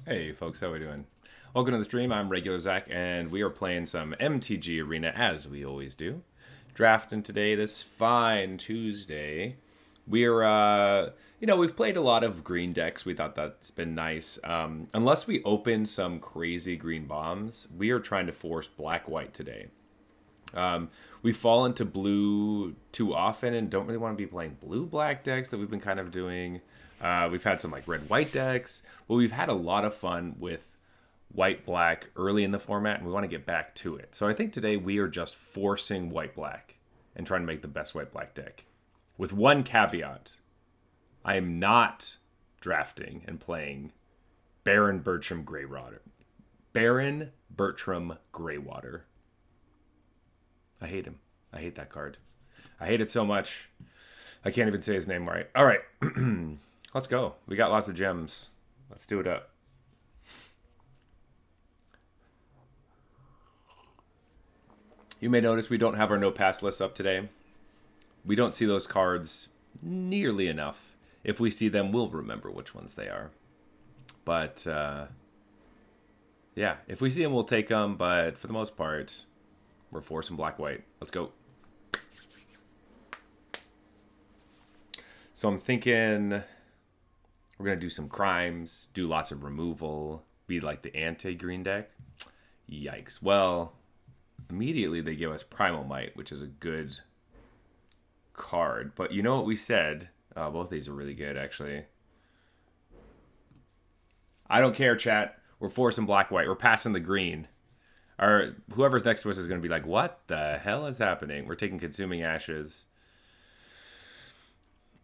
Hey folks, how we doing? Welcome to the stream. I'm Regular Zach, and we are playing some MTG Arena as we always do. Drafting today, this fine Tuesday. We've played a lot of green decks. We thought that's been nice. Unless we open some crazy green bombs, we are trying to force black-white today. We fall into blue too often and don't really want to be playing blue-black decks that we've been kind of doing. We've had some like red-white decks, but we've had a lot of fun with white-black early in the format, and we want to get back to it. So I think today we are just forcing white-black and trying to make the best white-black deck. With one caveat, I am not drafting and playing Baron Bertram Greywater. Baron Bertram Greywater. I hate him. I hate that card. I hate it so much. I can't even say his name right. All right. Let's go. We got lots of gems. Let's do it up. You may notice we don't have our no pass list up today. We don't see those cards nearly enough. If we see them, we'll remember which ones they are. But, yeah, if we see them, we'll take them. But for the most part, we're forcing black-white. Let's go. So I'm thinking we're going to do some crimes, do lots of removal, be like the anti-green deck. Yikes. Well, immediately they give us Primal Might, which is a good card. But you know what we said? Both these are really good, actually. I don't care, chat. We're forcing black-white. We're passing the green. Whoever's next to us is going to be like, what the hell is happening? We're taking Consuming Ashes.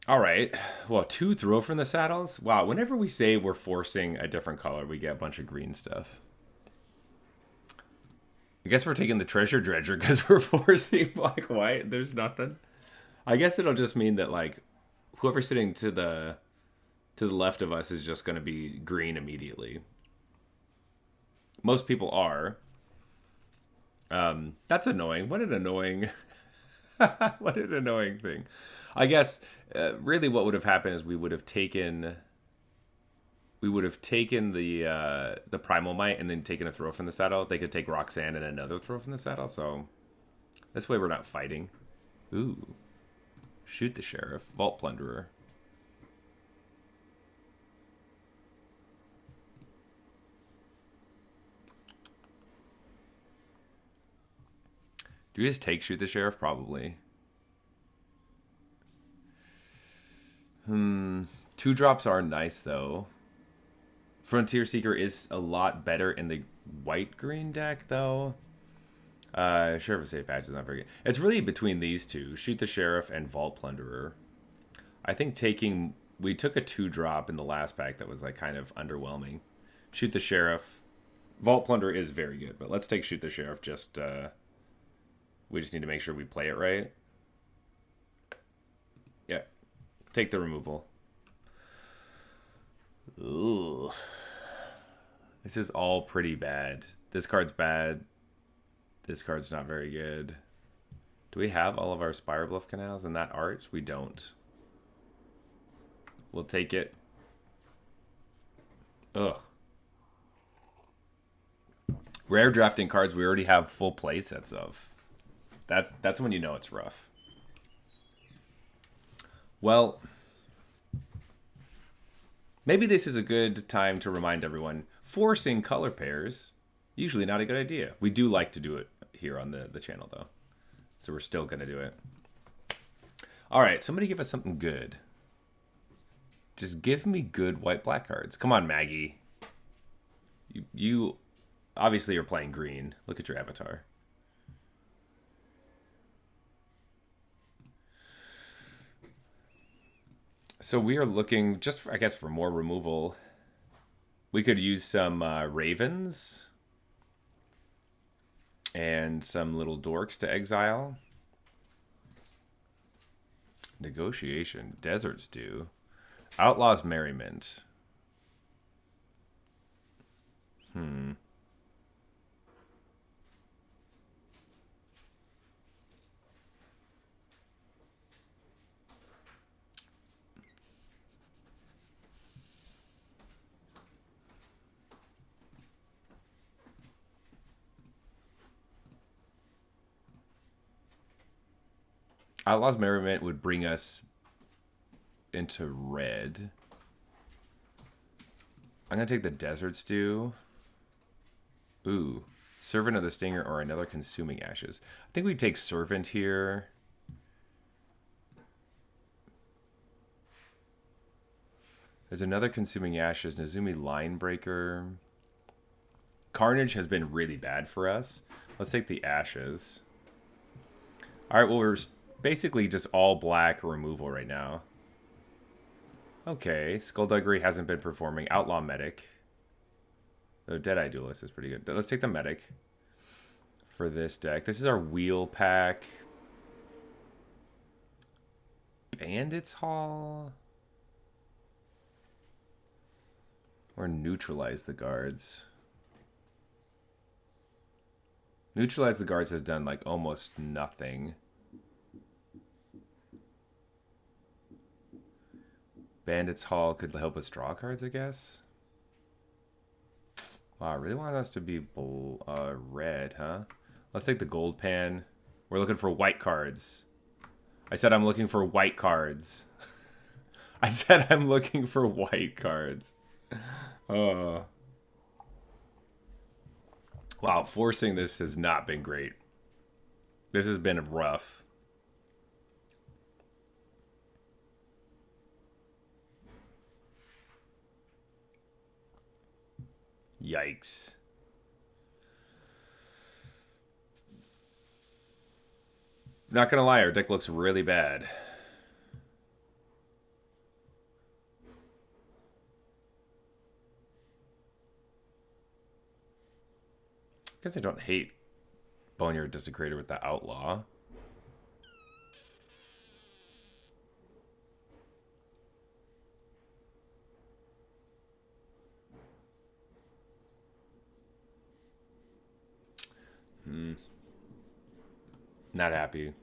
All right. Well, 2 throw from the saddles. Wow. Whenever we say we're forcing a different color, we get a bunch of green stuff. I guess we're taking the Treasure Dredger because we're forcing black-white. There's nothing. I guess it'll just mean that, like, whoever's sitting to the left of us is just going to be green immediately. Most people are. That's annoying. What an annoying... what an annoying thing. I guess really what would have happened is we would have taken the Primal Might and then taken a throw from the saddle. They could take Roxanne and another throw from the saddle. So this way we're not fighting. Ooh. Shoot the Sheriff. Vault Plunderer. Do we just take Shoot the Sheriff? Probably. 2 drops are nice, though. Frontier Seeker is a lot better in the white-green deck, though. Sheriff of Safe Patch is not very good. It's really between these two. Shoot the Sheriff and Vault Plunderer. I think we took a 2-drop in the last pack that was like kind of underwhelming. Shoot the Sheriff. Vault Plunderer is very good, but let's take Shoot the Sheriff. We just need to make sure we play it right. Yeah. Take the removal. Ooh. This is all pretty bad. This card's bad. This card's not very good. Do we have all of our Spire Bluff Canals in that art? We don't. We'll take it. Ugh. Rare drafting cards we already have full play sets of. That's when you know it's rough. Well, maybe this is a good time to remind everyone, forcing color pairs, usually not a good idea. We do like to do it here on the channel, though. So we're still going to do it. All right, somebody give us something good. Just give me good white-black cards. Come on, Maggie. You obviously are playing green. Look at your avatar. So we are looking just, I guess, for more removal. We could use some Ravens and some little dorks to exile. Negotiation. Desert Stew. Outlaws Merriment. Outlaws Merriment would bring us into red. I'm going to take the Desert Stew. Ooh. Servant of the Stinger or another Consuming Ashes. I think we take Servant here. There's another Consuming Ashes. Nezumi Linebreaker. Carnage has been really bad for us. Let's take the Ashes. Alright, well, we're basically just all black removal right now. Okay, Skullduggery hasn't been performing. Outlaw Medic. The Deadeye Duelist is pretty good. Let's take the Medic for this deck. This is our Wheel Pack. Bandits Hall. Or Neutralize the Guards. Neutralize the Guards has done like almost nothing. Bandits Hall could help us draw cards, I guess. Wow, I really want us to be red, huh? Let's take the gold pan. We're looking for white cards. I said I'm looking for white cards. I said I'm looking for white cards. Wow, forcing this has not been great. This has been rough. Yikes. Not gonna lie, our deck looks really bad. I guess I don't hate Boneyard Desecrator with the Outlaw. Not happy.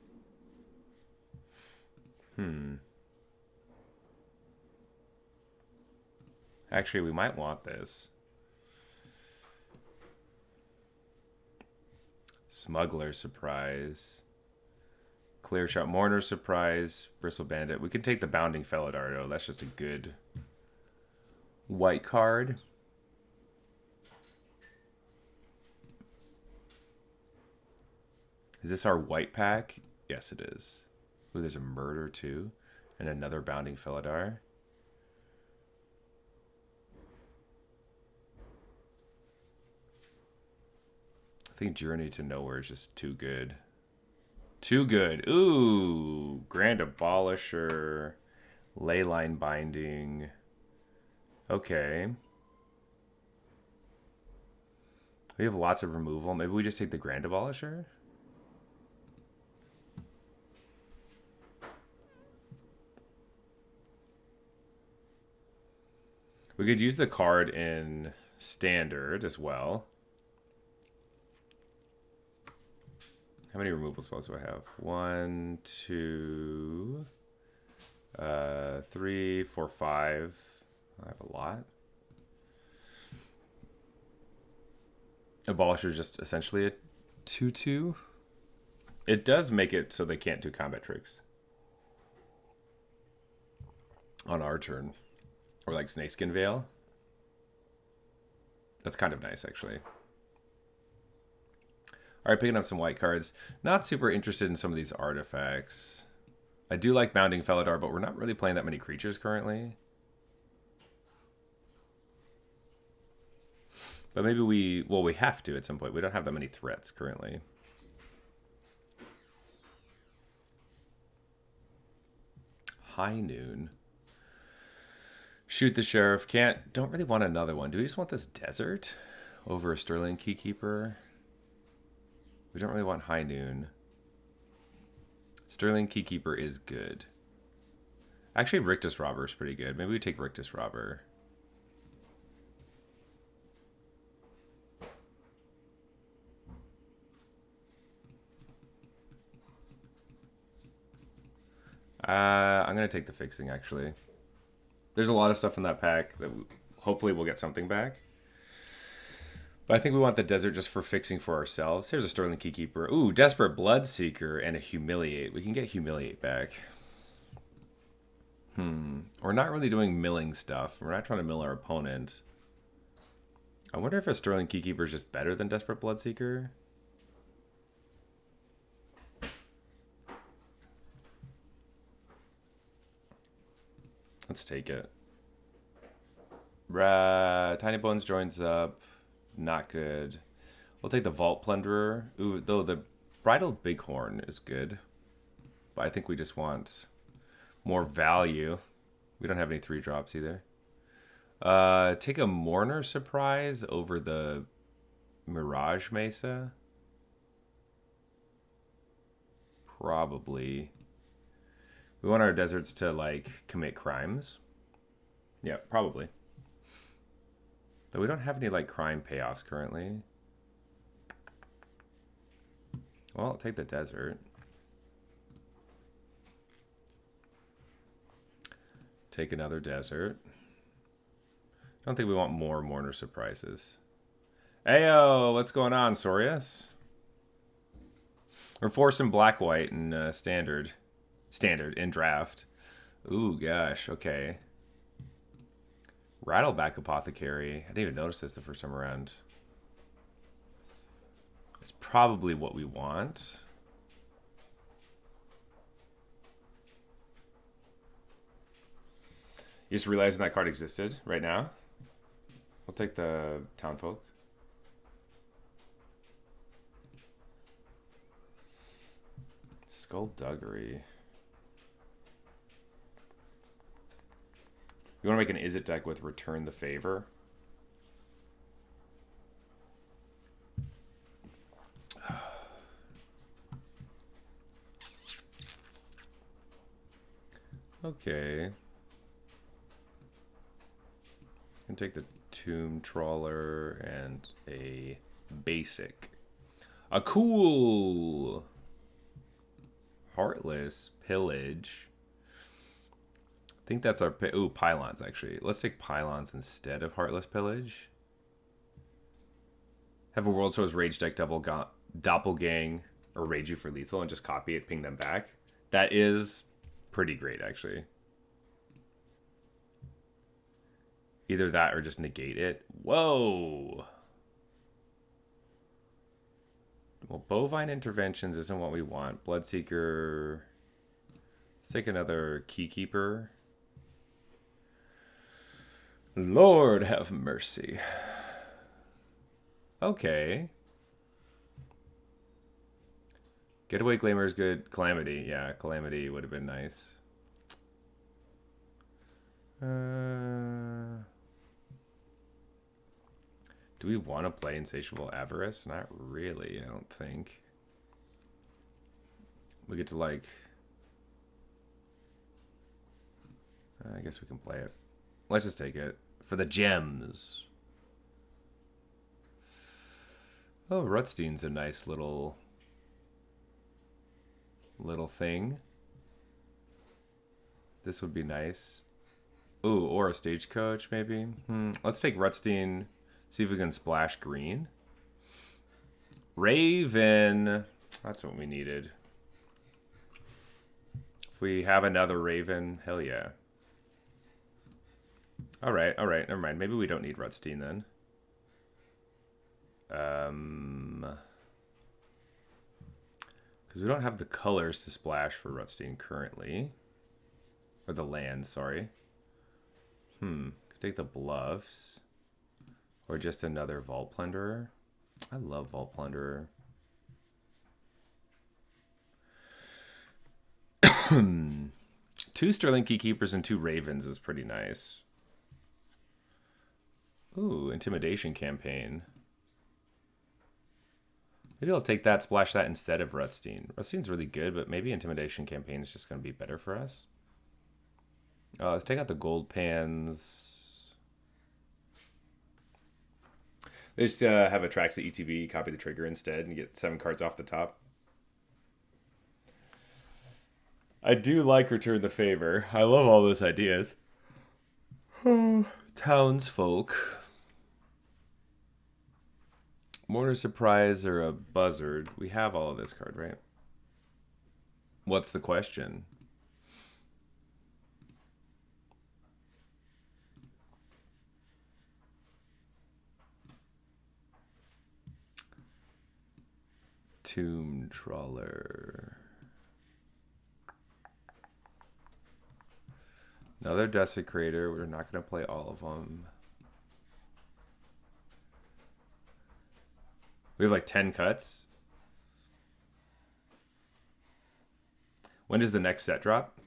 Actually, we might want this. Smuggler Surprise. Clear Shot Mourner Surprise. Bristle Bandit. We can take the Bounding Felidar. That's just a good white card. Is this our white pack? Yes, it is. Ooh, there's a Murder too. And another Bounding Felidar. I think Journey to Nowhere is just too good. Too good. Ooh, Grand Abolisher. Leyline Binding. Okay. We have lots of removal. Maybe we just take the Grand Abolisher? We could use the card in Standard as well. How many removal spells do I have? 1, 2, 3, 4, 5. I have a lot. Abolisher is just essentially a 2/2. It does make it so they can't do combat tricks on our turn. Or like Snakeskin Veil. That's kind of nice, actually. Alright, picking up some white cards. Not super interested in some of these artifacts. I do like Bounding Felidar, but we're not really playing that many creatures currently. But maybe we have to at some point. We don't have that many threats currently. High Noon. Shoot the Sheriff. Don't really want another one. Do we just want this Desert over a Sterling Keykeeper? We don't really want High Noon. Sterling Keykeeper is good. Actually, Rictus Robber is pretty good. Maybe we take Rictus Robber. I'm going to take the Fixing, actually. There's a lot of stuff in that pack that hopefully we'll get something back. But I think we want the desert just for fixing for ourselves. Here's a Sterling Keykeeper. Ooh, Desperate Bloodseeker and a Humiliate. We can get Humiliate back. We're not really doing milling stuff. We're not trying to mill our opponent. I wonder if a Sterling Keykeeper is just better than Desperate Bloodseeker. Let's take it. Tiny Bones joins up. Not good. We'll take the Vault Plunderer. Ooh, though the Bridled Bighorn is good. But I think we just want more value. We don't have any 3-drops either. Take a Mourner Surprise over the Mirage Mesa. Probably. We want our deserts to, like, commit crimes. Yeah, probably. Though we don't have any, like, crime payoffs currently. Well, I'll take the desert. Take another desert. I don't think we want more Mourner Surprises. Ayo, what's going on, Sorius? We're forcing black-white in standard. Standard in draft. Ooh, gosh, okay. Rattleback Apothecary. I didn't even notice this the first time around. It's probably what we want. You just realizing that card existed right now? We'll take the Townfolk. Skullduggery. You want to make an Is It deck with Return the Favor? Okay. Can take the Tomb Trawler and a basic. A cool Heartless Pillage. I think that's our... Ooh, Pylons, actually. Let's take Pylons instead of Heartless Pillage. Have a World Source Rage deck Doppelgang or Rage You for lethal and just copy it, ping them back. That is pretty great, actually. Either that or just negate it. Whoa! Well, Bovine Interventions isn't what we want. Bloodseeker. Let's take another Keykeeper. Lord have mercy. Okay. Getaway Glamour is good. Calamity. Yeah, Calamity would have been nice. Do we want to play Insatiable Avarice? Not really, I don't think. We get to, like... I guess we can play it. Let's just take it. For the gems. Oh, Rutstein's a nice little thing. This would be nice. Ooh, or a Stagecoach, maybe. Let's take Rutstein... See if we can splash green. Raven. That's what we needed. If we have another Raven, hell yeah. Alright, never mind. Maybe we don't need Rutstein then. Because we don't have the colors to splash for Rutstein currently. Or the land, sorry. Could take the Bluffs. Or just another Vault Plunderer. I love Vault Plunderer. 2 Sterling Keykeepers and 2 Ravens is pretty nice. Ooh, Intimidation Campaign. Maybe I'll take that, splash that instead of Rutstein. Rutstein's really good, but maybe Intimidation Campaign is just going to be better for us. Let's take out the Gold Pans. They just have a Traxa ETB, copy the trigger instead, and get 7 cards off the top. I do like Return the Favor. I love all those ideas. Townsfolk. Mortar Surprise or a Buzzard. We have all of this card, right? What's the question? Tomb Trawler. Another Desecrator. We're not going to play all of them. We have like 10 cuts. When does the next set drop?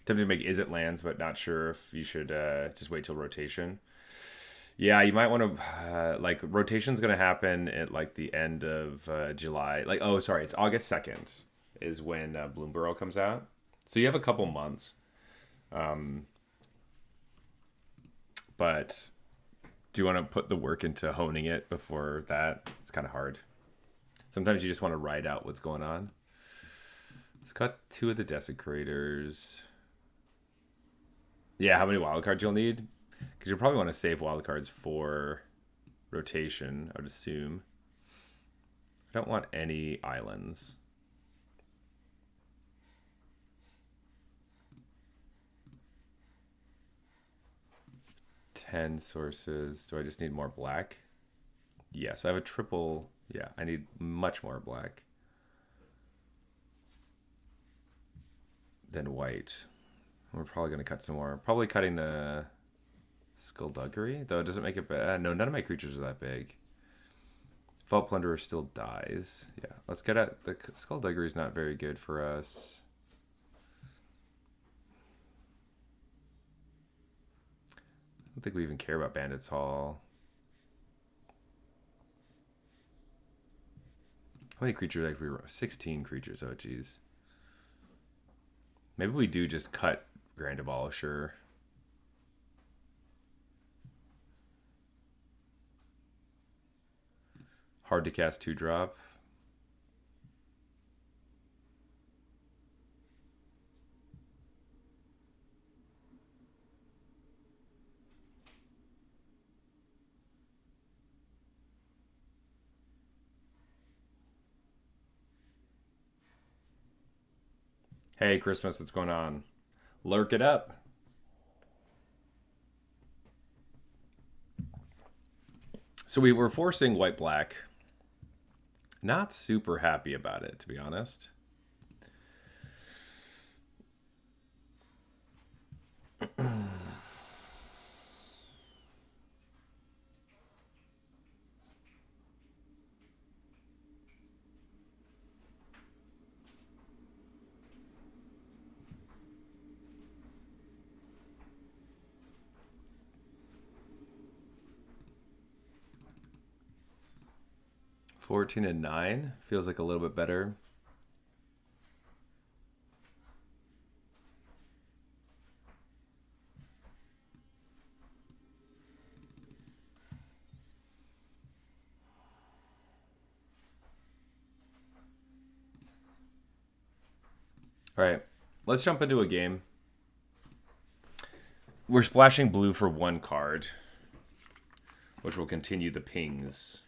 Tempted to make Is It lands, but not sure if you should just wait till rotation. Yeah, you might want to, like, rotation's going to happen at, like, the end of July. Like, oh, sorry, it's August 2nd is when Bloomburrow comes out. So you have a couple months. But do you want to put the work into honing it before that? It's kind of hard. Sometimes you just want to ride out what's going on. Let's cut 2 of the Desecrators. Yeah, how many wildcards you'll need? Because you'll probably want to save wildcards for rotation, I would assume. I don't want any islands. Ten sources. Do I just need more black? Yes, I have a triple. Yeah, I need much more black than white. We're probably going to cut some more. Probably cutting the Skullduggery, though it doesn't make it bad. No, none of my creatures are that big. Vault Plunderer still dies. Yeah, let's get at the Skullduggery is not very good for us. I don't think we even care about Bandit's Hall. How many creatures did we roll? 16 creatures. Oh, geez. Maybe we do just cut Grand Abolisher. Hard to cast 2-drop. Hey, Christmas, what's going on? Lurk it up. So we were forcing white-black. Not super happy about it, to be honest. $14 and $9 feels like a little bit better. All right, let's jump into a game. We're splashing blue for 1 card, which will continue the pings.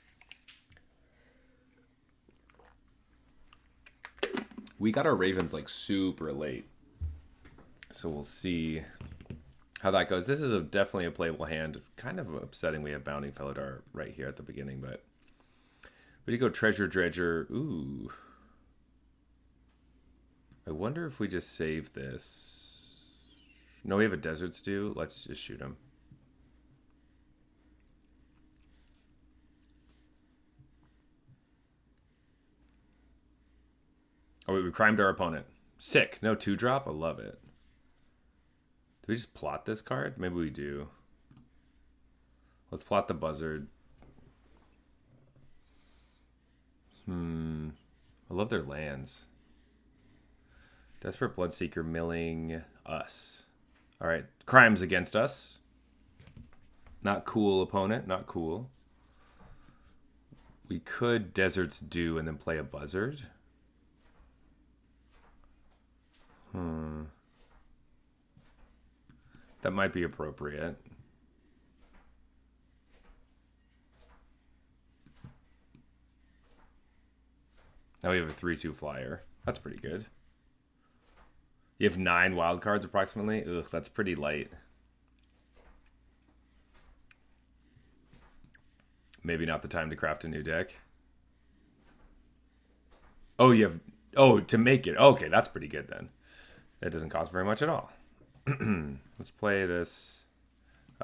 We got our Ravens like super late, so we'll see how that goes. This is definitely a playable hand. Kind of upsetting we have Bounding Felidar right here at the beginning, but we did go Treasure Dredger. Ooh. I wonder if we just save this. No, we have a Desert Stew. Let's just shoot him. Oh, wait, we crimed our opponent. Sick. No 2-drop. I love it. Do we just plot this card? Maybe we do. Let's plot the Buzzard. I love their lands. Desperate Bloodseeker milling us. All right. Crimes against us. Not cool, opponent. Not cool. We could Desert's Dew and then play a Buzzard. That might be appropriate. Now we have a 3/2 flyer. That's pretty good. You have 9 wild cards approximately. Ugh, that's pretty light. Maybe not the time to craft a new deck. Oh, you have... Oh, to make it. Okay, that's pretty good then. It doesn't cost very much at all. Let's play this.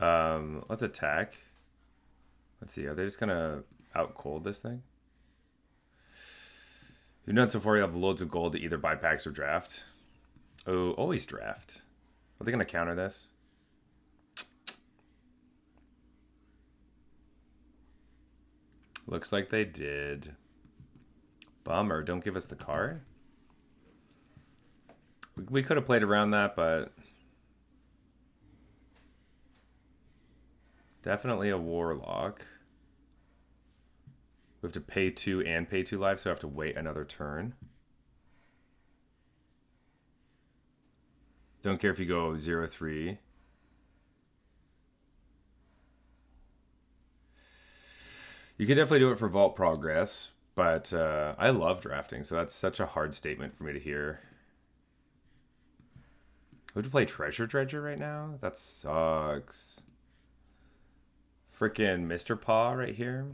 Let's attack. Let's see. Are they just going to out cold this thing? You've done so far, you have loads of gold to either buy packs or draft. Oh, always draft. Are they going to counter this? Looks like they did. Bummer. Don't give us the card. We could have played around that, but... Definitely a warlock. We have to pay 2 and pay 2 life, so I have to wait another turn. Don't care if you go 0/3. You could definitely do it for Vault Progress, but I love drafting, so that's such a hard statement for me to hear. We have to play Treasure Dredger right now? That sucks. Frickin' Mr. Paw right here.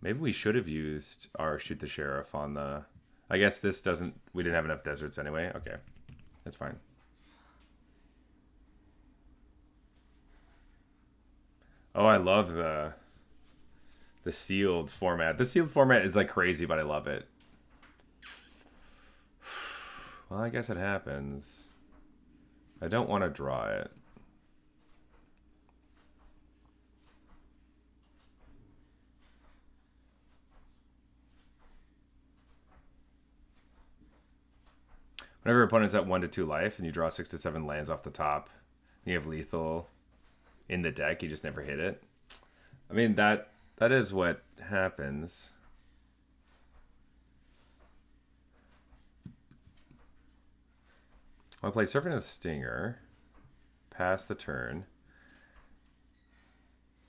Maybe we should have used our Shoot the Sheriff on the... I guess this doesn't... We didn't have enough deserts anyway. Okay. That's fine. Oh, I love the sealed format. The sealed format is like crazy, but I love it. Well, I guess it happens. I don't want to draw it. Whenever your opponent's at 1 to 2 life and you draw 6 to 7 lands off the top, and you have lethal in the deck, you just never hit it. I mean, that is what happens. I'll play Serpent of the Stinger. Pass the turn.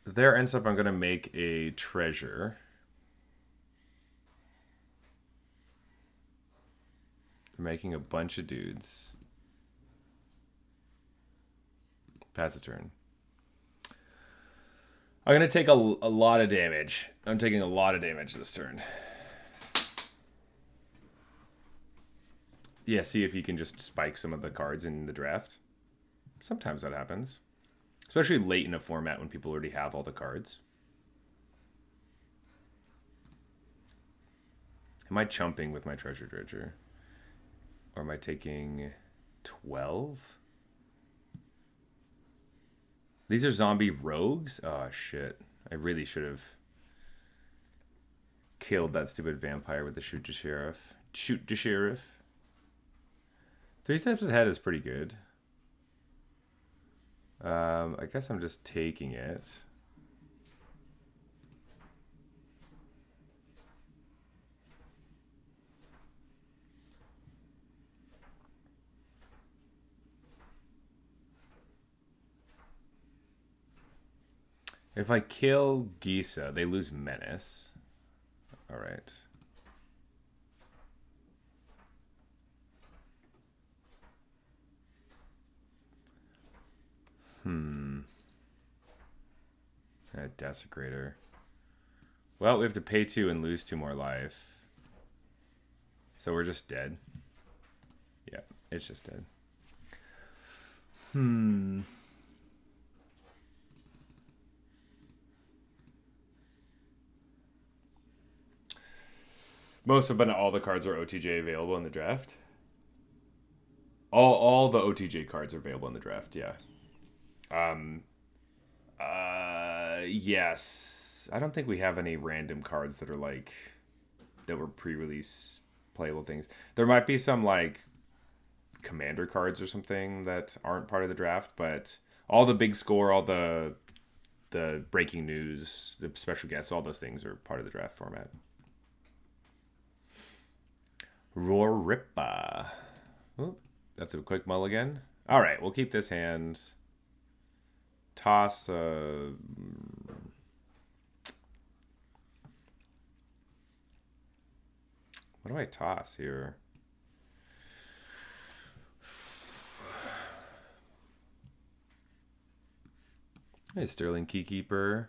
There ends up I'm going to make a treasure. They're making a bunch of dudes. Pass the turn. I'm going to take a lot of damage. I'm taking a lot of damage this turn. Yeah, see if you can just spike some of the cards in the draft. Sometimes that happens. Especially late in a format when people already have all the cards. Am I chumping with my Treasure Dredger? Or am I taking 12? These are zombie rogues? Oh, shit. I really should have killed that stupid vampire with the Shoot the Sheriff. Shoot the Sheriff. 3 types of head is pretty good. I guess I'm just taking it. If I kill Gisa, they lose Menace. All right. A Desecrator. Well, we have to pay 2 and lose 2 more life. So we're just dead. Yeah, it's just dead. Most of, but not all the cards are OTJ available in the draft. All the OTJ cards are available in the draft, yeah. Yes. I don't think we have any random cards that are like that were pre-release playable things. There might be some like commander cards or something that aren't part of the draft, but all the big score, all the breaking news, the special guests, all those things are part of the draft format. Roar Rippa. Oh, that's a quick mulligan. All right, we'll keep this hand. Toss. What do I toss here? Hey, Sterling Keykeeper.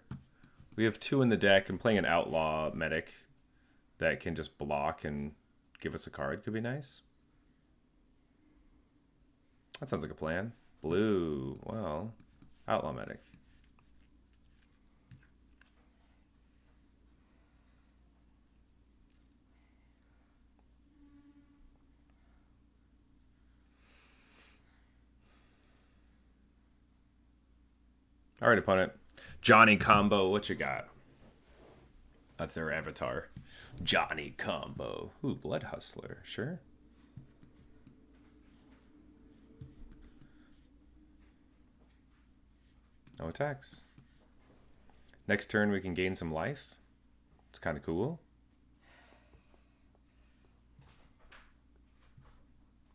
We have 2 in the deck. I'm playing an Outlaw Medic that can just block and give us a card. Could be nice. That sounds like a plan. Blue. Well, Outlaw Medic. All right, opponent. Johnny Combo, what you got? That's their avatar. Johnny Combo. Ooh, Blood Hustler. Sure. No attacks. Next turn, we can gain some life. It's kind of cool.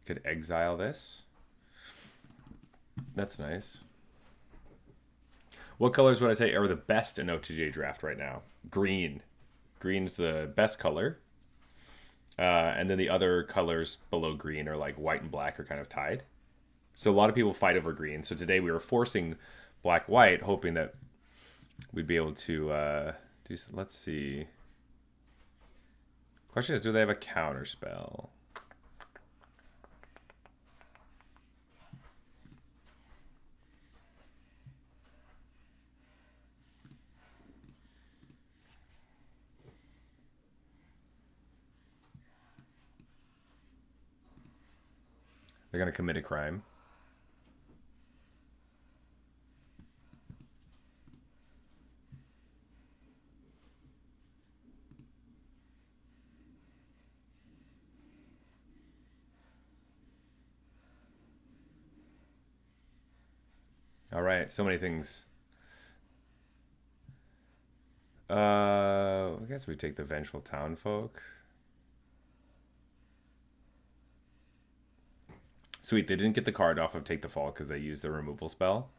Could exile this. That's nice. What colors would I say are the best in OTJ draft right now? Green. Green's the best color. And then the other colors below green are like white and black are kind of tied. So a lot of people fight over green. So today we were forcing black-white, hoping that we'd be able to do. Let's see. Question is, do they have a counter spell? They're going to commit a crime. All right, so many things. I guess we take the Vengeful Townfolk. Sweet, they didn't get the card off of Take the Fall because they used the removal spell.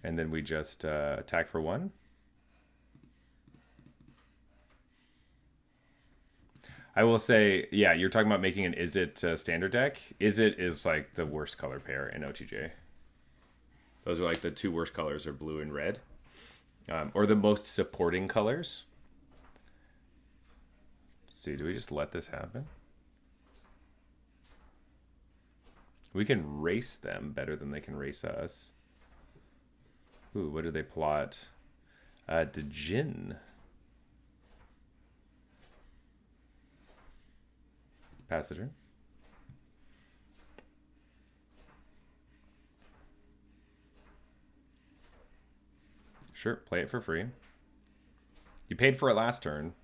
And then we just attack for 1. I will say, yeah, you're talking about making an Izzet standard deck. Izzet is like the worst color pair in OTJ. Those are like the 2 worst colors are blue and red. Or the most supporting colors. Let's see, do we just let this happen? We can race them better than they can race us. Ooh, what do they plot? The Jinn. Pass the turn. Sure, play it for free. You paid for it last turn.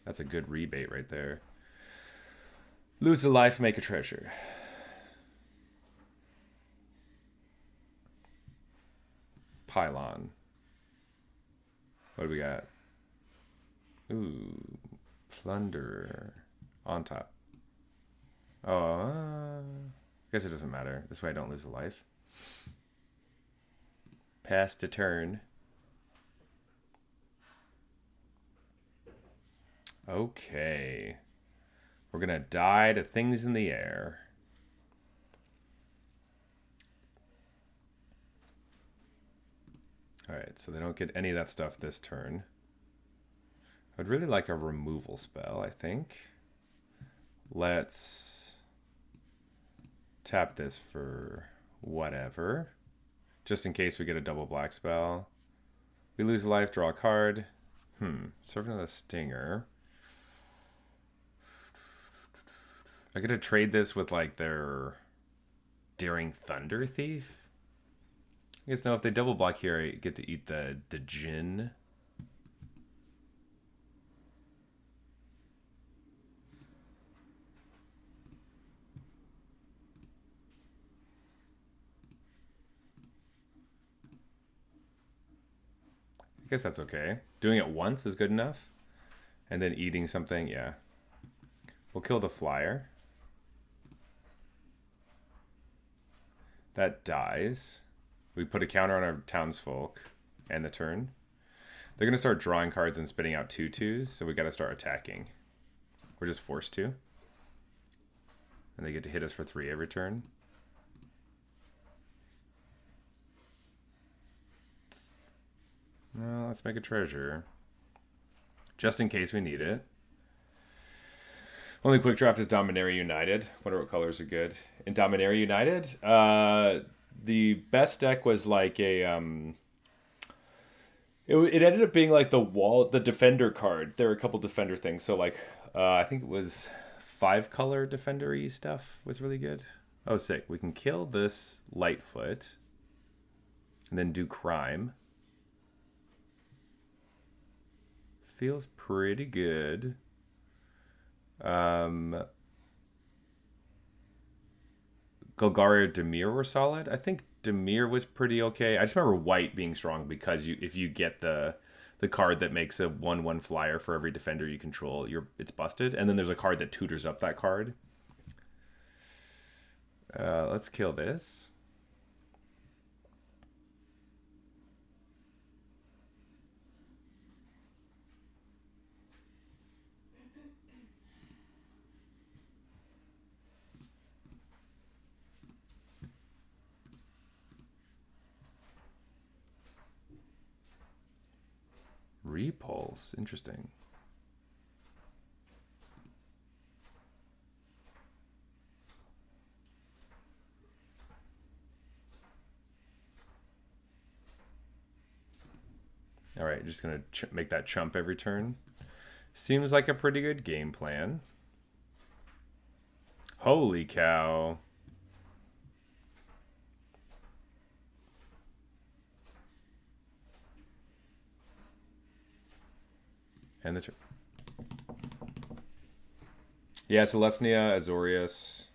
That's a good rebate right there. Lose a life, make a treasure. Pylon. What do we got? Ooh, Plunderer on top. Oh, I guess it doesn't matter. This way I don't lose a life. Pass the turn. Okay. We're going to die to things in the air. Alright, so they don't get any of that stuff this turn. I'd really like a removal spell, I think. Let's tap this for whatever. Just in case we get a double black spell. We lose a life, draw a card. Servant of the Stinger. I could have traded this with like their Daring Thunder Thief. I guess no, if they double block here, I get to eat the Jinn. I guess that's okay. Doing it once is good enough. And then eating something, yeah. We'll kill the flyer. That dies. We put a counter on our townsfolk and the turn. They're going to start drawing cards and spitting out 2/2s, so we got to start attacking. We're just forced to. And they get to hit us for 3 every turn. No, let's make a treasure. Just in case we need it. Only quick draft is Dominaria United. Wonder what colors are good. In Dominaria United, the best deck was like a... It ended up being like the defender card. There were a couple defender things. So like, I think it was 5-color defender-y stuff was really good. Oh, sick. We can kill this Lightfoot. And then do crime. Feels pretty good. Golgari or Demir were solid. I think Demir was pretty okay. I just remember white being strong because if you get the card that makes a 1/1 flyer for every defender you control, it's busted. And then there's a card that tutors up that card. Let's kill this. Repulse. Interesting. All right, just going to make that chump every turn. Seems like a pretty good game plan. Holy cow. And the yeah, Celestia, Azorius,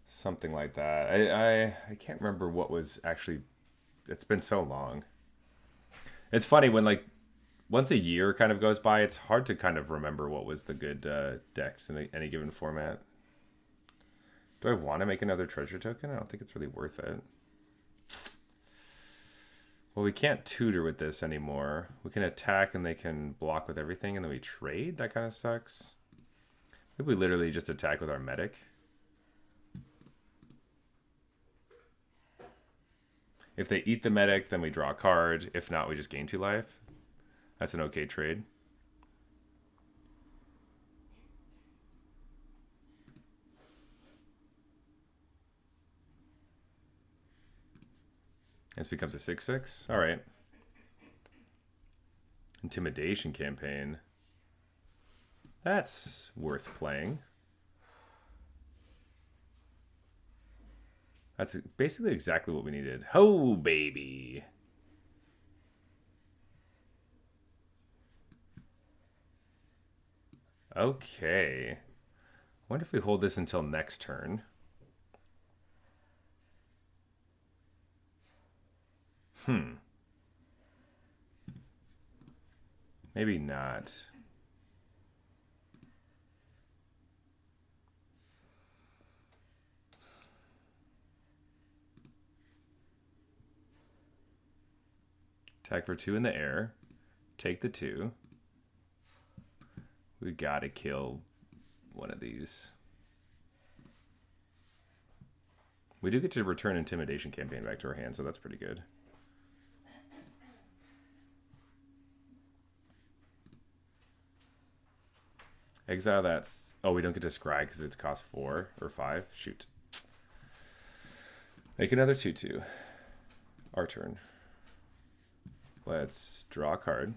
something like that. I can't remember what was actually. It's been so long. It's funny when like once a year kind of goes by, it's hard to kind of remember what was the good decks in any given format. Do I want to make another treasure token? I don't think it's really worth it. Well, we can't tutor with this anymore. We can attack and they can block with everything and then we trade? That kind of sucks. Maybe we literally just attack with our medic. If they eat the medic, then we draw a card. If not, we just gain 2 life. That's an okay trade. This becomes a 6/6. All right. Intimidation campaign. That's worth playing. That's basically exactly what we needed. Ho, baby. Okay. Wonder if we hold this until next turn. Maybe not. Attack for 2 in the air. Take the 2. We gotta kill one of these. We do get to return Intimidation Campaign back to our hand, so that's pretty good. Exile that's... Oh, we don't get to scry because it's cost 4 or 5. Shoot. Make another 2/2. Our turn. Let's draw a card.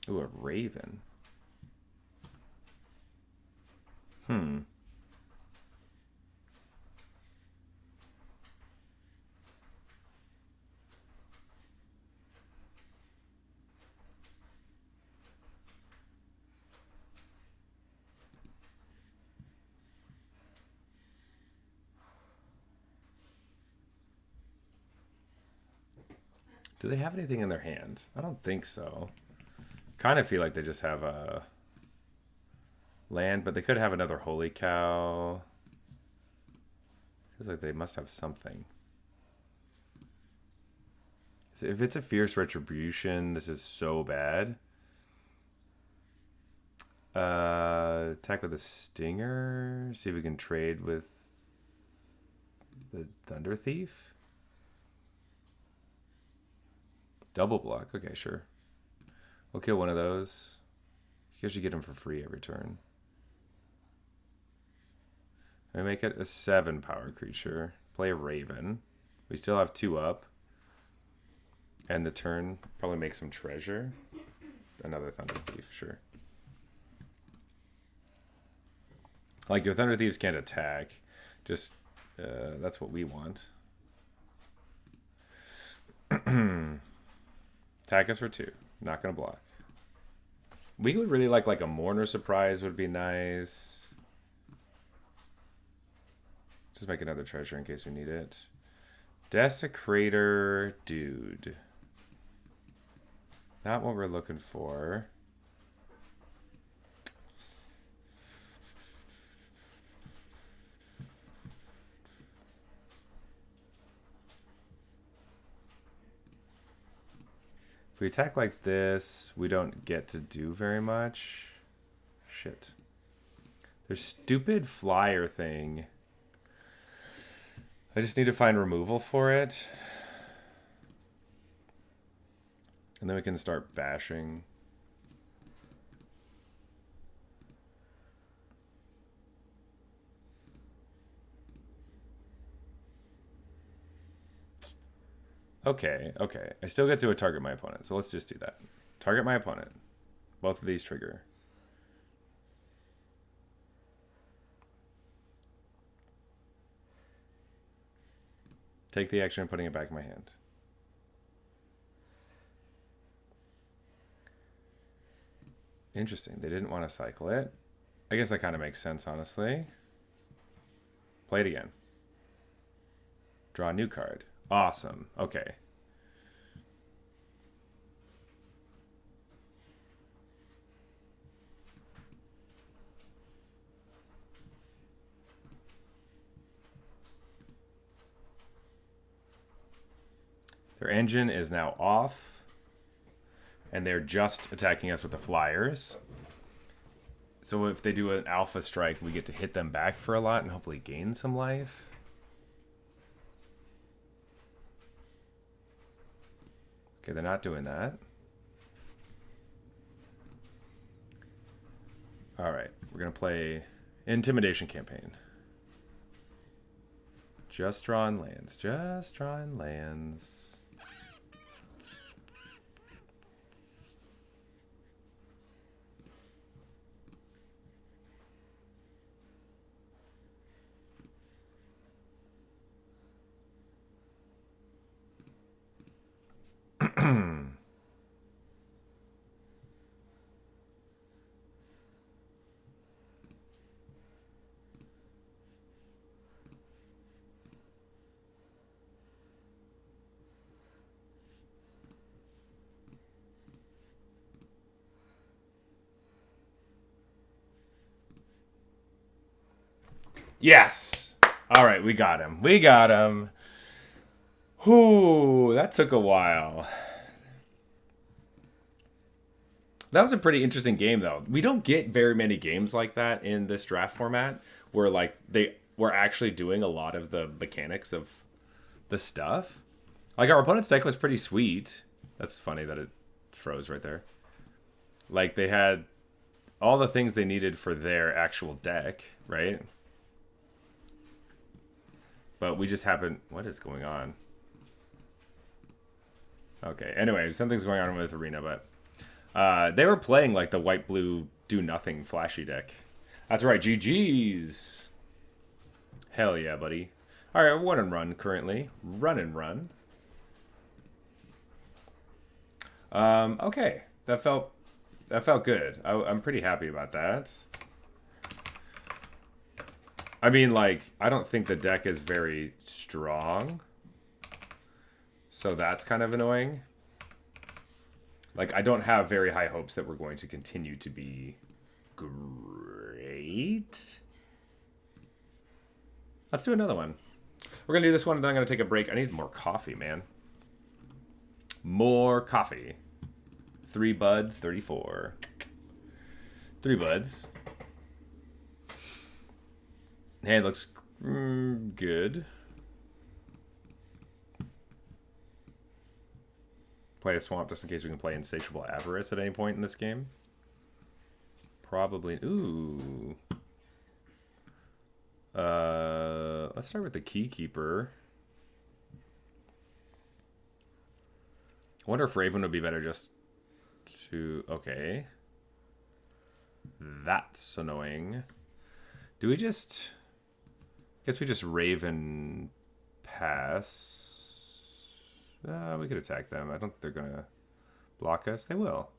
Ooh, a Raven. Do they have anything in their hand? I don't think so. Kind of feel like they just have a land, but they could have another Holy Cow. Feels like they must have something. So if it's a Fierce Retribution, this is so bad. Attack with a Stinger. See if we can trade with the Thunder Thief. Double block. Okay, sure. We'll kill one of those. You should get them for free every turn. I make it a 7 power creature. Play a Raven. We still have 2 up. And the turn, probably make some treasure. Another Thunder Thief, sure. Like, your Thunder Thieves can't attack. Just, that's what we want. Attack us for 2. Not going to block. We would really like a Mourner Surprise would be nice. Just make another treasure in case we need it. Desecrator, dude. Not what we're looking for. If we attack like this, we don't get to do very much. Shit. There's stupid flyer thing. I just need to find removal for it. And then we can start bashing. Okay, okay. I still get to target my opponent, so let's just do that. Target my opponent. Both of these trigger. Take the action and putting it back in my hand. Interesting. They didn't want to cycle it. I guess that kind of makes sense, honestly. Play it again. Draw a new card. Awesome. Okay. Their engine is now off. And they're just attacking us with the flyers. So if they do an alpha strike, we get to hit them back for a lot and hopefully gain some life. Okay, they're not doing that. All right, we're going to play Intimidation Campaign. Just drawing lands. Just drawing lands. Yes. All right, we got him. We got him. Whew, that took a while. That was a pretty interesting game, though. We don't get very many games like that in this draft format, where like they were actually doing a lot of the mechanics of the stuff. Like our opponent's deck was pretty sweet. That's funny that it froze right there. Like they had all the things they needed for their actual deck, right? But we just haven't... What is going on? Okay, anyway, something's going on with Arena, but... they were playing like the white-blue do-nothing flashy deck. That's right, GG's. Hell yeah, buddy. Alright, run and run currently. Run and run. Okay. That felt good. I'm pretty happy about that. I mean, like, I don't think the deck is very strong. So that's kind of annoying. Like, I don't have very high hopes that we're going to continue to be great. Let's do another one. We're going to do this one, and then I'm going to take a break. I need more coffee, man. More coffee. 3 bud, 34. 3 buds. Hand looks good. Play a swamp just in case we can play Insatiable Avarice at any point in this game. Probably. Ooh. Let's start with the Keykeeper. I wonder if Raven would be better just to... Okay. That's annoying. Do we just... Guess we just Raven pass. We could attack them. I don't think they're going to block us. They will.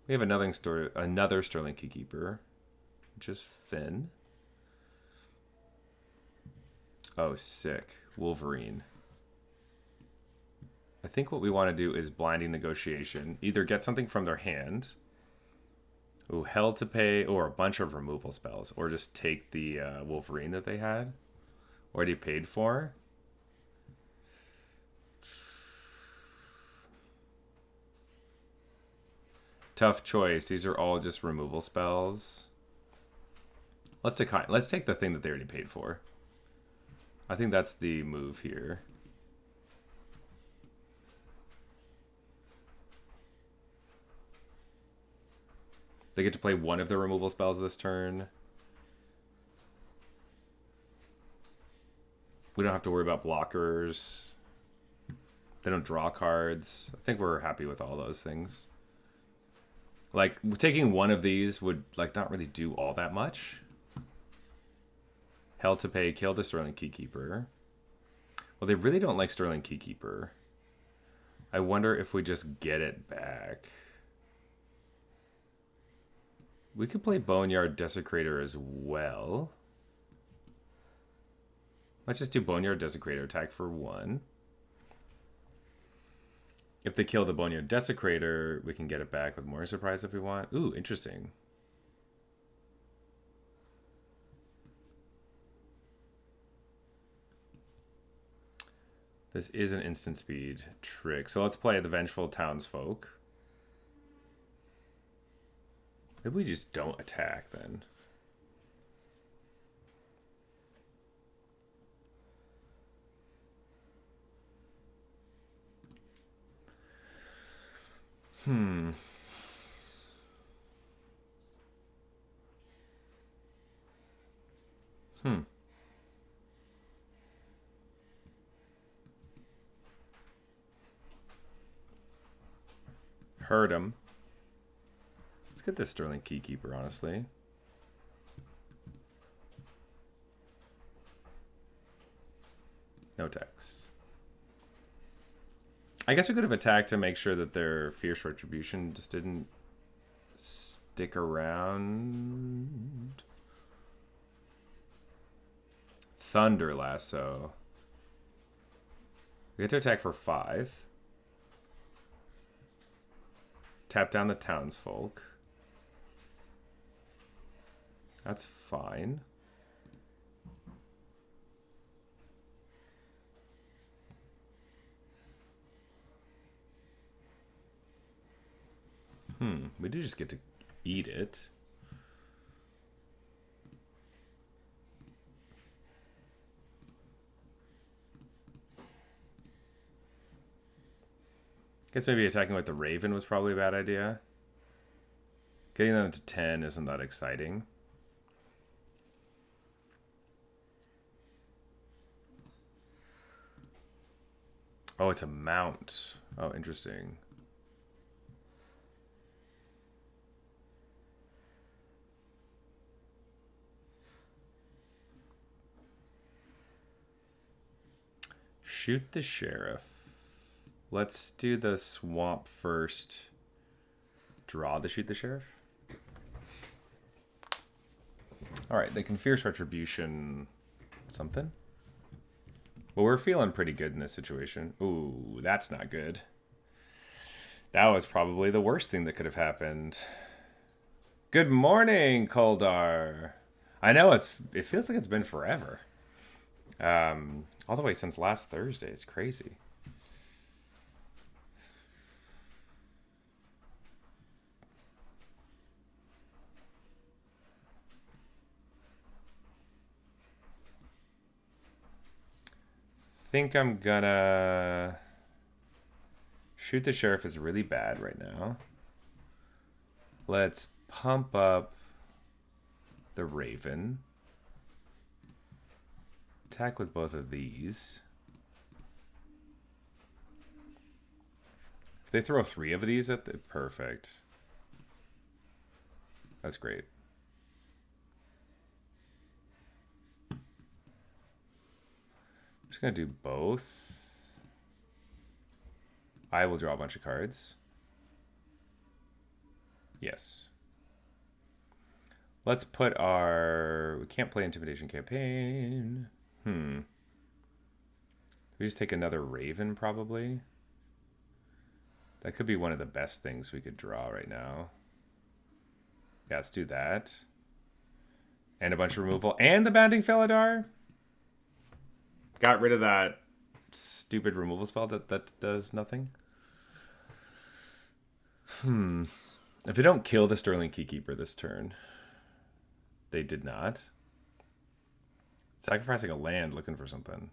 We have another Sterling Keykeeper, which is Finn. Oh, sick. Wolverine. I think what we want to do is Blinding Negotiation. Either get something from their hand. Ooh, Hell to Pay, or a bunch of removal spells. Or just take the Wolverine that they had. Already paid for. Tough choice. These are all just removal spells. Let's take the thing that they already paid for. I think that's the move here. They get to play one of the removal spells this turn. We don't have to worry about blockers. They don't draw cards. I think we're happy with all those things. Like, taking one of these would, like, not really do all that much. Hell to Pay, kill the Sterling Keykeeper. Well, they really don't like Sterling Keykeeper. I wonder if we just get it back. We could play Boneyard Desecrator as well. Let's just do Boneyard Desecrator, attack for 1. If they kill the Boneyard Desecrator, we can get it back with more surprise if we want. Ooh, interesting. This is an instant speed trick. So let's play the Vengeful Townsfolk. Maybe we just don't attack then. Hmm. Hurt him. Let's get this Sterling Keykeeper, honestly. No attacks. I guess we could have attacked to make sure that their Fierce Retribution just didn't stick around. Thunder Lasso. We get to attack for 5. Tap down the Townsfolk. That's fine. We do just get to eat it. Guess maybe attacking with the Raven was probably a bad idea. Getting them to 10 isn't that exciting. Oh, it's a mount. Oh, interesting. Shoot the Sheriff. Let's do the swamp first. Draw the Shoot the Sheriff. Alright, they can Fierce Retribution something. Well, we're feeling pretty good in this situation. Ooh, that's not good. That was probably the worst thing that could have happened. Good morning, Koldar. I know it feels like it's been forever. All the way since last Thursday. It's crazy. think I'm gonna shoot the sheriff is really bad right now. Let's pump up the Raven. Attack with both of these. If they throw 3 of these at the perfect. That's great. I'm just gonna do both. I will draw a bunch of cards. Yes. Let's put our... We can't play Intimidation Campaign. We just take another Raven, probably. That could be one of the best things we could draw right now. Yeah, let's do that. And a bunch of removal. And the Bounding Felidar. Got rid of that stupid removal spell that does nothing. If they don't kill the Sterling Keykeeper this turn... They did not. Sacrificing a land looking for something.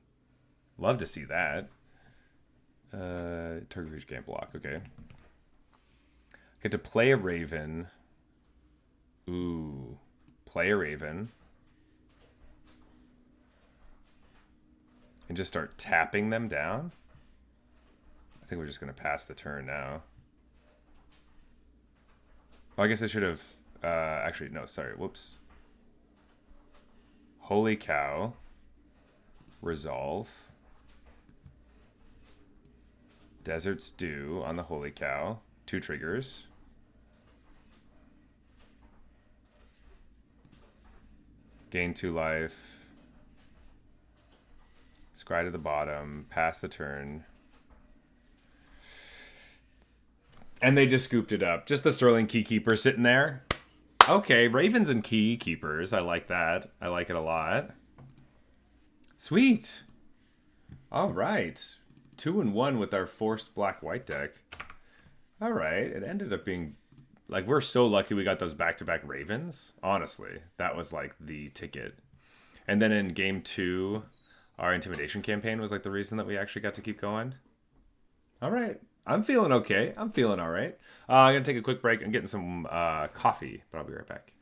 Love to see that. Target creature can't block. Okay. Get to play a Raven. Ooh. Play a Raven. And just start tapping them down. I think we're just going to pass the turn now. Oh, I guess I should have... actually, no, sorry. Whoops. Holy Cow. Resolve. Desert's Dew on the Holy Cow. 2 triggers. Gain 2 life. Scry to the bottom. Pass the turn. And they just scooped it up. Just the Sterling Keykeeper sitting there. Okay, Ravens and Keykeepers. I like that. I like it a lot. Sweet. All right. 2-1 with our forced black-white deck. All right. It ended up being... Like, we're so lucky we got those back-to-back Ravens. Honestly, that was, like, the ticket. And then in Game 2, our Intimidation campaign was, like, the reason that we actually got to keep going. All right. I'm feeling okay. I'm feeling all right. I'm going to take a quick break. I'm getting some coffee, but I'll be right back.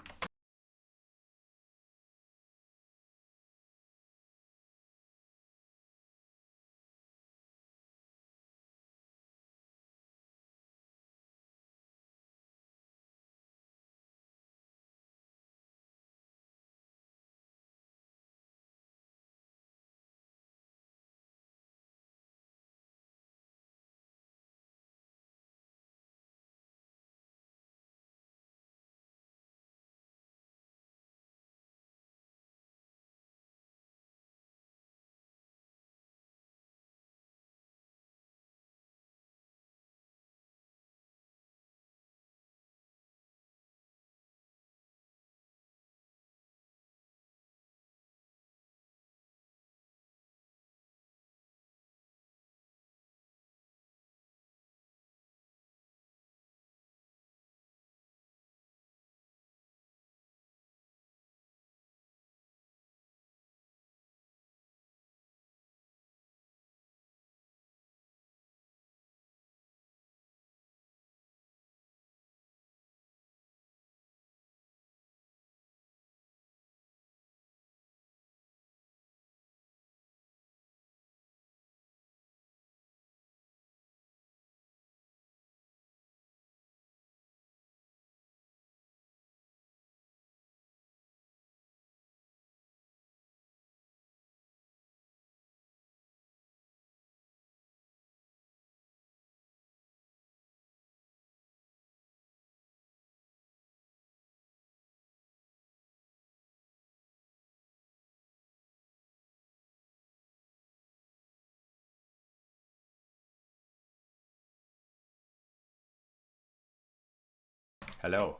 Hello.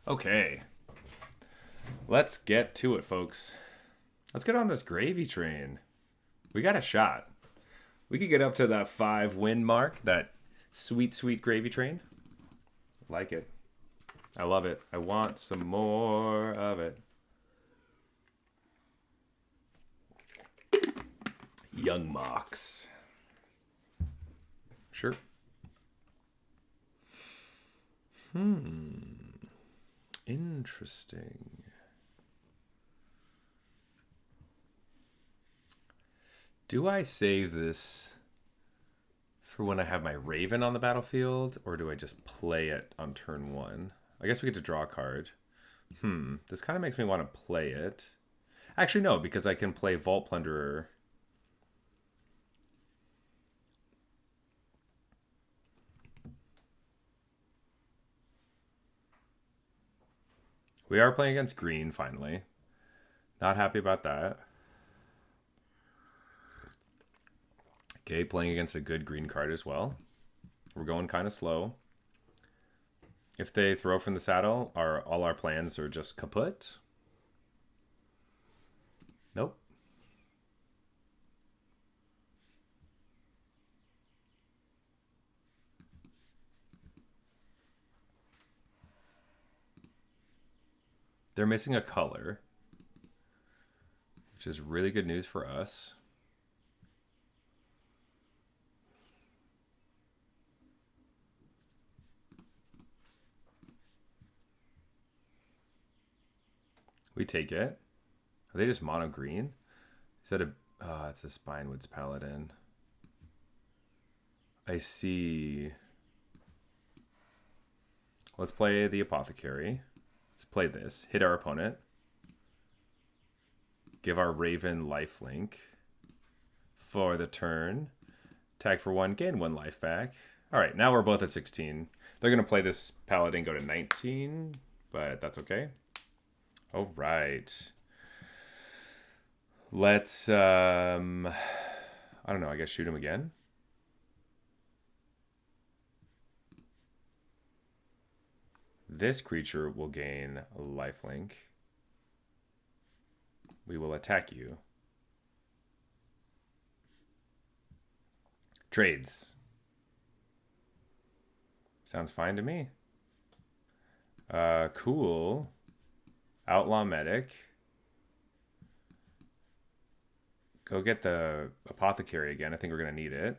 Okay. Let's get to it, folks. Let's get on this gravy train. We got a shot. We could get up to that 5-win mark, that sweet, sweet gravy train. Like it. I love it. I want some more of it. Young Mox. Sure. Interesting. Do I save this for when I have my Raven on the battlefield, or do I just play it on turn 1? I guess we get to draw a card. This kind of makes me want to play it. Actually, no, because I can play Vault Plunderer. We are playing against green, finally. Not happy about that. Okay, playing against a good green card as well. We're going kind of slow. If they throw from the saddle, all our plans are just kaput? Nope. They're missing a color, which is really good news for us. We take it. Are they just mono green? Is that a... it's a Spinewoods Paladin. I see. Let's play the Apothecary. Let's play this. Hit our opponent. Give our Raven lifelink for the turn. Tag for 1, gain 1 life back. All right, now we're both at 16. They're going to play this Paladin go to 19, but that's okay. All right. Let's, I don't know, I guess shoot him again. This creature will gain a lifelink. We will attack you. Trades. Sounds fine to me. Cool. Outlaw Medic. Go get the Apothecary again. I think we're going to need it.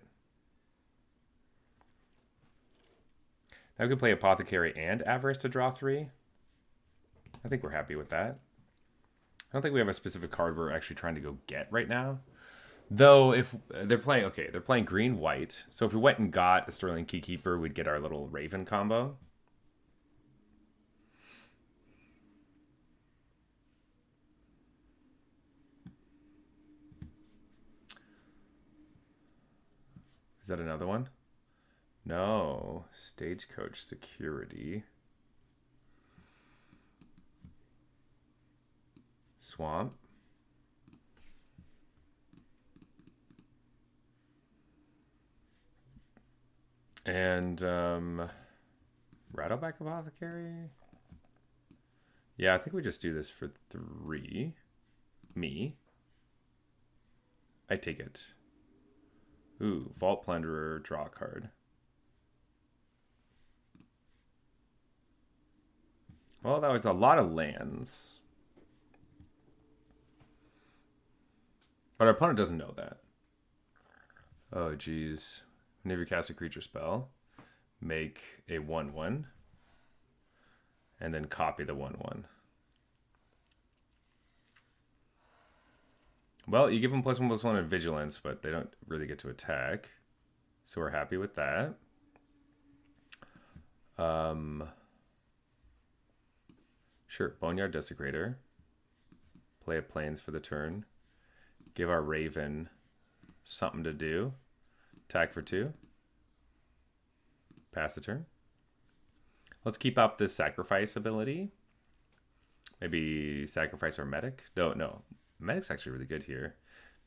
Now we can play Apothecary and Avarice to draw 3. I think we're happy with that. I don't think we have a specific card we're actually trying to go get right now. Though, if they're playing... Okay, they're playing green-white. So if we went and got a Sterling Keykeeper, we'd get our little Raven combo. Is that another one? No. Stagecoach Security. Swamp. And Rattleback Apothecary. Yeah, I think we just do this for 3. Me. I take it. Ooh, Vault Plunderer, draw a card. Well, that was a lot of lands. But our opponent doesn't know that. Oh, geez. Whenever you cast a creature spell, make a 1/1. And then copy the 1/1. Well, you give them +1/+1 in Vigilance, but they don't really get to attack. So we're happy with that. Sure, Boneyard Desecrator. Play a Plains for the turn. Give our Raven something to do. Attack for 2. Pass the turn. Let's keep up this Sacrifice ability. Maybe sacrifice our Medic. No. Medic's actually really good here.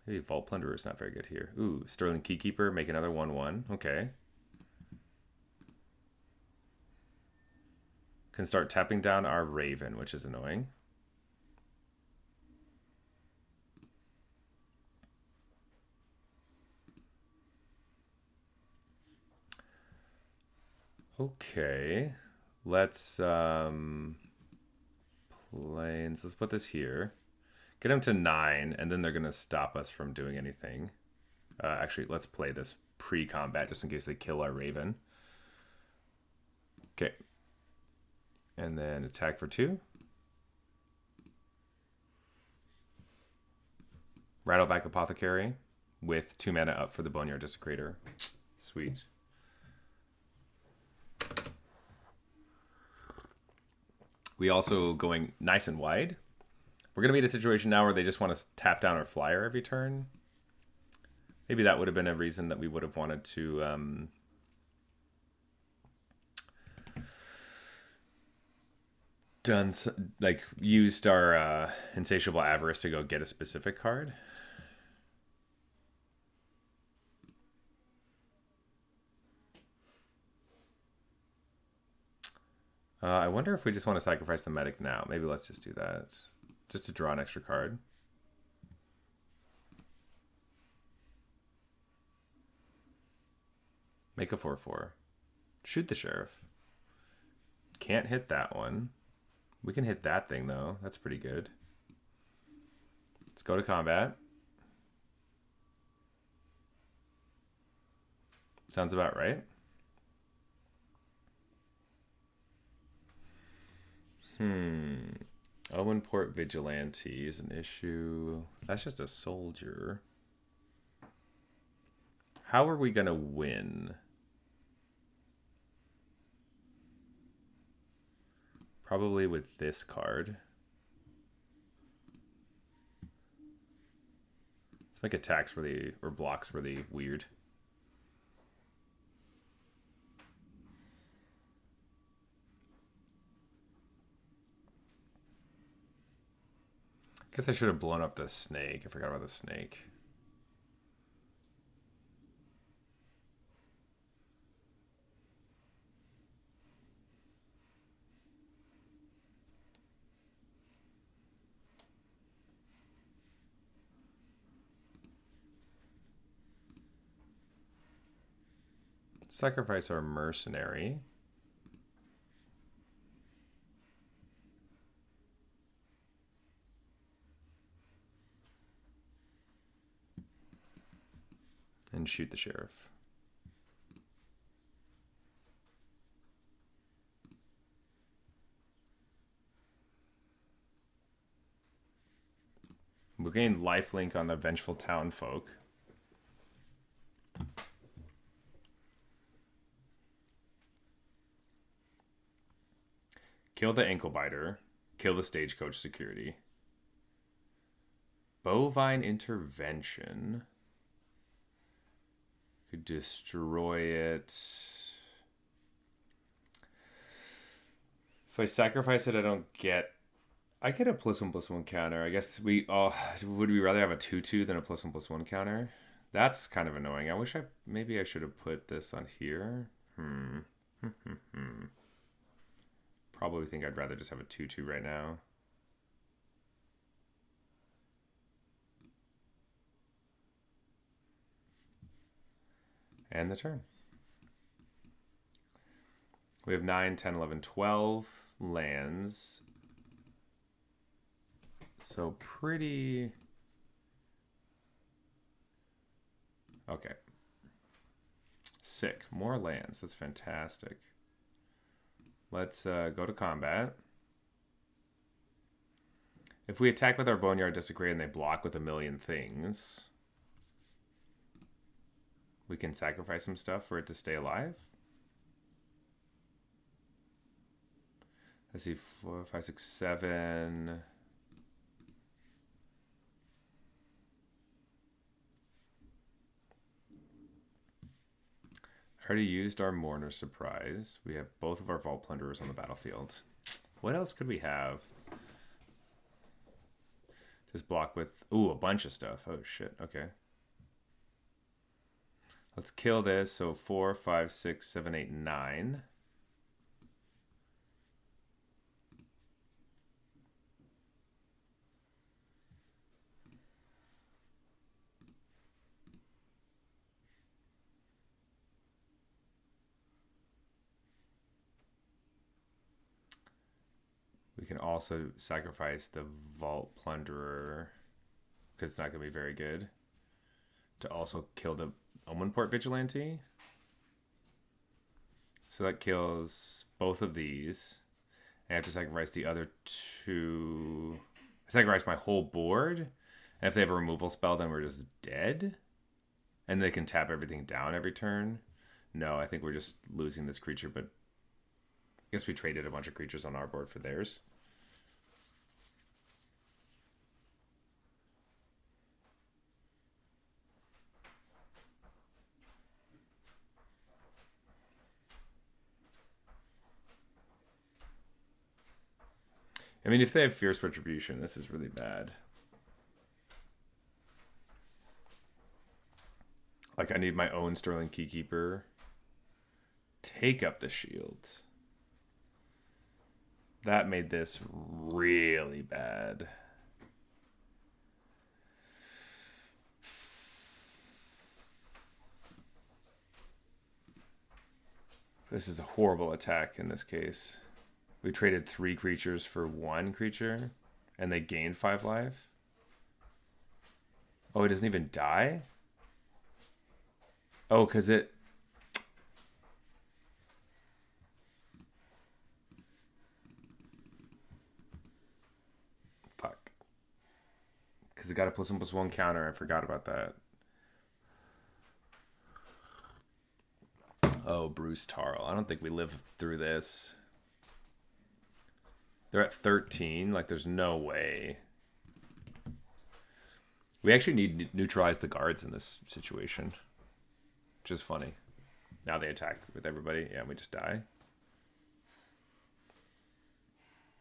Maybe Vault Plunderer is not very good here. Ooh, Sterling Keykeeper, make another 1/1. Okay. Can start tapping down our Raven, which is annoying. Okay. Let's Plains. Let's put this here. Get them to 9, and then they're going to stop us from doing anything. Actually, let's play this pre-combat just in case they kill our Raven. Okay. And then attack for 2. Rattleback Apothecary with 2 mana up for the Boneyard Desecrator. Sweet. We also going nice and wide. We're going to be in a situation now where they just want to tap down our flyer every turn. Maybe that would have been a reason that we would have wanted to used our Insatiable Avarice to go get a specific card. I wonder if we just want to sacrifice the medic now. Maybe let's just do that. Just to draw an extra card. Make a 4/4. Shoot the sheriff. Can't hit that one. We can hit that thing, though. That's pretty good. Let's go to combat. Sounds about right. Owenport Vigilante is an issue. That's just a soldier. How are we going to win? Probably with this card. Let's make attacks really, or blocks really weird. Guess I should have blown up the snake. I forgot about the snake. Sacrifice our mercenary. And shoot the sheriff. We gain lifelink on the Vengeful Townfolk. Kill the Ankle Biter. Kill the Stagecoach Security. Bovine Intervention. Could destroy it. If I sacrifice it, I don't get... I get a +1/+1 counter. I guess we... would we rather have a 2/2 than a +1/+1 counter? That's kind of annoying. I wish maybe I should have put this on here. Probably think I'd rather just have a 2/2 right now. And the turn. We have 9, 10, 11, 12 lands. So pretty... Okay. Sick. More lands. That's fantastic. Let's go to combat. If we attack with our Boneyard Desecrator and they block with a million things... we can sacrifice some stuff for it to stay alive. Let's see, 4, 5, 6, 7. I already used our Mourner Surprise. We have both of our Vault Plunderers on the battlefield. What else could we have? Just block with... ooh, a bunch of stuff. Oh, shit. Okay. Let's kill this. So 4, 5, 6, 7, 8, 9. We can also sacrifice the Vault Plunderer because it's not going to be very good. to also kill the Omenport Vigilante. So that kills both of these. I have to sacrifice the other two. I sacrifice my whole board. And if they have a removal spell, then we're just dead. And they can tap everything down every turn. No, I think we're just losing this creature, but I guess we traded a bunch of creatures on our board for theirs. I mean, if they have Fierce Retribution, this is really bad. Like, I need my own Sterling Keykeeper. Take up the shields. That made this really bad. This is a horrible attack in this case. We traded 3 creatures for 1 creature, and they gained 5 life. Oh, it doesn't even die? Oh, because it... Fuck. Because it got a +1/+1 counter. I forgot about that. Oh, Bruce Tarl. I don't think we live through this. They're at 13. Like, there's no way. We actually need to neutralize the guards in this situation. Which is funny. Now they attack with everybody. Yeah, we just die.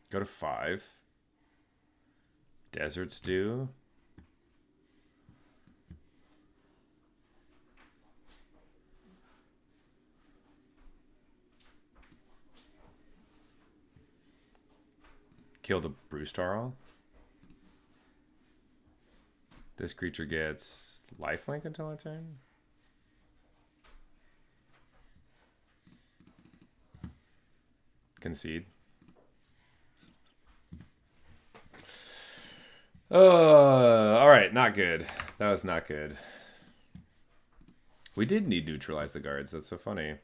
Go to 5. Desert Stew. Kill the Bruce Tarl. This creature gets lifelink until I turn. Concede. All right, not good. That was not good. We did need to neutralize the guards. That's so funny.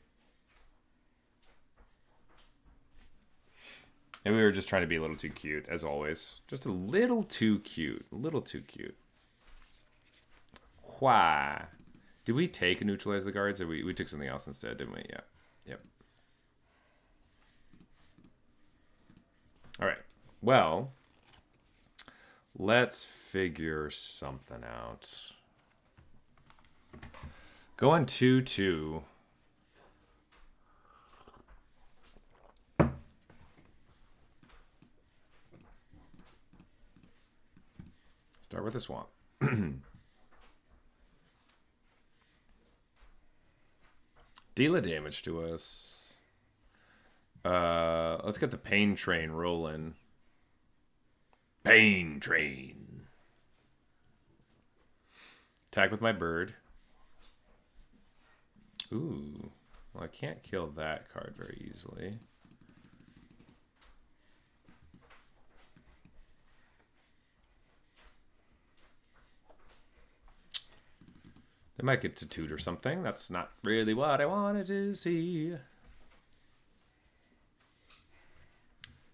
And we were just trying to be a little too cute, as always. Just a little too cute. A little too cute. Why? Did we take and neutralize the guards, or we took something else instead, didn't we? Yeah. Yep. All right. Well, let's figure something out. Going 2-2. Start with a swamp. Deal a damage to us. Let's get the pain train rolling. Pain train. Attack with my bird. Ooh. Well, I can't kill that card very easily. They might get to toot or something. That's not really what I wanted to see.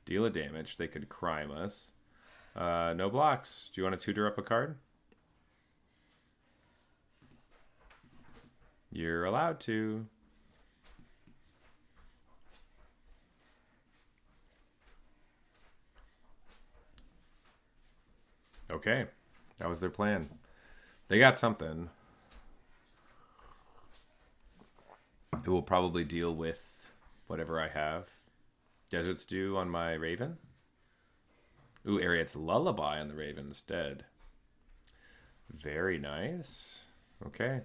Deal a damage. They could crime us. No blocks. Do you want to tutor up a card? You're allowed to. Okay. That was their plan. They got something. It will probably deal with whatever I have. Desert Stew on my Raven. Ooh, Ariet's Lullaby on the Raven instead. Very nice. Okay.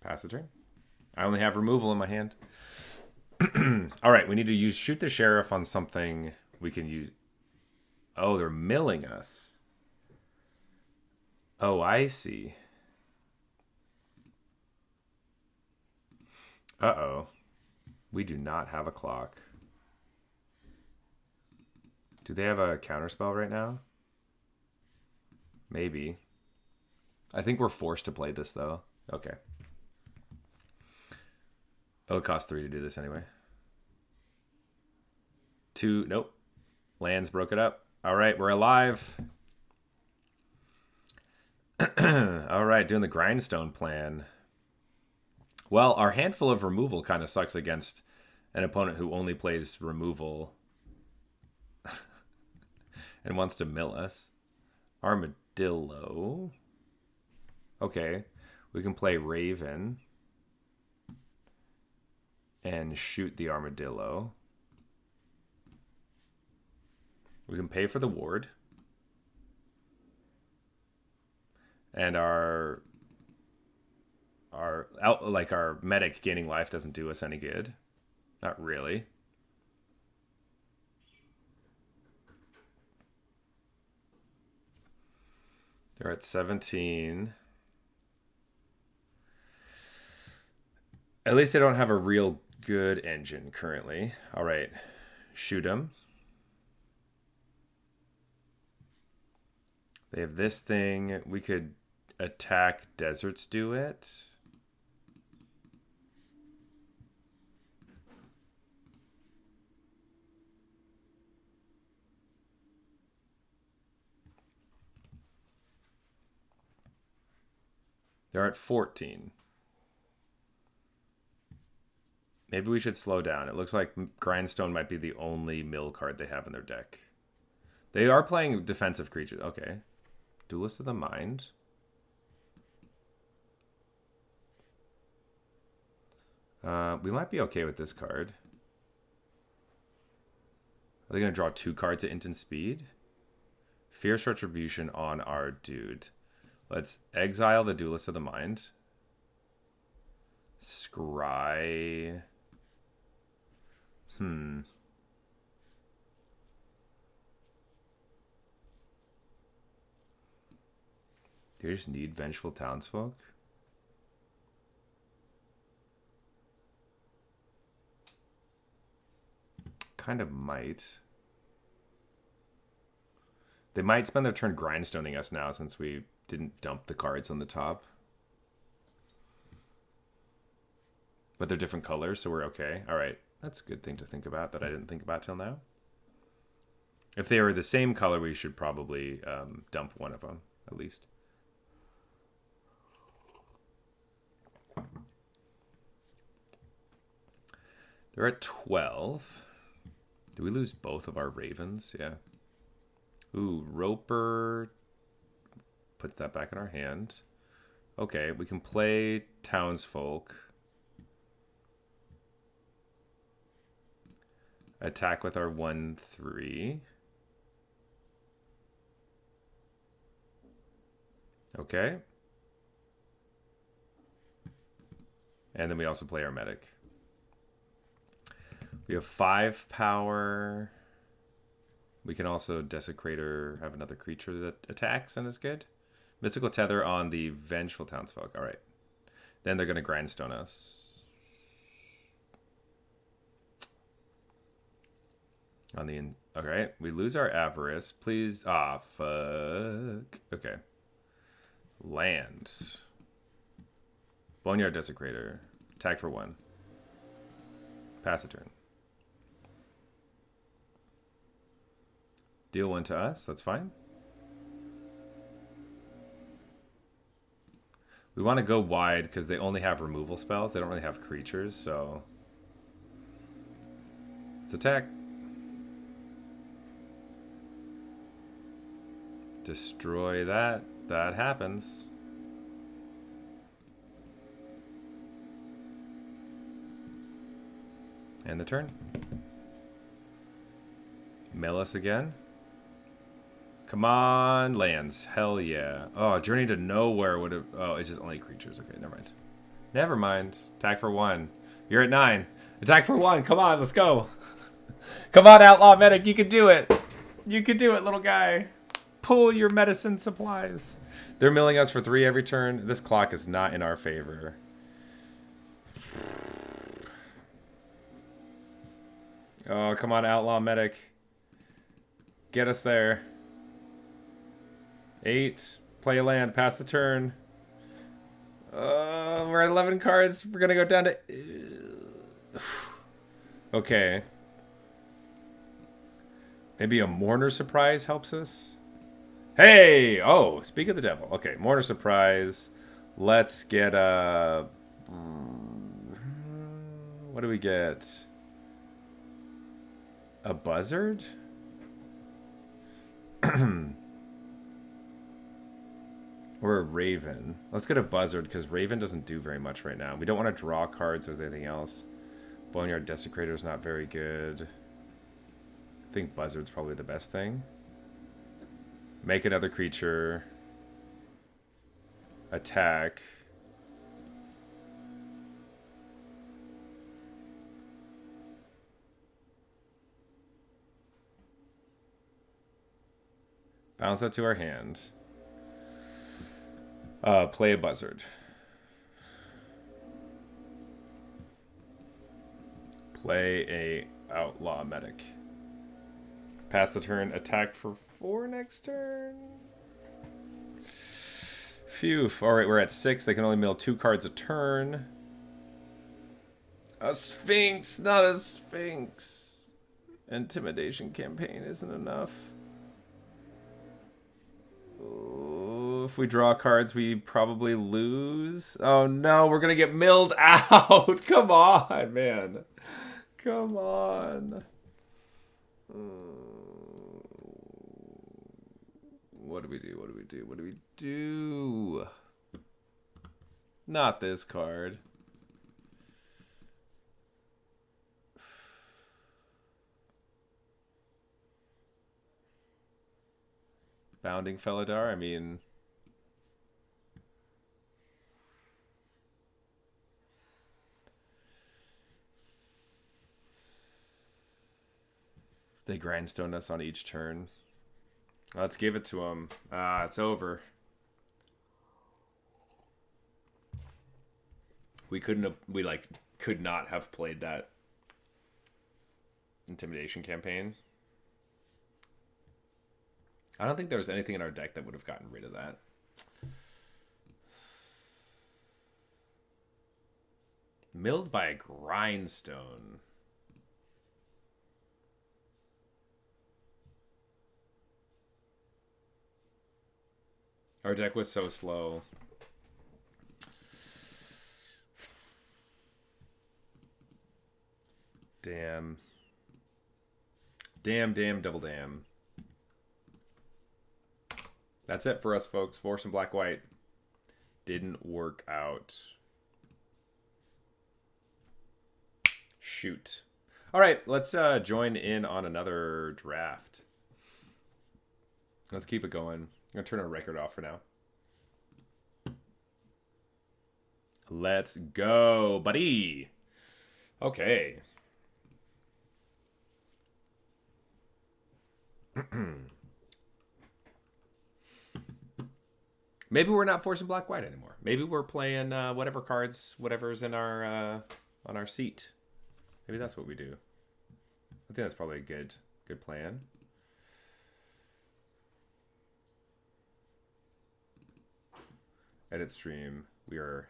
Pass the turn. I only have removal in my hand. All right, we need to shoot the sheriff on something we can use. Oh, they're milling us. Oh, I see. Uh-oh. We do not have a clock. Do they have a counterspell right now? Maybe. I think we're forced to play this, though. Okay. Oh, it costs 3 to do this anyway. 2, nope. Lands broke it up. All right, we're alive. All right, doing the grindstone plan. Well, our handful of removal kind of sucks against an opponent who only plays removal and wants to mill us. Armadillo. Okay, we can play Raven and shoot the armadillo. We can pay for the ward. And our medic gaining life doesn't do us any good. Not really. They're at 17. At least they don't have a real good engine currently. All right. Shoot them. They have this thing. We could attack deserts, do it. They're at 14. Maybe we should slow down. It looks like Grindstone might be the only mill card they have in their deck. They are playing defensive creatures. Okay. Duelist of the Mind. We might be okay with this card. Are they going to draw 2 cards at instant speed? Fierce Retribution on our dude. Let's exile the Duelist of the Mind. Scry. Do you just need Vengeful Townsfolk? Kind of might. They might spend their turn grindstoning us now since we didn't dump the cards on the top. But they're different colors, so we're okay. All right. That's a good thing to think about that I didn't think about till now. If they were the same color, we should probably dump one of them, at least. They're at 12. Did we lose both of our ravens? Yeah. Ooh, Roper puts that back in our hand. Okay, we can play Townsfolk. Attack with our 1/3. Okay. And then we also play our medic. We have 5 power. We can also Desecrator, have another creature that attacks and is good. Mystical Tether on the Vengeful Townsfolk. All right. Then they're going to grindstone us. On the all right, we lose our Avarice. Please. Ah, fuck. Okay. Land. Boneyard Desecrator. Attack for 1. Pass a turn. Deal 1 to us. That's fine. We want to go wide because they only have removal spells. They don't really have creatures, so let's attack. Destroy that. That happens. And the turn. Mill us again. Come on, lands. Hell yeah. Oh, Journey to Nowhere would have... Oh, it's just only creatures. Okay, never mind. Never mind. Attack for 1. You're at 9. Attack for 1. Come on, let's go. Come on, Outlaw Medic. You can do it. You can do it, little guy. Pull your medicine supplies. They're milling us for 3 every turn. This clock is not in our favor. Oh, come on, Outlaw Medic. Get us there. 8. Play a land. Pass the turn. We're at 11 cards. We're going to go down to... Okay. Maybe a Mourner Surprise helps us? Hey! Oh, speak of the devil. Okay, Mourner Surprise. Let's get a... What do we get? A Buzzard? Or a Raven. Let's get a Buzzard, because Raven doesn't do very much right now. We don't want to draw cards with anything else. Boneyard Desecrator is not very good. I think Buzzard's probably the best thing. Make another creature. Attack. Bounce that to our hand. Play a Buzzard. Play a Outlaw Medic. Pass the turn. Attack for 4 next turn. Phew. Alright, we're at 6. They can only mill 2 cards a turn. A Sphinx, not a Sphinx. Intimidation campaign isn't enough. Oh, if we draw cards, we probably lose. Oh no, we're gonna get milled out. Come on, man. Come on. What do we do? What do we do? What do we do? Not this card. Bounding Felidar, I mean... They grindstone us on each turn. Let's give it to them. Ah, it's over. We couldn't have... We, like, could not have played that intimidation campaign. I don't think there was anything in our deck that would have gotten rid of that. Milled by a grindstone. Our deck was so slow. Damn. Damn, damn, double damn. That's it for us, folks. Force and black white didn't work out. Shoot. All right, let's join in on another draft. Let's keep it going. I'm going to turn our record off for now. Let's go, buddy. Okay. Maybe we're not forcing black white anymore. Maybe we're playing whatever cards, whatever's in our on our seat. Maybe that's what we do. I think that's probably a good plan. Edit stream. We are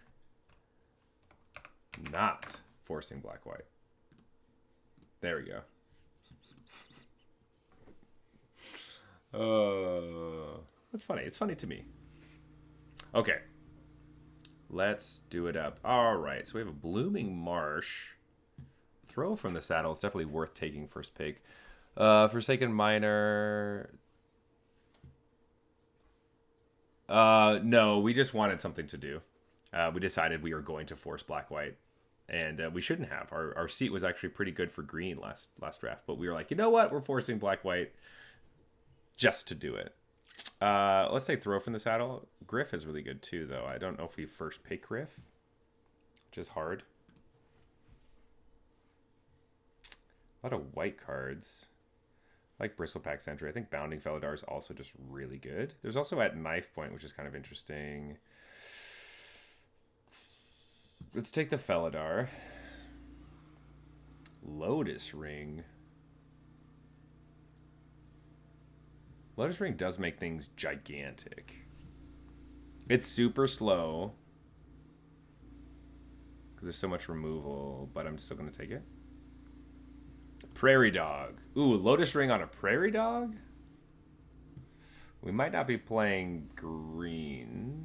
not forcing black white. There we go. That's funny. It's funny to me. Okay. Let's do it up. All right. So we have a Blooming Marsh. Throw from the saddle. It's definitely worth taking first pick. Forsaken Miner. No, we just wanted something to do. We decided we were going to force black white. And we shouldn't have. Our seat was actually pretty good for green last draft. But we were like, you know what? We're forcing black white just to do it. Let's say throw from the saddle. Griff is really good too, though. I don't know if we first pick Griff, which is hard. A lot of white cards. I like Bristlepack Sentry. I think Bounding Felidar is also just really good. There's also at Knife Point, which is kind of interesting. Let's take the Felidar. Lotus Ring. Lotus Ring does make things gigantic. It's super slow because there's so much removal, but I'm still going to take it. Prairie Dog. Ooh, Lotus Ring on a Prairie Dog? We might not be playing green.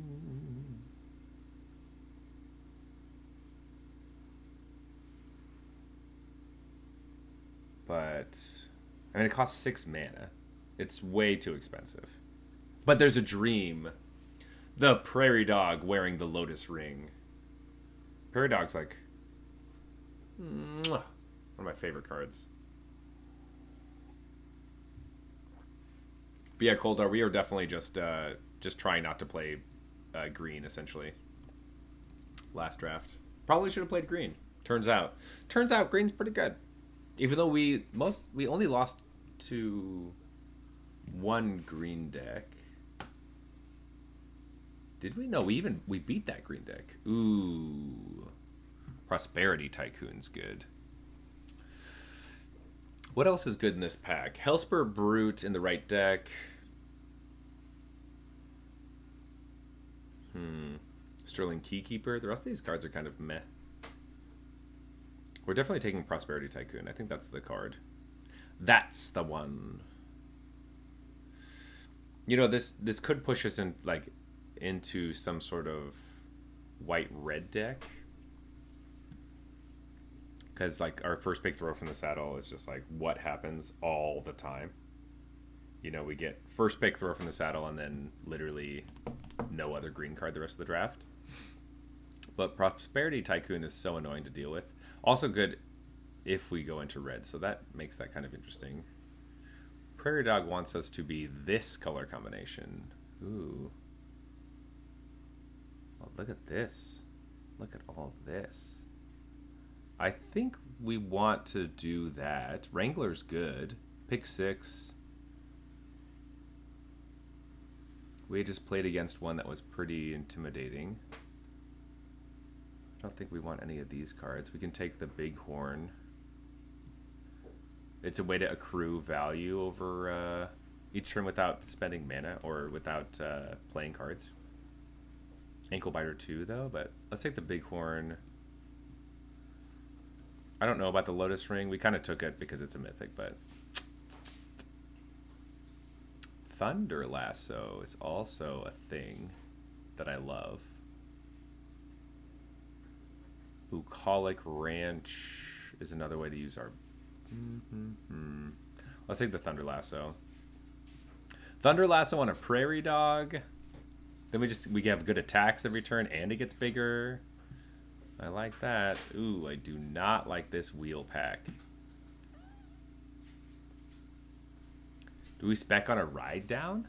But, I mean, it costs 6 mana. It's way too expensive. But there's a dream. The Prairie Dog wearing the Lotus Ring. Prairie Dog's like one of my favorite cards. But yeah, Coldar, we are definitely just trying not to play green, essentially. Last draft. Probably should have played green. Turns out green's pretty good. Even though we only lost to one green deck. Did we? No, we beat that green deck. Ooh. Prosperity Tycoon's good. What else is good in this pack? Hellspur Brute in the right deck. Sterling Keykeeper. The rest of these cards are kind of meh. We're definitely taking Prosperity Tycoon. I think that's the card. That's the one. You know, this could push us in into some sort of white-red deck. Because our first pick throw from the saddle is just what happens all the time. You know, we get first pick throw from the saddle and then literally no other green card the rest of the draft. But Prosperity Tycoon is so annoying to deal with. Also good if we go into red, so that makes that kind of interesting. Prairie Dog wants us to be this color combination. Ooh. Oh, look at this. Look at all this. I think we want to do that. Wrangler's good. Pick 6. We just played against one that was pretty intimidating. I don't think we want any of these cards. We can take the Bighorn. It's a way to accrue value over each turn without spending mana or without playing cards. Ankle Biter 2, though, but let's take the Bighorn. I don't know about the Lotus Ring. We kind of took it because it's a mythic, but... Thunder Lasso is also a thing that I love. Bucolic Ranch is another way to use our... Let's take the Thunder Lasso. Thunder Lasso on a Prairie Dog. Then we have good attacks every turn and it gets bigger. I like that. Ooh, I do not like this wheel pack. Do we spec on a Ride Down?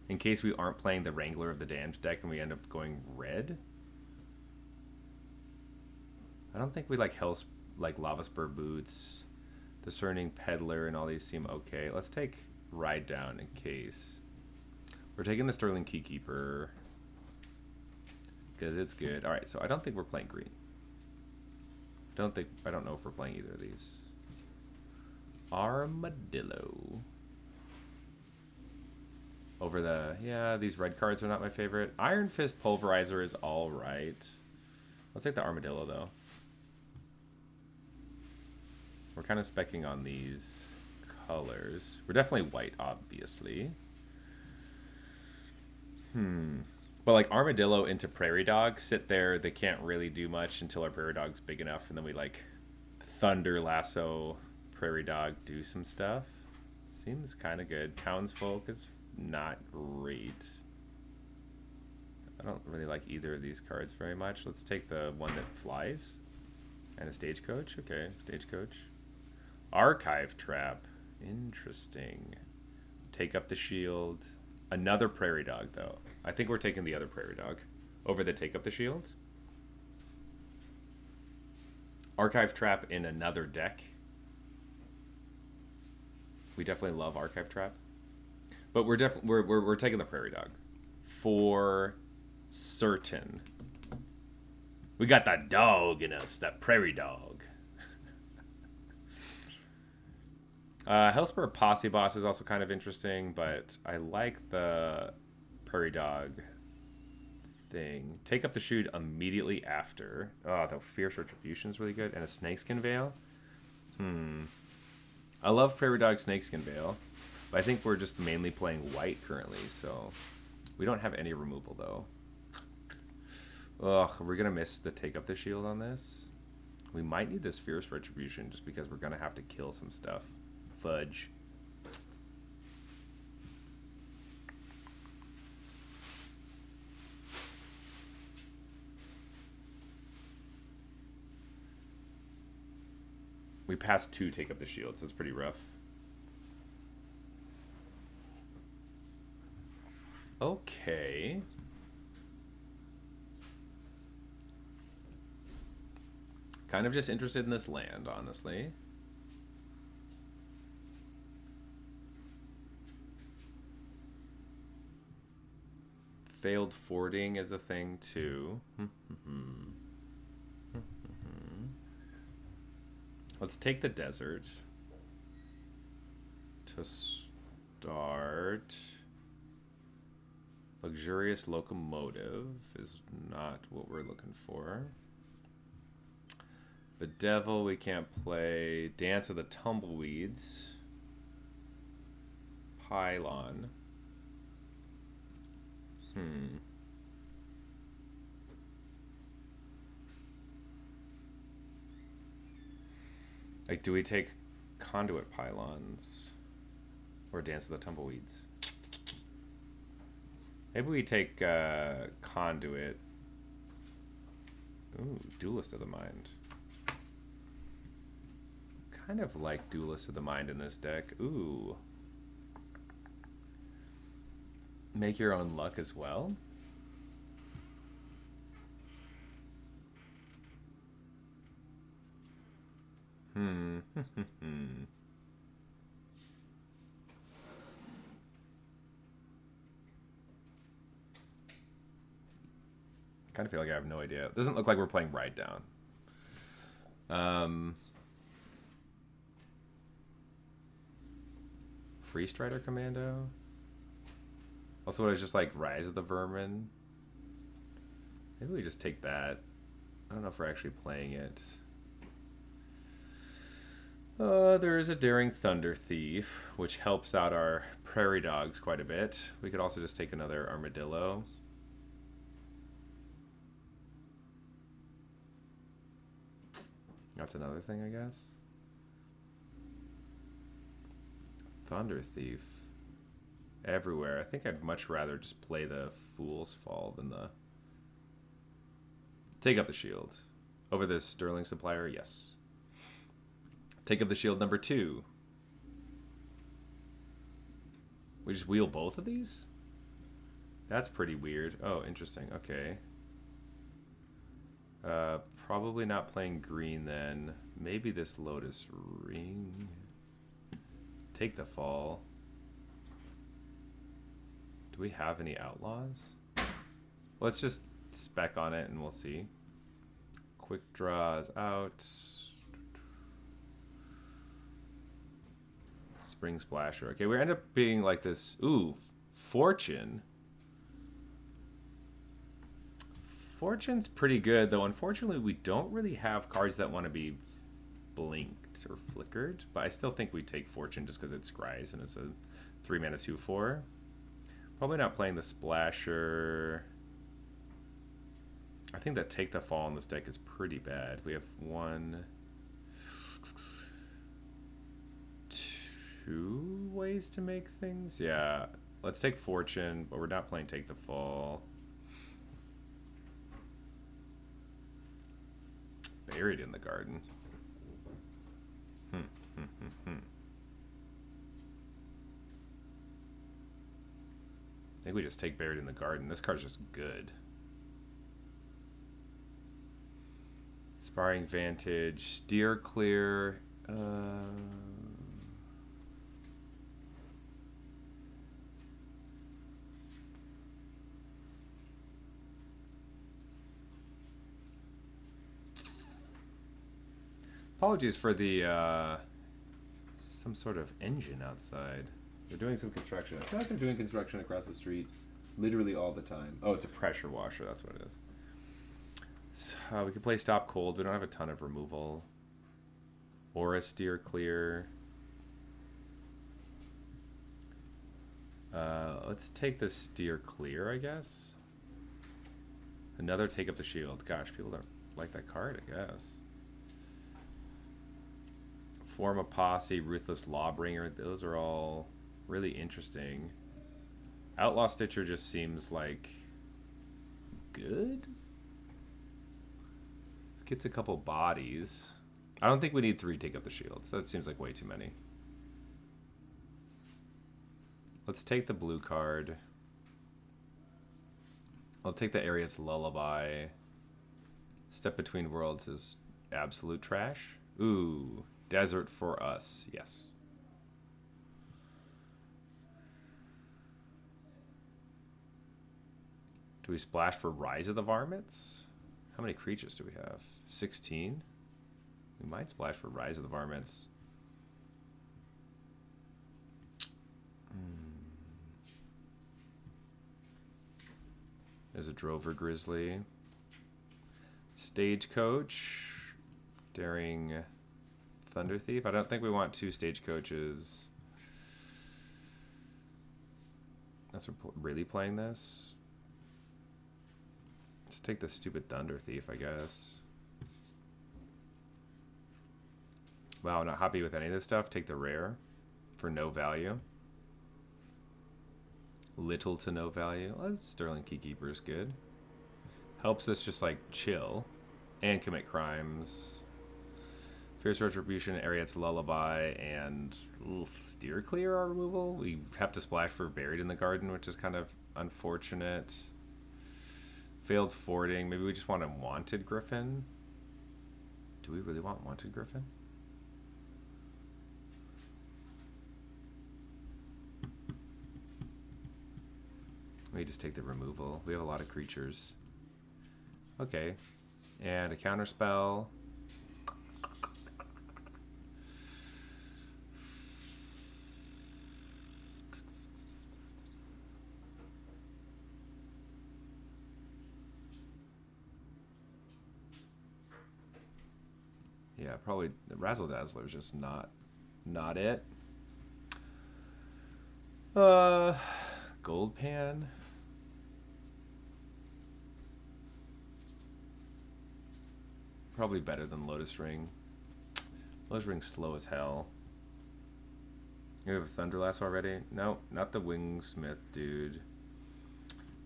In case we aren't playing the Wrangler of the Damned deck and we end up going red? I don't think we like Lava Spur Boots, Discerning Peddler, and all these seem okay. Let's take Ride Down in case. We're taking the Sterling Keykeeper because it's good. All right, so I don't think we're playing green. I don't know if we're playing either of these. Armadillo. Over these red cards are not my favorite. Iron Fist Pulverizer is all right. Let's take the Armadillo, though. We're kind of specking on these colors. We're definitely white, obviously. But Armadillo into Prairie Dog, sit there. They can't really do much until our Prairie Dog's big enough, and then we Thunder Lasso Prairie Dog, do some stuff. Seems kind of good. Townsfolk is not great. I don't really like either of these cards very much. Let's take the one that flies. And a Stagecoach. Okay, Stagecoach. Archive Trap. Interesting. Take up the shield. Another Prairie Dog, though. I think we're taking the other Prairie Dog over the Take Up the Shield. Archive Trap in another deck. We definitely love Archive Trap. But we're taking the Prairie Dog. For certain. We got that dog in us, that Prairie Dog. Hellspur Posse Boss is also kind of interesting, but I like the Prairie Dog thing. Take up the shoot immediately after. Oh, the Fierce Retribution is really good. And a Snakeskin Veil. I love Prairie Dog Snakeskin Veil, but I think we're just mainly playing white currently, so we don't have any removal though. Ugh, we're gonna miss the Take Up the Shield on this. We might need this Fierce Retribution just because we're gonna have to kill some stuff. Fudge. We passed 2 Take Up the Shield, so it's pretty rough. Okay. Kind of just interested in this land, honestly. Failed fording is a thing, too. Let's take the desert to start. Luxurious Locomotive is not what we're looking for. Bedevil we can't play. Dance of the Tumbleweeds. Pylon. Like, do we take Conduit Pylons? Or Dance of the Tumbleweeds? Maybe we take Conduit. Ooh, Duelist of the Mind. Kind of like Duelist of the Mind in this deck. Ooh. Make your own luck as well. Kind of feel like I have no idea. It doesn't look like we're playing Ride Down. Free Strider Commando. Also, what is just like Rise of the Vermin? Maybe we just take that. I don't know if we're actually playing it. There is a Daring Thunder Thief, which helps out our Prairie Dogs quite a bit. We could also just take another Armadillo. That's another thing, I guess. Thunder Thief. Everywhere. I think I'd much rather just play the Fool's Fall than the... Take up the shield. Over the Sterling Supplier, yes. Take up the shield number 2. We just wheel both of these? That's pretty weird. Oh, interesting. Okay. Probably not playing green then. Maybe this Lotus Ring. Take the fall. Do we have any outlaws? Let's just spec on it and we'll see. Quick draws out. Spring Splasher. Okay, we end up being like this. Ooh, Fortune. Fortune's pretty good, though unfortunately we don't really have cards that want to be blinked or flickered, but I still think we take Fortune just because it's Scries and it's a 3-mana 2/4. Probably not playing the Splasher. I think that Take the Fall in this deck is pretty bad. We have 1, 2 ways to make things. Yeah, let's take Fortune, but we're not playing Take the Fall. Buried in the Garden. I think we just take Buried in the Garden. This card's just good. Sparring Vantage, Steer Clear. Apologies for the some sort of engine outside. They're doing some construction. I feel like they're doing construction across the street literally all the time. Oh, it's a pressure washer. That's what it is. So, we can play Stop Cold. We don't have a ton of removal. Aura Steer Clear. Let's take the Steer Clear, I guess. Another Take Up the Shield. Gosh, people don't like that card, I guess. Form a Posse, Ruthless Lawbringer. Those are all really interesting. Outlaw Stitcher just seems like good. This gets a couple bodies. I don't think we need 3 Take Up the Shields. That seems like way too many. Let's take the blue card. I'll take the Ariet's Lullaby. Step Between Worlds is absolute trash. Ooh, Desert for Us. Yes. Do we splash for Rise of the Varmints? How many creatures do we have? 16? We might splash for Rise of the Varmints. There's a Drover Grizzly. Stagecoach. Daring Thunder Thief. I don't think we want 2 Stagecoaches. That's really playing this. Just take the stupid Thunder Thief, I guess. Wow, not happy with any of this stuff. Take the rare for no value. Little to no value. Sterling Keykeeper is good. Helps us just like chill and commit crimes. Fierce Retribution, Ariet's Lullaby, and Steer Clear our removal. We have to splash for Buried in the Garden, which is kind of unfortunate. Failed Fording. Maybe we just want a Wanted Griffin. Do we really want Wanted Griffin? We just take the removal. We have a lot of creatures. Okay. And a counter spell. Yeah, probably the Razzle Dazzler is just not it. Gold Pan. Probably better than Lotus Ring. Lotus Ring's slow as hell. You have a Thunderlass already? No, not the Wingsmith, dude.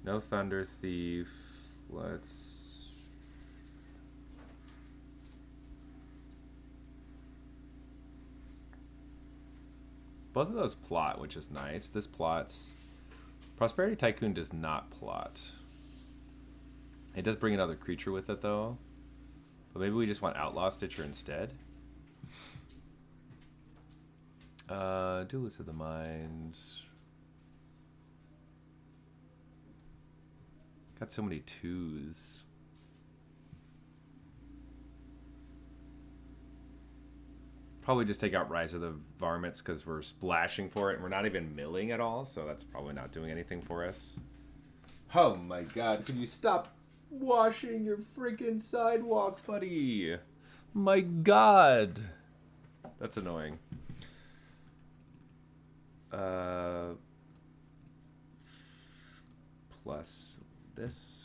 No Thunder Thief. Let's... Both of those plot, which is nice. This plots... Prosperity Tycoon does not plot. It does bring another creature with it, though. But maybe we just want Outlaw Stitcher instead. Duelist of the Mind. Got so many 2s. Probably just take out Rise of the Varmints because we're splashing for it and we're not even milling at all, so that's probably not doing anything for us. Oh my god, can you stop washing your freaking sidewalk, buddy? My god. That's annoying. Plus this.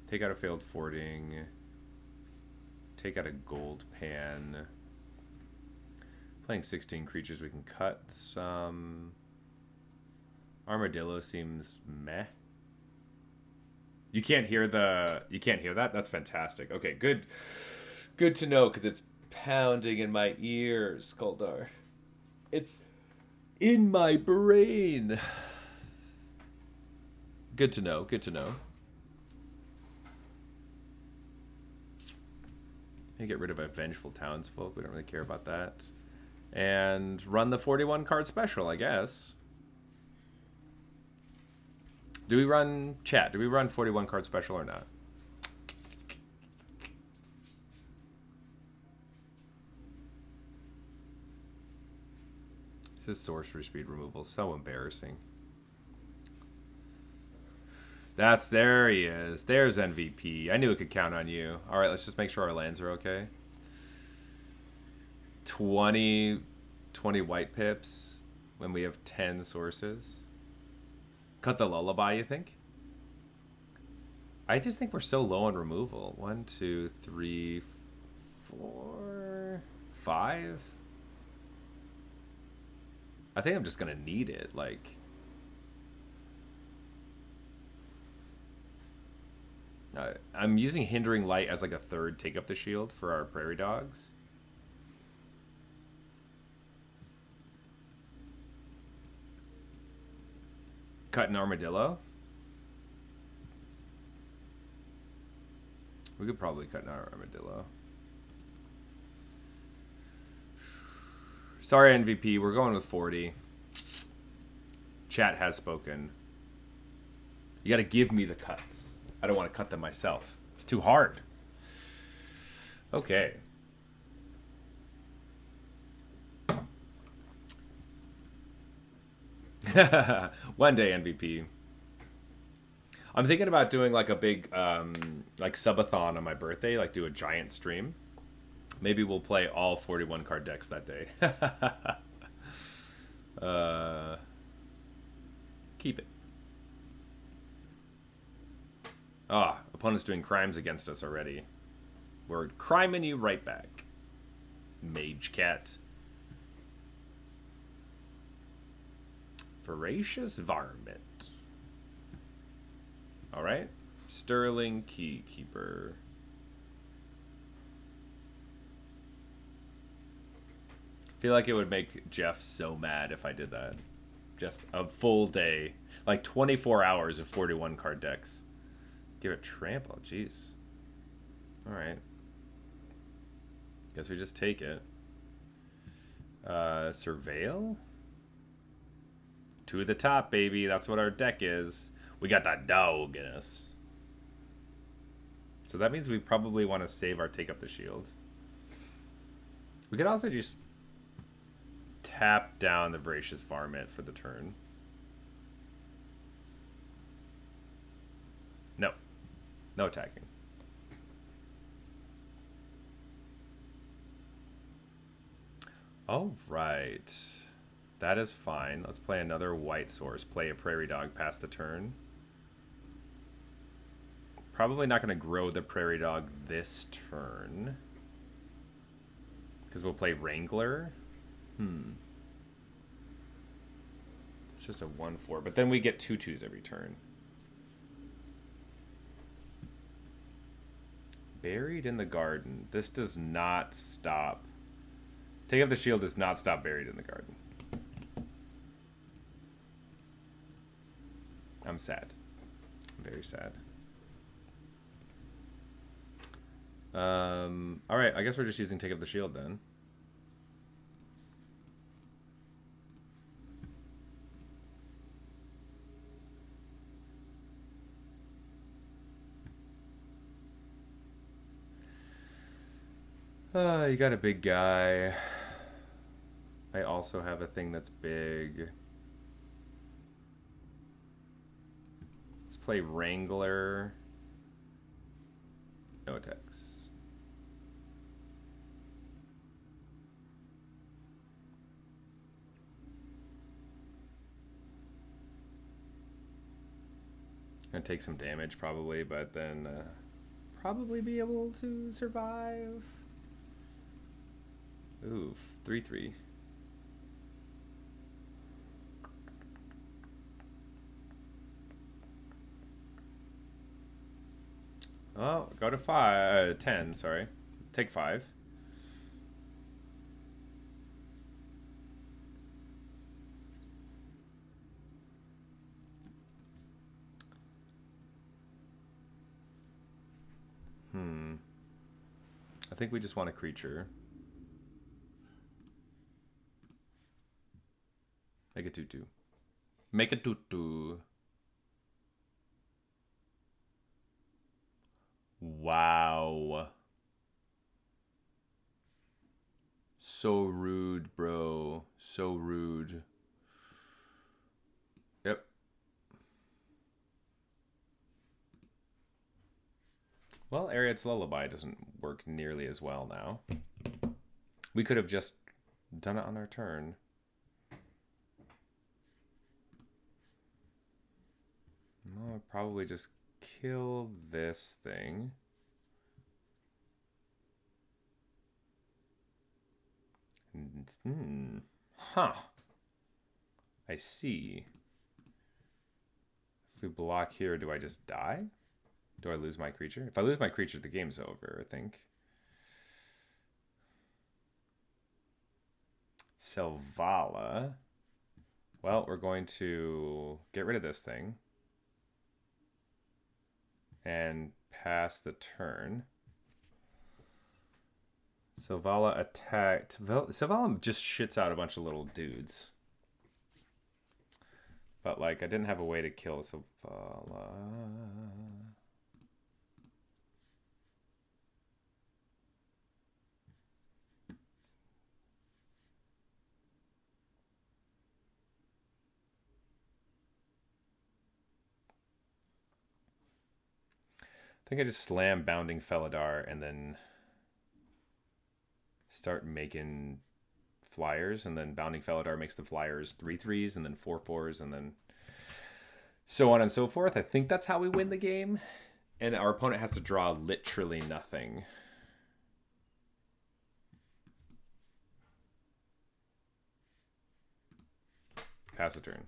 Take out a Failed Fording. Take out a Gold Pan. Playing 16 creatures, we can cut some. Armadillo seems meh. You can't hear that? That's fantastic. Okay, good to know, because it's pounding in my ears, Goldar. It's in my brain. Good to know. Get rid of a Vengeful Townsfolk. We don't really care about that. And run the 41 card special, I guess. Do we run 41 card special or not? This sorcery speed removal is so embarrassing. There he is. There's MVP. I knew it could count on you. All right, let's just make sure our lands are okay. 20 white pips when we have 10 sources. Cut the lullaby, you think? I just think we're so low on removal. 1, 2, 3, 4, 5. I think I'm just gonna need it. Like, I'm using Hindering Light as like a third take up the shield for our prairie dogs. Cut an armadillo. We could probably cut an armadillo. Sorry, MVP. We're going with 40. Chat has spoken. You got to give me the cuts. I don't want to cut them myself. It's too hard. Okay. One day, MVP. I'm thinking about doing like a big like subathon on my birthday, like do a giant stream. Maybe we'll play all 41 card decks that day. Keep it. Ah, opponent's doing crimes against us already. We're criming you right back. Mage Cat. Voracious Varmint. Alright. Sterling Keykeeper. I feel like it would make Jeff so mad if I did that. Just a full day. Like 24 hours of 41 card decks. Give it trample. Jeez. Alright. Guess we just take it. Surveil? 2 to the top, baby. That's what our deck is. We got that dog in us. So that means we probably want to save our take up the shield. We could also just tap down the Voracious Varmint for the turn. No. No attacking. All right. That is fine. Let's play another white source. Play a Prairie Dog past the turn. Probably not going to grow the Prairie Dog this turn. Because we'll play Wrangler. It's just a 1/4. But then we get 2/2s every turn. Buried in the Garden. This does not stop. Take up the shield does not stop Buried in the Garden. I'm sad. I'm very sad. Alright, I guess we're just using Take Up the Shield then. You got a big guy. I also have a thing that's big. Let's play Wrangler. No attacks. Gonna take some damage probably, but then probably be able to survive. Ooh, 3/3. Oh, go to 10, sorry. Take 5. I think we just want a creature. Make a 2/2. Make a 2/2. Wow. So rude, bro. So rude. Yep. Well, Ariad's Lullaby doesn't work nearly as well now. We could have just done it on our turn. I'll probably just kill this thing. Huh. I see. If we block here, do I just die? Do I lose my creature? If I lose my creature, the game's over, I think. Selvala. Well, we're going to get rid of this thing. And pass the turn. Selvala attacked. Selvala just shits out a bunch of little dudes. But, like, I didn't have a way to kill Selvala. I think I just slam Bounding Felidar and then start making flyers, and then Bounding Felidar makes the flyers 3/3s and then 4/4s and then so on and so forth. I think that's how we win the game. And our opponent has to draw literally nothing. Pass the turn.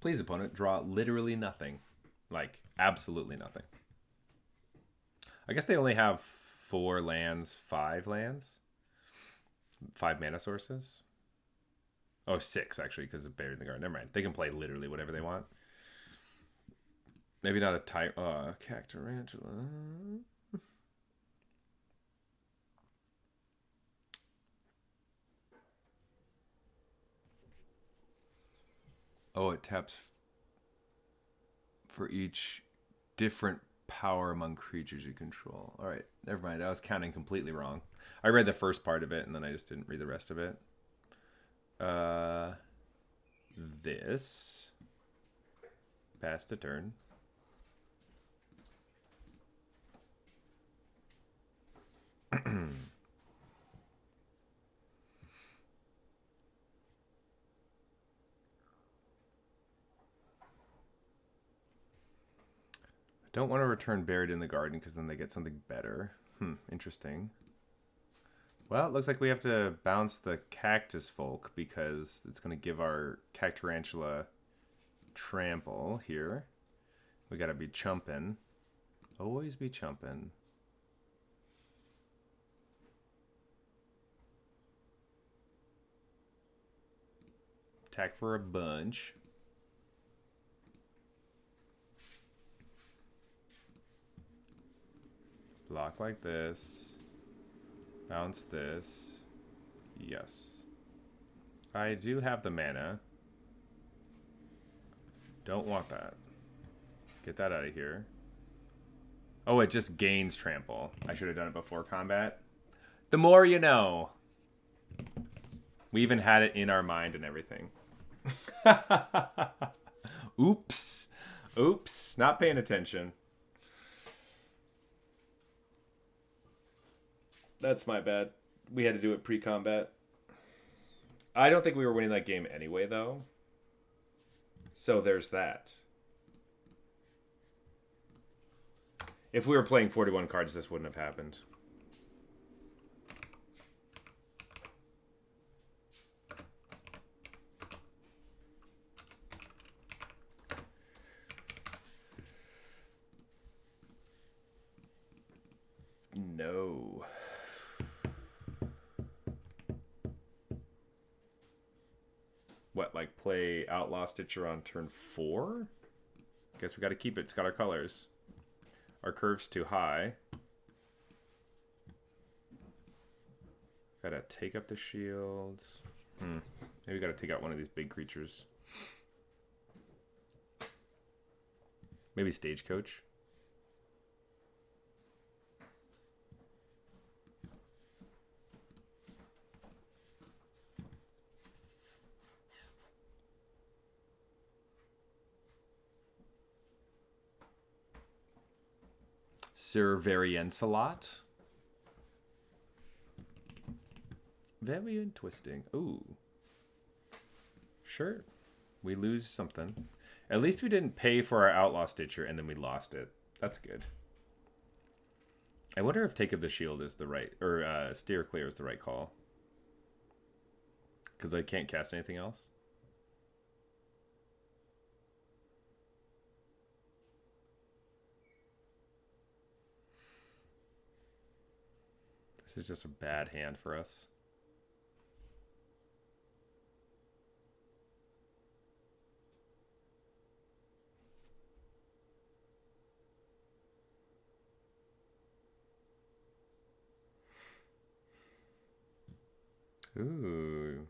Please, opponent, draw literally nothing. Like, absolutely nothing. I guess they only have 4 lands, 5 lands? 5 mana sources? Oh, 6, actually, because of Buried in the Garden. Never mind. They can play literally whatever they want. Maybe not a type. Cactarantula. Oh, it taps for each different power among creatures you control. All right, never mind. I was counting completely wrong. I read the first part of it, and then I just didn't read the rest of it. This. Pass the turn. Don't want to return Buried in the Garden because then they get something better. Interesting. Well, it looks like we have to bounce the Cactus Folk because it's going to give our Cactarantula trample here. We got to be chumping. Always be chumping. Attack for a bunch. Block like this. Bounce this. Yes. I do have the mana. Don't want that. Get that out of here. Oh, it just gains trample. I should have done it before combat. The more you know. We even had it in our mind and everything. Oops. Oops. Not paying attention. That's my bad. We had to do it pre-combat. I don't think we were winning that game anyway, though. So there's that. If we were playing 41 cards, this wouldn't have happened. No. What, like play Outlaw Stitcher on turn 4? Guess we got to keep it. It's got our colors. Our curve's too high. Gotta take up the shields. Maybe we gotta take out one of these big creatures. Maybe Stagecoach. Sir Variancelot. Very interesting. Ooh. Sure. We lose something. At least we didn't pay for our Outlaw Stitcher and then we lost it. That's good. I wonder if Take Up the Shield is the right... Or Steer Clear is the right call. Because I can't cast anything else. This is just a bad hand for us. Ooh.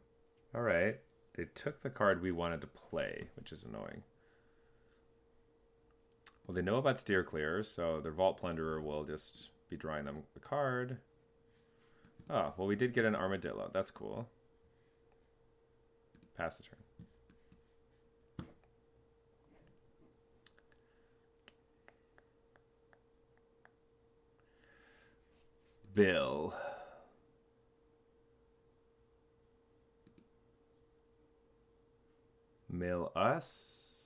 Alright. They took the card we wanted to play, which is annoying. Well, they know about Steer Clear, so their Vault Plunderer will just be drawing them a card. Oh, well, we did get an Armadillo. That's cool. Pass the turn. Bill. Mill us.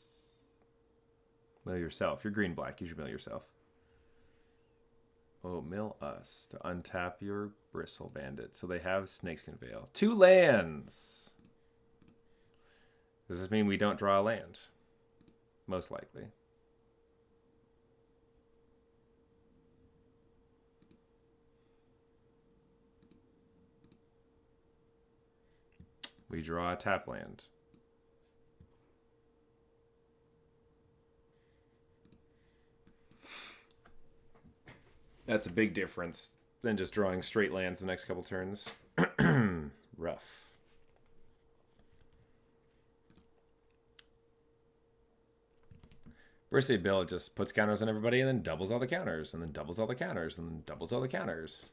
Mill yourself. You're green-black. You should mill yourself. Oh, mill us to untap your Bristle Bandit. So they have Snakeskin Veil. 2 lands! Does this mean we don't draw a land? Most likely. We draw a tap land. That's a big difference than just drawing straight lands the next couple turns. Rough. Birthday Bill just puts counters on everybody and then doubles all the counters and then doubles all the counters and then doubles all the counters.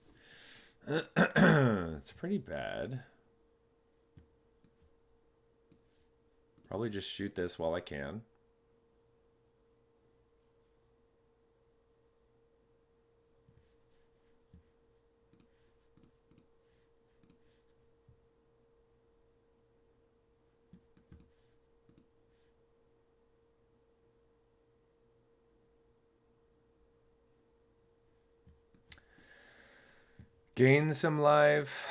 It's pretty bad. Probably just shoot this while I can. Gain some life.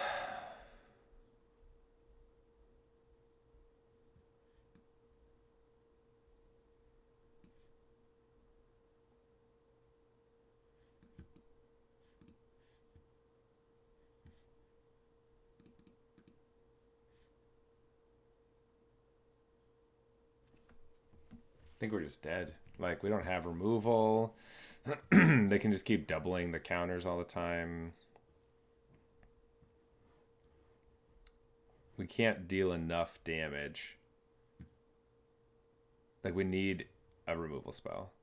I think we're just dead. Like, we don't have removal. They can just keep doubling the counters all the time. We can't deal enough damage. Like, we need a removal spell.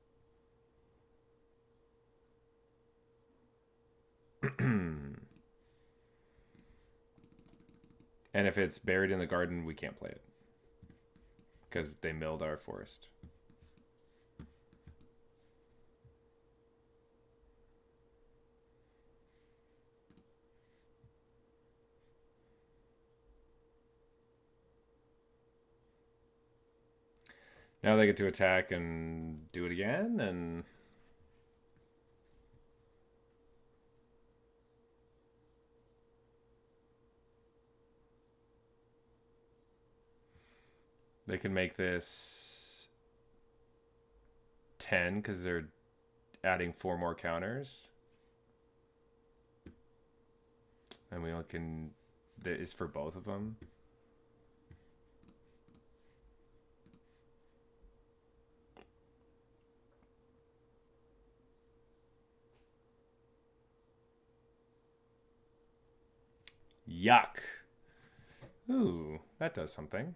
And if it's buried in the garden, we can't play it. Because they milled our forest. Now they get to attack and do it again, and they can make this 10 because they're adding 4 more counters. And we can, that is for both of them. Yuck. Ooh, that does something.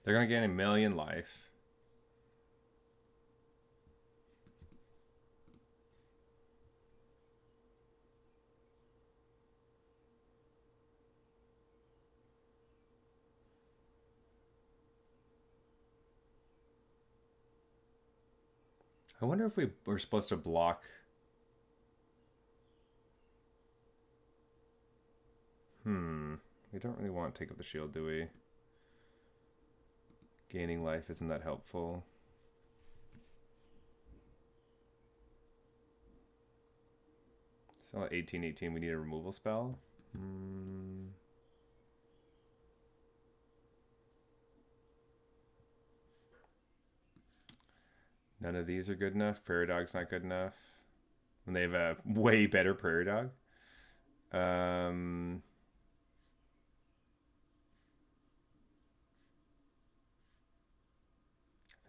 They're going to gain 1,000,000 life. I wonder if we were supposed to block. We don't really want to take up the shield, do we? Gaining life isn't that helpful. So at 18/18, we need a removal spell. None of these are good enough. Prairie Dog's not good enough. And they have a way better Prairie Dog.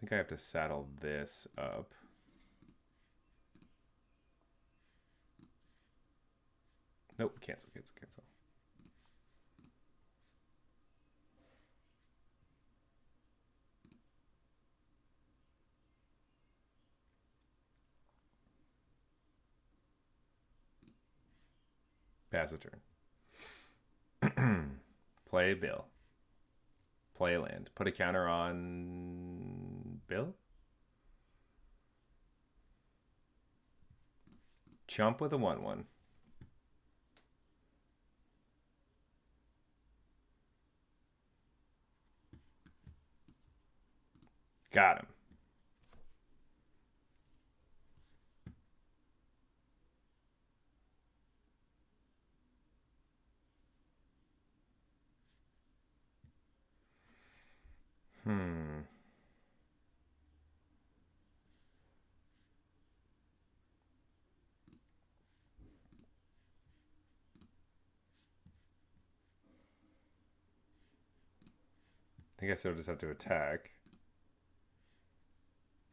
I think I have to saddle this up. Nope, cancel. Pass the turn. Play Bill. Play a land. Put a counter on Bill. Chump with a 1/1. Got him. I guess I'll just have to attack.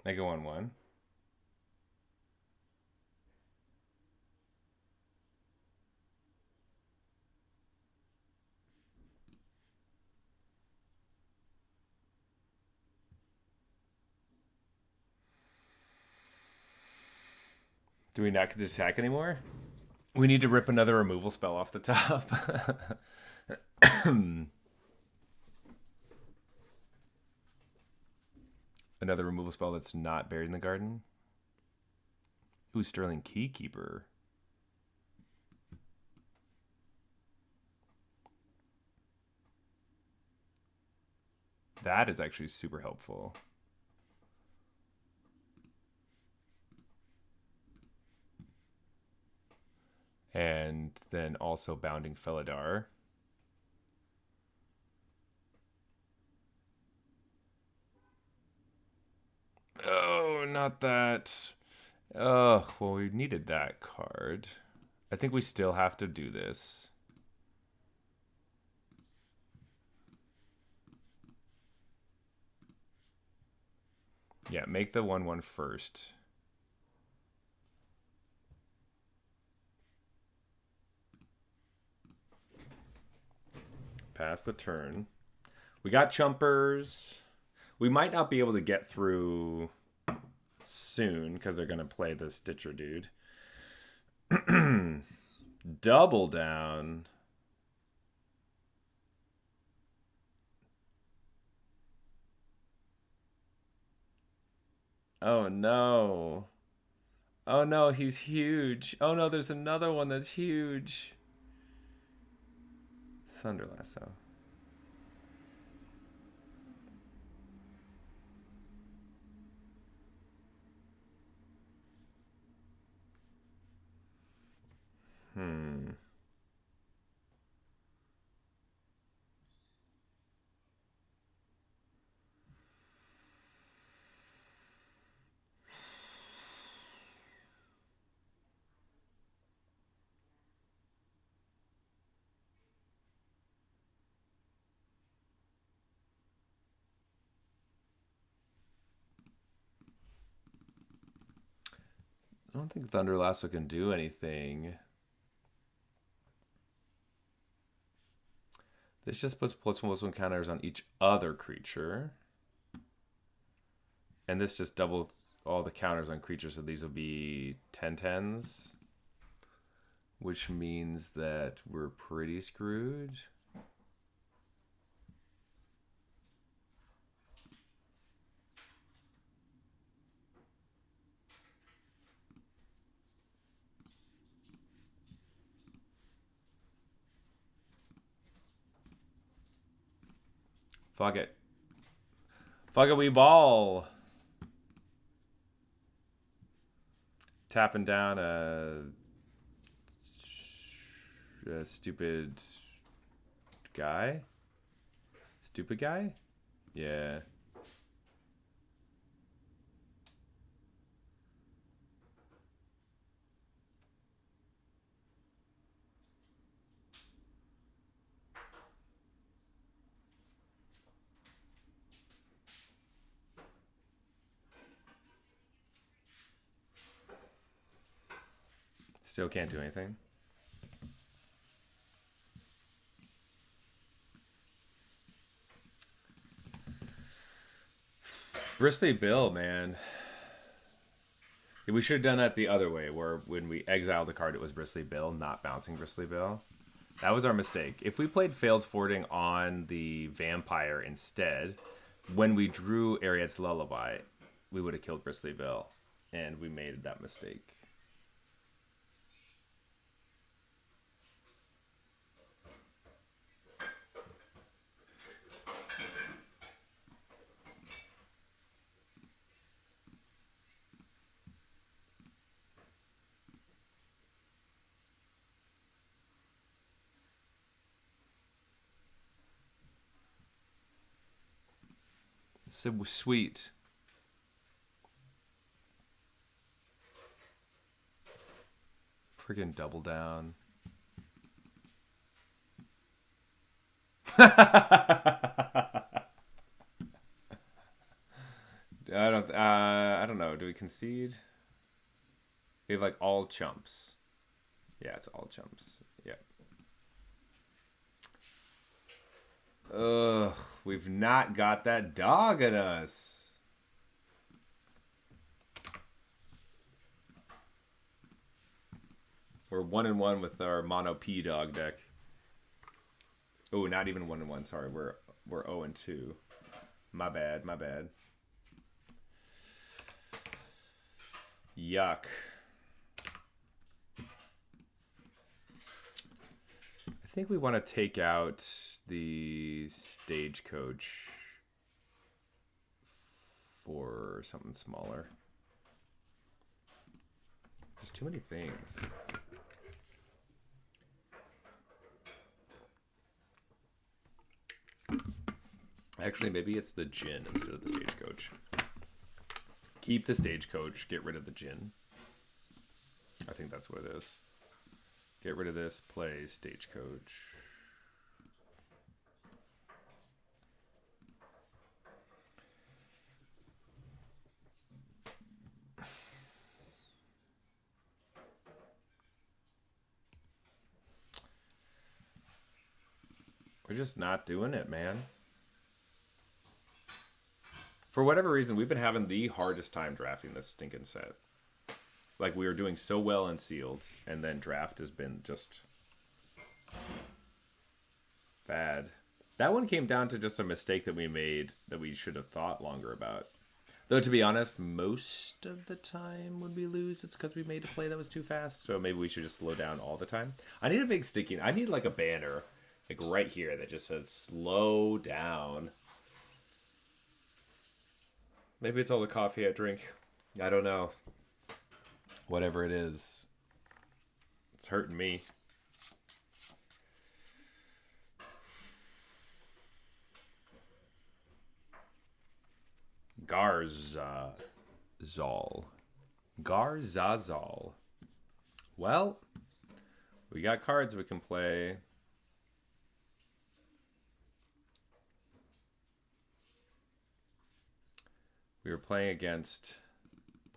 I go on 1. Do we not get to attack anymore? We need to rip another removal spell off the top. Another removal spell that's not buried in the garden. Ooh, Sterling Keykeeper. That is actually super helpful. And then also Bounding Felidar. Oh, not that. Oh, well, we needed that card. I think we still have to do this. Yeah, make the 1/1 first. Pass the turn. We got chumpers. We might not be able to get through soon because they're going to play the Stitcher dude. Double down. Oh no. Oh no, he's huge. Oh no, there's another one that's huge. Thunder Lasso. I don't think Thunder Lasso can do anything. This just puts +1/+1 counters on each other creature. And this just doubles all the counters on creatures, so these will be 10/10s. Which means that we're pretty screwed. Fuck it. Fuck it, we ball. Tapping down a stupid guy? Stupid guy? Yeah. Still can't do anything. Bristly Bill, man. We should have done that the other way, where when we exiled the card, it was Bristly Bill, not bouncing Bristly Bill. That was our mistake. If we played Failed Forwarding on the Vampire instead, when we drew Ariad's Lullaby, we would have killed Bristly Bill. And we made that mistake. So sweet. Friggin' double down. I don't know. Do we concede? We have like all chumps. Yeah, it's all chumps. Yeah. Ugh, we've not got that dog at us. We're 1-1 with our mono P dog deck. Oh, not even 1-1. Sorry, we're 0-2. My bad. My bad. Yuck. I think we want to take out the Stagecoach for something smaller. There's too many things. Actually, maybe it's the Djinn instead of the Stagecoach. Keep the Stagecoach, get rid of the Djinn. I think that's what it is. Get rid of this, play Stagecoach. We're just not doing it, man. For whatever reason, we've been having the hardest time drafting this stinking set. Like, we were doing so well in sealed, and then draft has been just bad. That one came down to just a mistake that we made that we should have thought longer about. Though, to be honest, most of the time when we lose, it's because we made a play that was too fast. So maybe we should just slow down all the time. I need a big sticky... I need, like, a banner, like, right here that just says, slow down. Maybe it's all the coffee I drink. I don't know. Whatever it is, it's hurting me. Garzazal. Well, we got cards we can play. We were playing against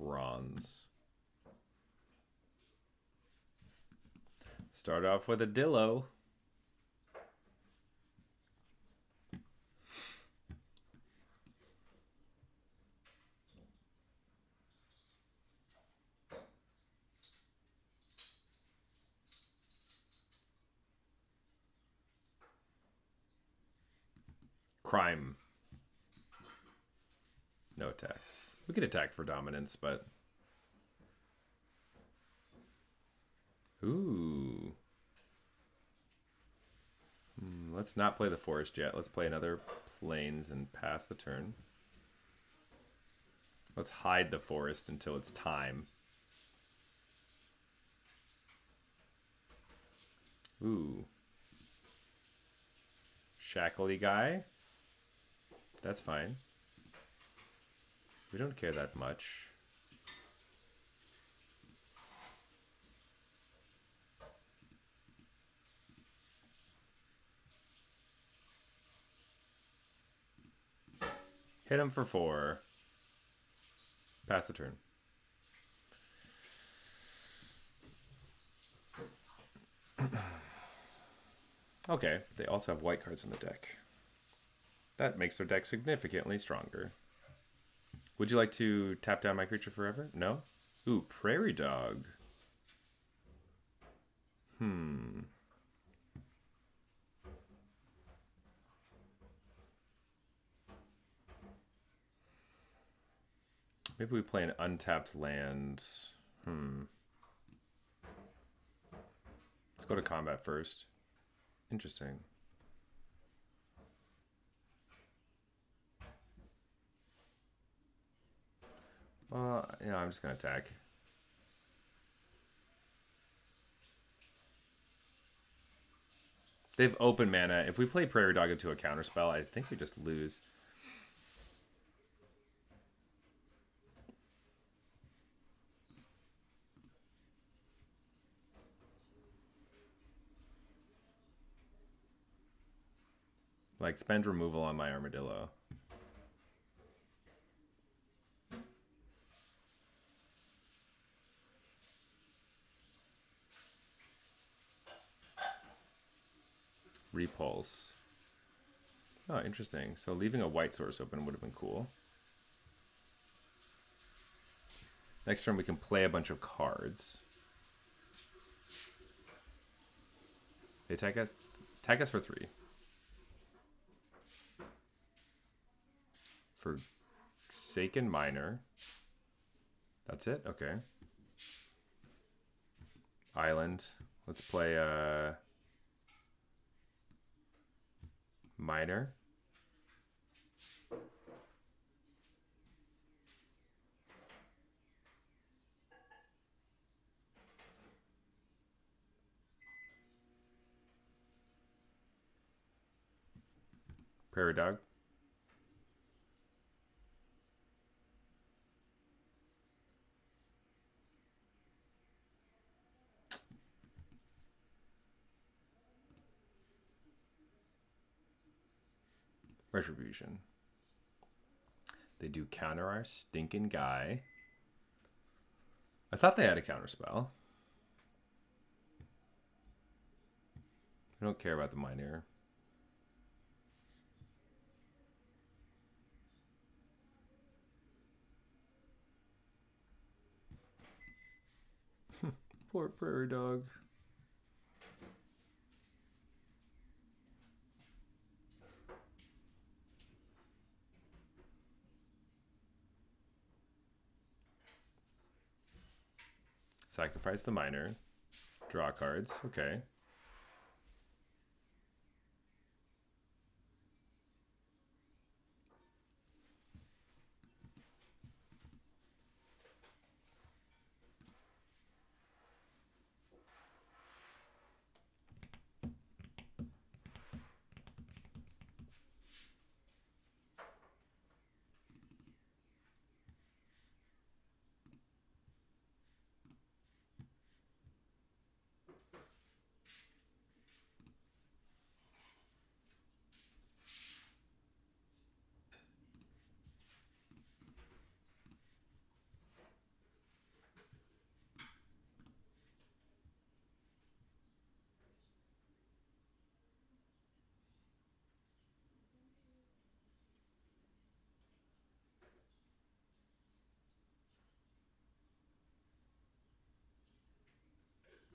Bronze. Start off with a Dillo. Crime. No attacks. We could attack for dominance, but... Ooh. Let's not play the forest yet. Let's play another plains and pass the turn. Let's hide the forest until it's time. Ooh. Shackly guy. That's fine. We don't care that much. Hit him for 4. Pass the turn. Okay, they also have white cards in the deck. That makes their deck significantly stronger. Would you like to tap down my creature forever? No? Ooh, Prairie Dog. Maybe we play an untapped land. Let's go to combat first. Interesting. Yeah, I'm just going to attack. They have open mana. If we play Prairie Dog into a counterspell, I think we just lose. Like, spend removal on my Armadillo. Repulse. Oh, interesting. So leaving a white source open would have been cool. Next turn we can play a bunch of cards. They attack us for 3. Forsaken Miner. That's it? Okay. Island. Let's play Miner. Prairie Dog. Retribution. They do counter our stinking guy. I thought they had a counterspell. I don't care about the Miner. Poor Prairie Dog. Sacrifice the Miner. Draw cards. Okay.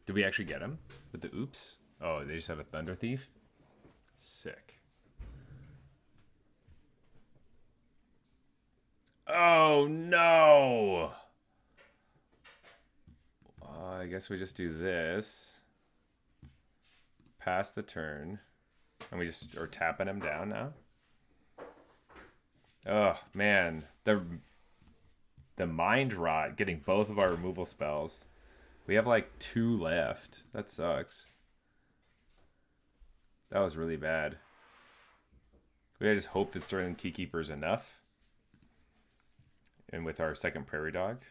Did we actually get him with the oops? Oh, they just have a Thunder Thief? Sick. Oh, no! I guess we just do this. Pass the turn. And we just are tapping him down now. Oh, man. The mind rot getting both of our removal spells. We have like 2 left. That sucks. That was really bad. We just hope that Sterling Keykeeper is enough. And with our second Prairie Dog.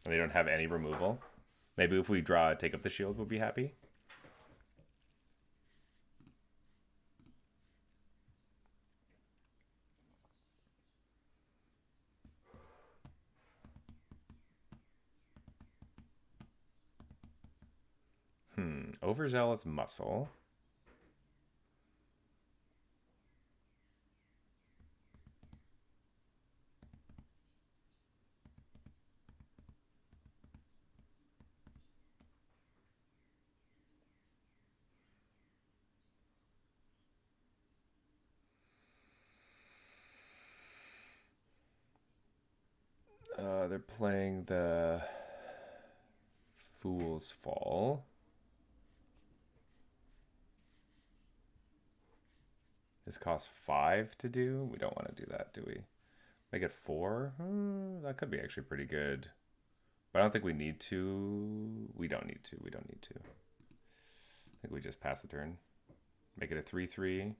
And they don't have any removal. Maybe if we draw Take Up the Shield, we'll be happy. Overzealous Muscle. They're playing the Fool's Fall. This costs 5 to do. We don't want to do that, do we? Make it 4? That could be actually pretty good. But I don't think we need to. We don't need to. We don't need to. I think we just pass the turn. Make it a 3/3.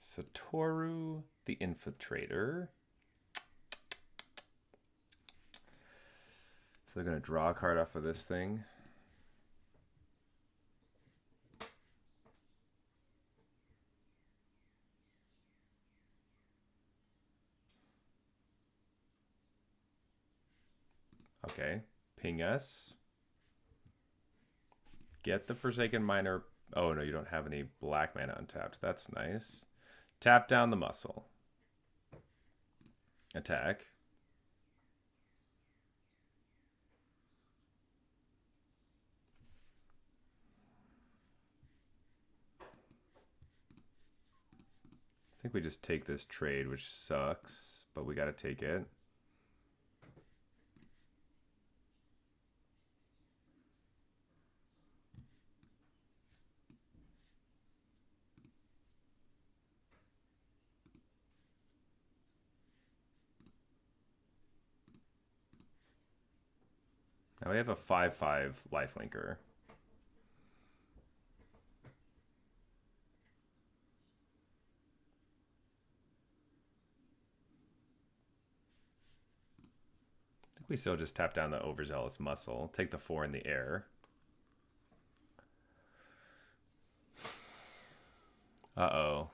Satoru the Infiltrator. So they're going to draw a card off of this thing. Okay. Ping us. Get the Forsaken Miner. Oh, no, you don't have any black mana untapped. That's nice. Tap down the muscle. Attack. I think we just take this trade, which sucks, but we got to take it. Now we have a 5/5 lifelinker. I think we still just tap down the Overzealous Muscle. Take the 4 in the air. Uh-oh.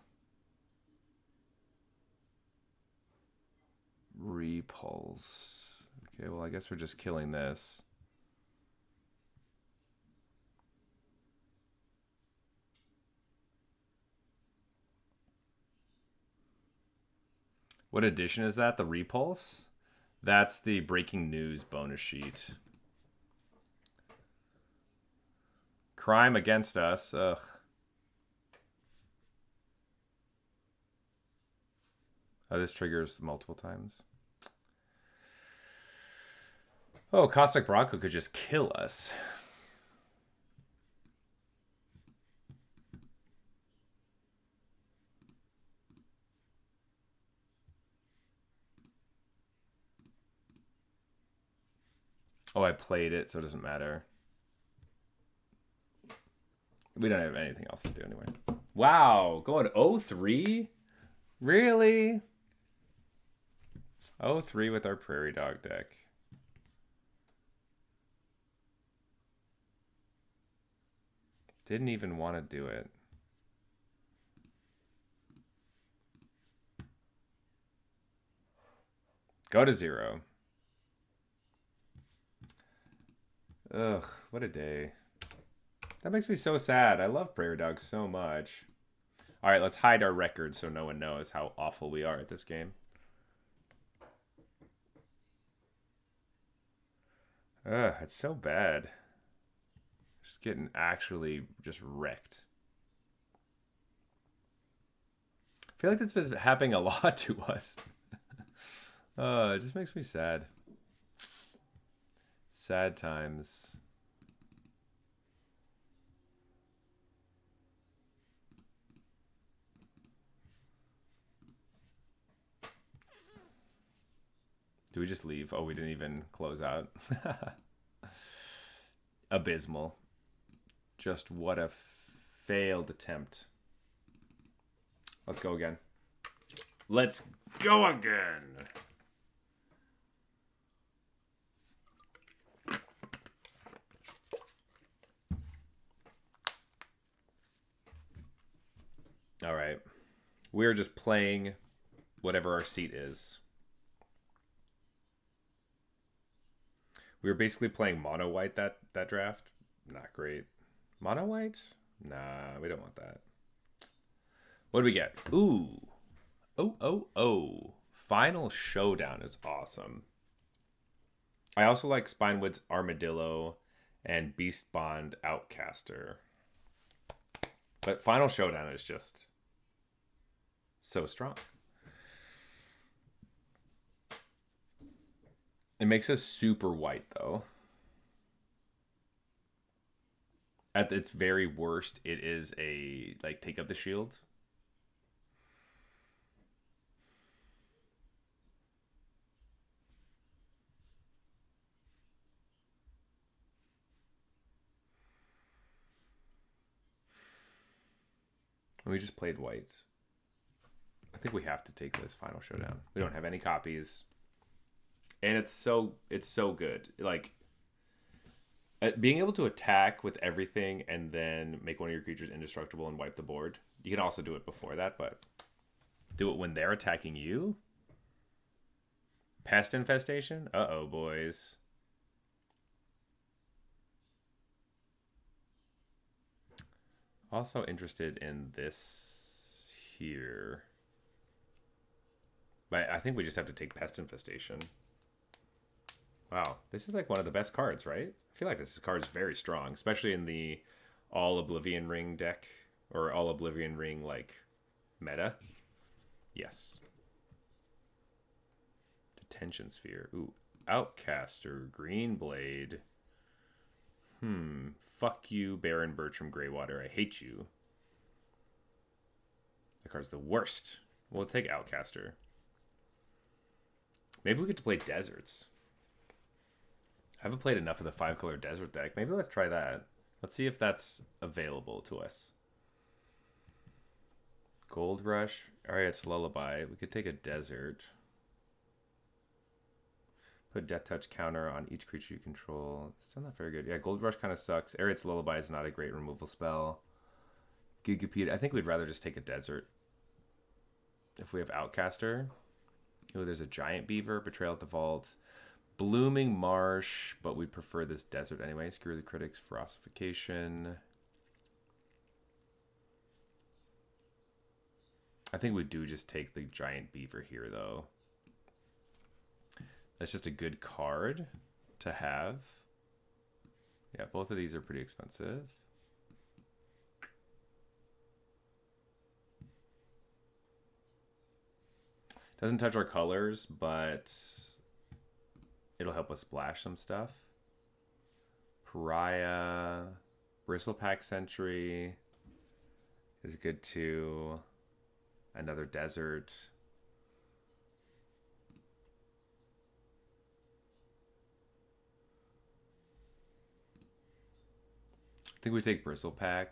Repulse. Okay, well, I guess we're just killing this. What edition is that? The Repulse? That's the breaking news bonus sheet. Crime against us. Ugh. Oh, this triggers multiple times. Oh, Caustic Bronco could just kill us. Oh, I played it, so it doesn't matter. We don't have anything else to do anyway. Wow, going 0-3? Really? 0-3 with our Prairie Dog deck. Didn't even want to do it. Go to 0. Ugh, what a day. That makes me so sad. I love Prairie Dog so much. All right, let's hide our record so no one knows how awful we are at this game. Ugh, it's so bad. Just getting actually just wrecked. I feel like that's been happening a lot to us. It just makes me sad. Sad times. Do we just leave? Oh, we didn't even close out. Abysmal. Just what a failed attempt. Let's go again. Let's go again. All right. We're just playing whatever our seat is. We were basically playing mono white that draft. Not great. Mono white? Nah, we don't want that. What do we get? Ooh. Oh. Final Showdown is awesome. I also like Spinewood's Armadillo and Beast Bond Outcaster. But Final Showdown is just so strong. It makes us super white, though. At its very worst, it is a, like, take up the shield. We just played white. I think we have to take this Final Showdown. We don't have any copies. And it's so good. Like, being able to attack with everything and then make one of your creatures indestructible and wipe the board. You can also do it before that, but do it when they're attacking you? Pest Infestation? Uh-oh, boys. Also interested in this here. But I think we just have to take Pest Infestation. Wow, this is like one of the best cards, right? I feel like this card's very strong, especially in the All Oblivion Ring deck, or All Oblivion Ring, like, meta. Yes. Detention Sphere. Ooh, Outcaster, Green Blade. Fuck you, Baron Bertram Greywater. I hate you. That card's the worst. We'll take Outcaster. Maybe we get to play Deserts. I haven't played enough of the 5-color Desert deck. Maybe let's try that. Let's see if that's available to us. Gold Rush. Alright, it's Lullaby. We could take a Desert. Put Death Touch counter on each creature you control. Still not very good. Yeah, Gold Rush kind of sucks. Ariad's Lullaby is not a great removal spell. Gigapede. I think we'd rather just take a Desert. If we have Outcaster. Oh, there's a Giant Beaver. Betrayal at the Vault. Blooming Marsh, but we'd prefer this Desert anyway. Screw the Critics. Ferocification. I think we do just take the Giant Beaver here, though. That's just a good card to have. Yeah, both of these are pretty expensive. Doesn't touch our colors, but it'll help us splash some stuff. Pariah, Bristlepack Sentry is good too. Another Desert. I think we take Bristlepack.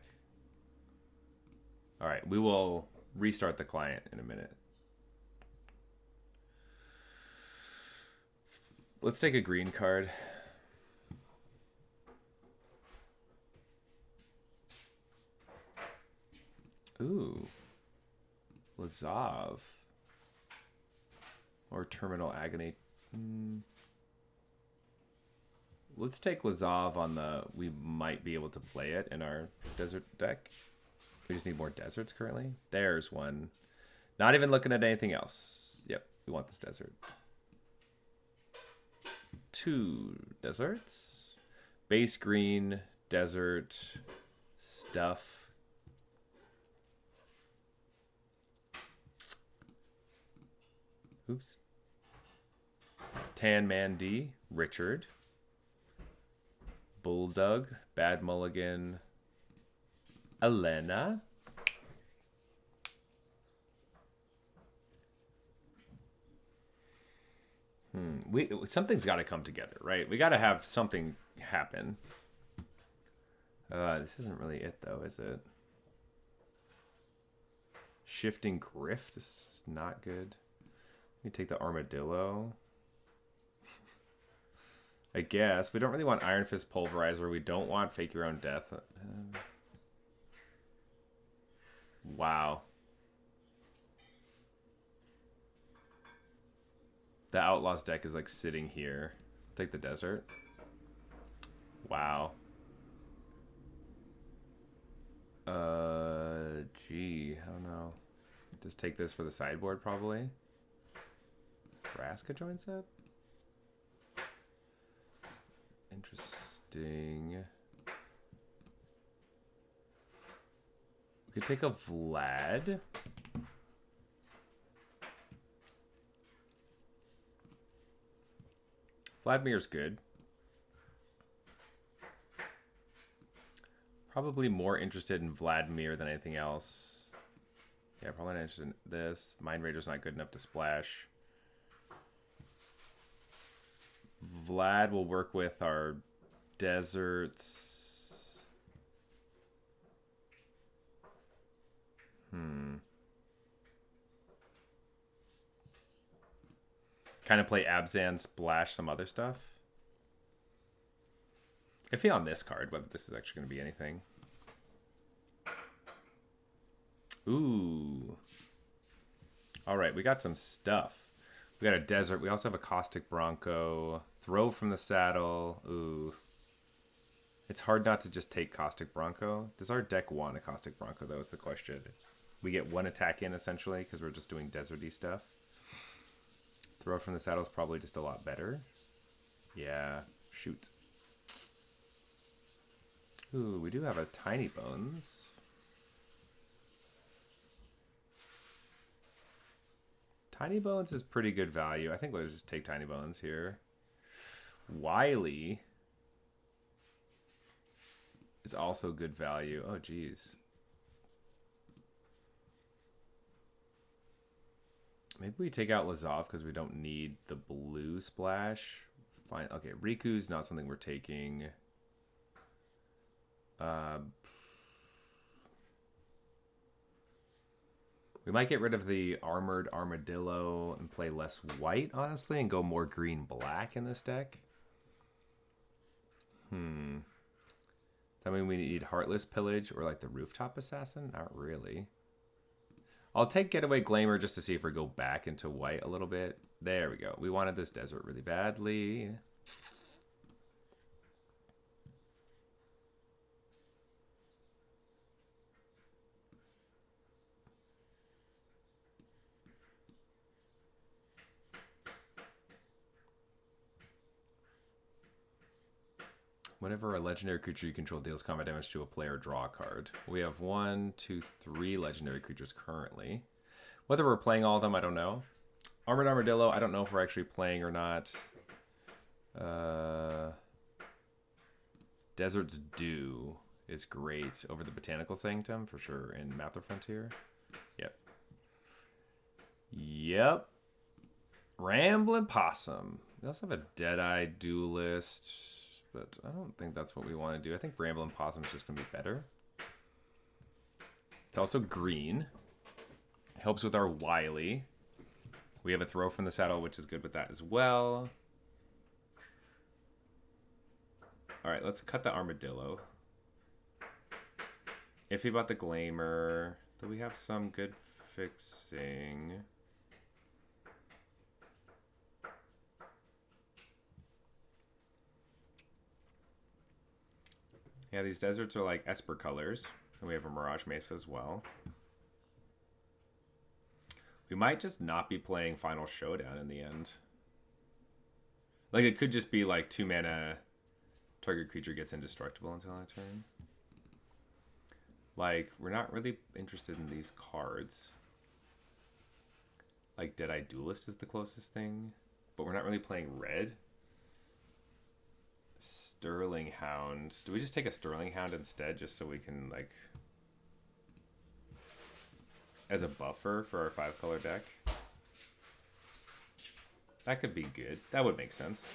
All right, we will restart the client in a minute. Let's take a green card. Ooh. Lazav. Or Terminal Agony. Let's take Lazav on the... We might be able to play it in our Desert deck. We just need more Deserts currently. There's one. Not even looking at anything else. Yep, we want this Desert. 2 Deserts. Base green, desert stuff. Oops. Tan Man D, Richard. Bulldog, Bad Mulligan, Elena. Something's got to come together, right? We got to have something happen. This isn't really it, though, is it? Shifting Grift is not good. Let me take the Armadillo. I guess. We don't really want Iron Fist Pulverizer. We don't want Fake Your Own Death. Wow. The Outlaws deck is like sitting here. Take the desert. Wow. Gee, I don't know. Just take this for the sideboard, probably. Vraska join set? Interesting. We could take a Vlad. Vladimir's good. Probably more interested in Vladimir than anything else. Yeah, probably not interested in this. Mind Raider's not good enough to splash. Vlad will work with our deserts. Kind of play Abzan, splash some other stuff. Iffy on this card, whether this is actually going to be anything. Ooh. All right, we got some stuff. We got a desert. We also have a Caustic Bronco. Throw from the saddle. Ooh. It's hard not to just take Caustic Bronco. Does our deck want a Caustic Bronco, though, is the question. We get one attack in, essentially, because we're just doing deserty stuff. Throw from the saddle is probably just a lot better. Yeah. Shoot. Ooh, we do have a Tiny Bones. Tiny Bones is pretty good value. I think we'll just take Tiny Bones here. Wily is also good value. Oh, geez. Maybe we take out Lazov because we don't need the blue splash. Fine. Okay, Riku's not something we're taking. We might get rid of the Armored Armadillo and play less white, honestly, and go more green-black in this deck. Does that mean we need Heartless Pillage or like the Rooftop Assassin? Not really. I'll take Getaway Glamour just to see if we go back into white a little bit. There we go. We wanted this desert really badly. Whenever a legendary creature you control deals combat damage to a player, draw a card. We have 1, 2, 3 legendary creatures currently. Whether we're playing all of them, I don't know. Armored Armadillo, I don't know if we're actually playing or not. Desert's Dew is great over the Botanical Sanctum, for sure, in Map the Frontier. Yep. Ramblin' Possum. We also have a Deadeye Duelist, but I don't think that's what we want to do. I think Ramblin' Possum is just going to be better. It's also green. Helps with our Wily. We have a Throw from the Saddle, which is good with that as well. All right, let's cut the Armadillo. Iffy about the Glamour. Do we have some good fixing? Yeah, these deserts are like Esper colors. And we have a Mirage Mesa as well. We might just not be playing Final Showdown in the end. Like, it could just be like 2 mana Target creature gets indestructible until end turn. Like, we're not really interested in these cards. Like, Deadeye Duelist is the closest thing. But we're not really playing red. Sterling Hound. Do we just take a Sterling Hound instead just so we can, like... as a buffer for our 5-color deck? That could be good. That would make sense.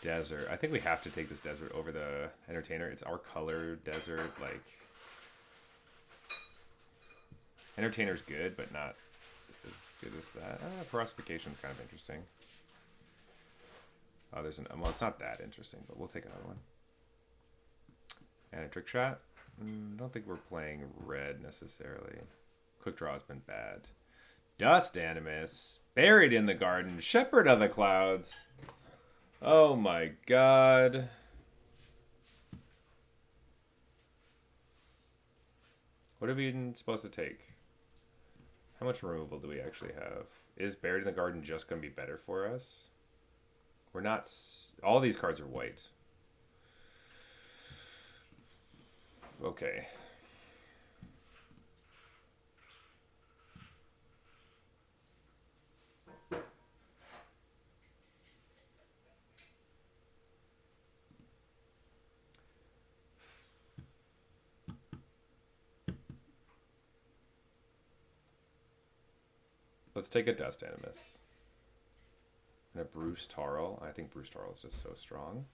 Desert. I think we have to take this Desert over the Entertainer. It's our color, Desert. Like, Entertainer's good, but not as good as that. Perossification's kind of interesting. Oh, there's an... well, it's not that interesting, but we'll take another one. And a Trick Shot. I don't think we're playing red necessarily. Quick Draw has been bad. Dust Animus. Buried in the Garden. Shepherd of the Clouds. Oh my god. What are we even supposed to take? How much removal do we actually have? Is Buried in the Garden just going to be better for us? We're not... all these cards are white. Okay. Let's take a Dust Animus. And a Bruce Tarl. I think Bruce Tarl is just so strong.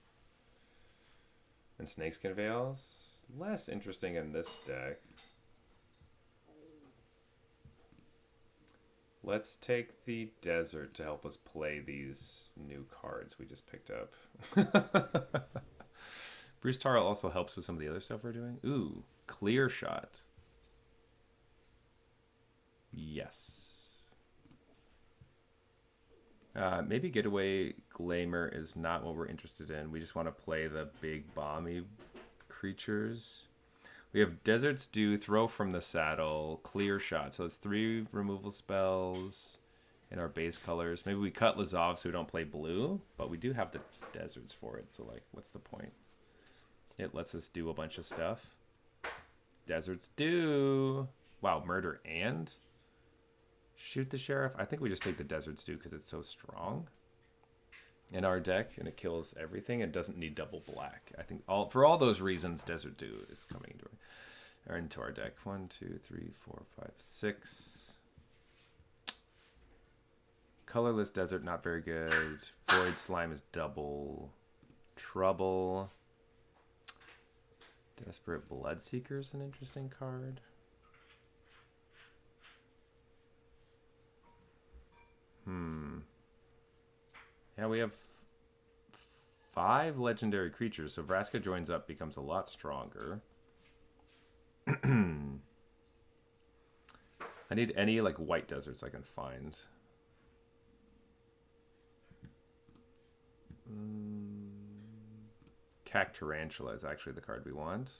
And Snakeskin Veils. Less interesting in this deck. Let's take the Desert to help us play these new cards we just picked up. Bruce Tarl also helps with some of the other stuff we're doing. Ooh, Clear Shot. Yes. Maybe Getaway Glamour is not what we're interested in. We just want to play the big bomby creatures. We have Desert Stew, Throw from the Saddle, Clear Shot. So it's 3 removal spells in our base colors. Maybe we cut Lazov so we don't play blue, but we do have the deserts for it. So, like, what's the point? It lets us do a bunch of stuff. Desert Stew. Wow, Murder and Shoot the Sheriff. I think we just take the Desert Stew because it's so strong in our deck and it kills everything and doesn't need double black. I think for all those reasons, Desert Dew is coming into our deck. 1, 2, 3, 4, 5, 6. Colorless Desert, not very good. Void Slime is double trouble. Desperate Bloodseeker is an interesting card. Yeah, we have 5 legendary creatures, so Vraska joins up, becomes a lot stronger. I need any like white deserts I can find. Cactarantula is actually the card we want.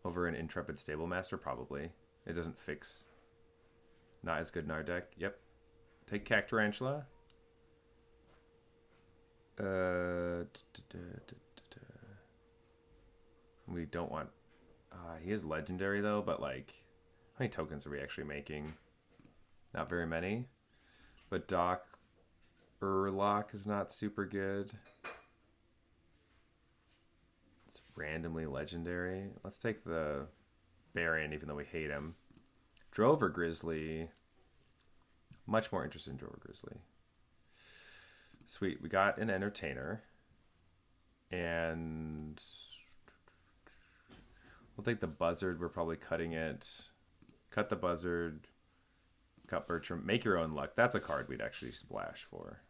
Over an Intrepid Stablemaster, probably. It doesn't fix. Not as good in our deck. Yep. Take Cactarantula. We don't want... he is legendary, though, but, like... how many tokens are we actually making? Not very many. But Doc Urlock is not super good. It's randomly legendary. Let's take the Baron, even though we hate him. Drover Grizzly. Much more interested in Drover Grizzly. Sweet. We got an Entertainer. And we'll take the Buzzard. We're probably cutting it. Cut the Buzzard. Cut Bertram. Make your own luck. That's a card we'd actually splash for.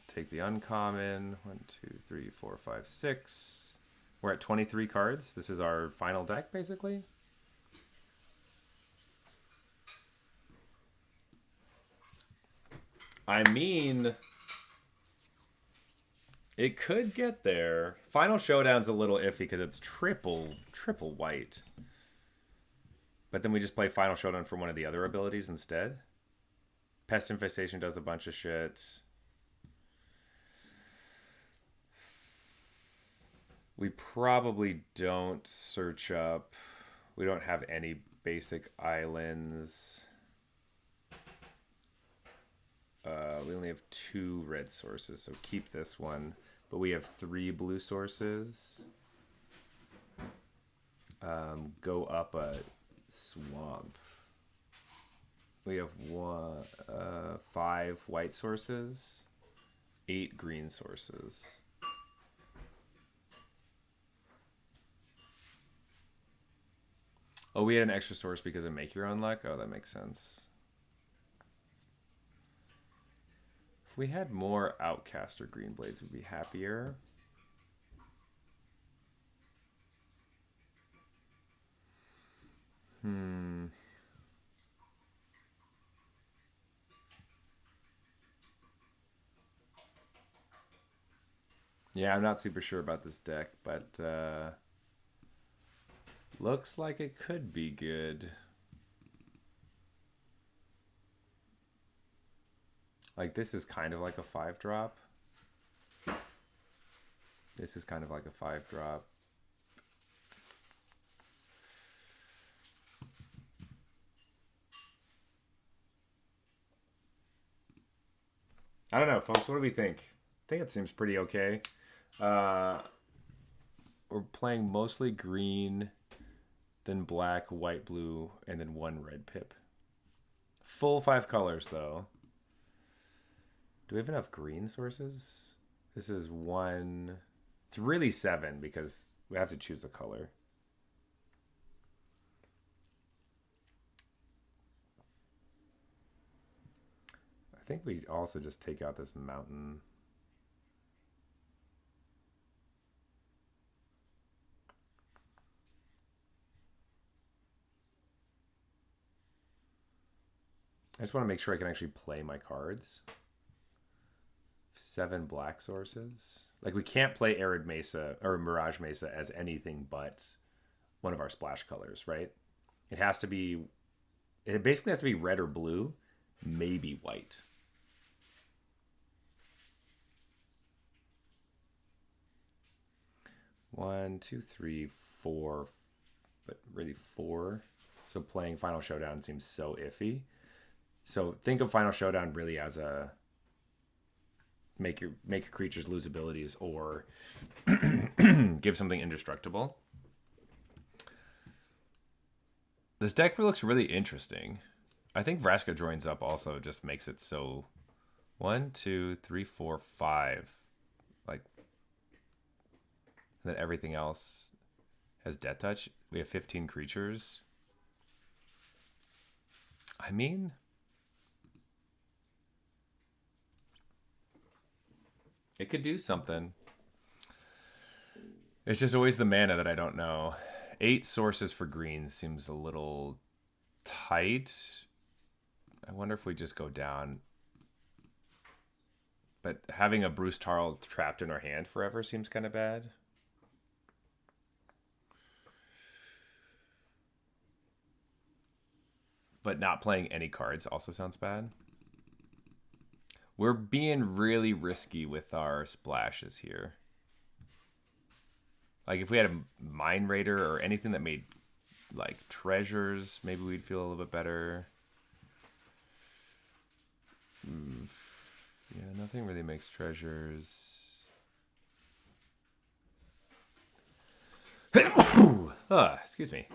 Take the uncommon. 1, 2, 3, 4, 5, 6. We're at 23 cards. This is our final deck, basically. I mean, it could get there. Final Showdown's a little iffy because it's triple white. But then we just play Final Showdown for one of the other abilities instead. Pest Infestation does a bunch of shit. We probably don't search up. We don't have any basic islands. We only have 2 red sources, so keep this one. But we have 3 blue sources. Go up a swamp. We have 5 white sources, 8 green sources. Oh, we had an extra source because of Make Your Own Luck? Oh, that makes sense. If we had more Outcast or Green Blades, we'd be happier. Yeah, I'm not super sure about this deck, but looks like it could be good. Like, this is kind of like a 5-drop. This is kind of like a 5-drop. I don't know, folks. What do we think? I think it seems pretty okay. We're playing mostly green, then black, white, blue, and then 1 red pip. Full 5 colors, though. Do we have enough green sources? This is 1. It's really 7 because we have to choose a color. I think we also just take out this mountain. I just want to make sure I can actually play my cards. 7 black sources. Like, we can't play Arid Mesa or Mirage Mesa as anything but one of our splash colors, right? It has to be, it basically has to be red or blue, maybe white. One, two, three, 4, but really 4. So playing Final Showdown seems so iffy. So think of Final Showdown really as a make your creatures lose abilities or give something indestructible. This deck looks really interesting. I think Vraska joins up also just makes it so 1, 2, 3, 4, 5. Like, and then everything else has Death Touch. We have 15 creatures. I mean, it could do something. It's just always the mana that I don't know. 8 sources for green seems a little tight. I wonder if we just go down. But having a Bruce Tarl trapped in our hand forever seems kind of bad. But not playing any cards also sounds bad. We're being really risky with our splashes here. Like, if we had a Mine Raider or anything that made, like, treasures, maybe we'd feel a little bit better. Yeah, nothing really makes treasures. Excuse me.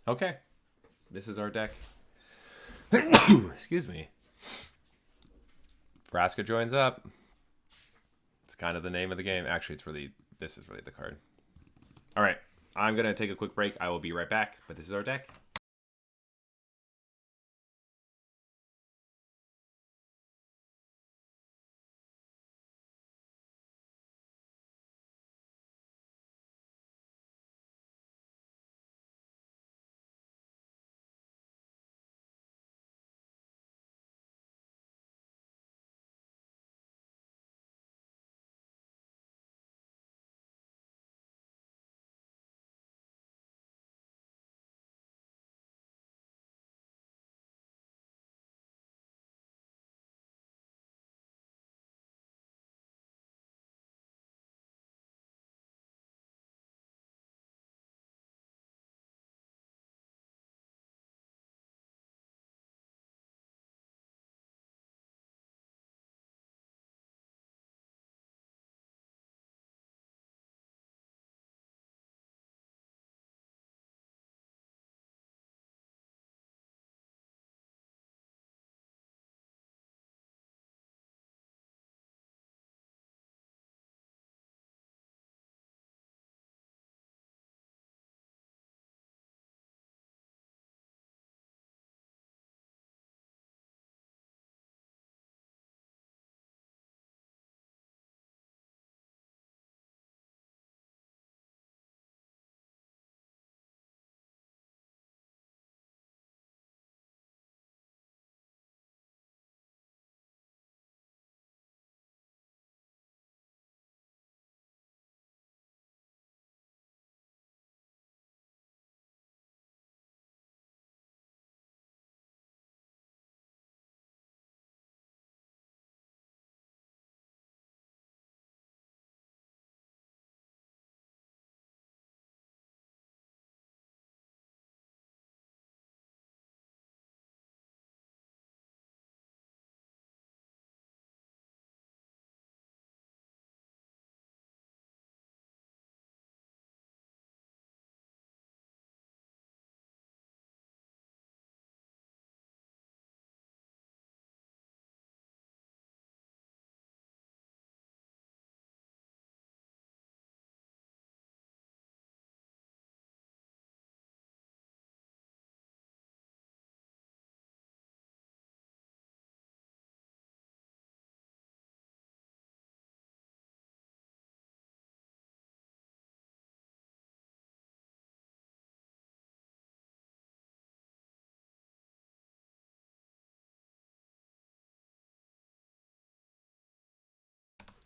Okay. This is our deck. Excuse me. Vraska joins up. It's kind of the name of the game. Actually, this is really the card. All right. I'm going to take a quick break. I will be right back, but this is our deck.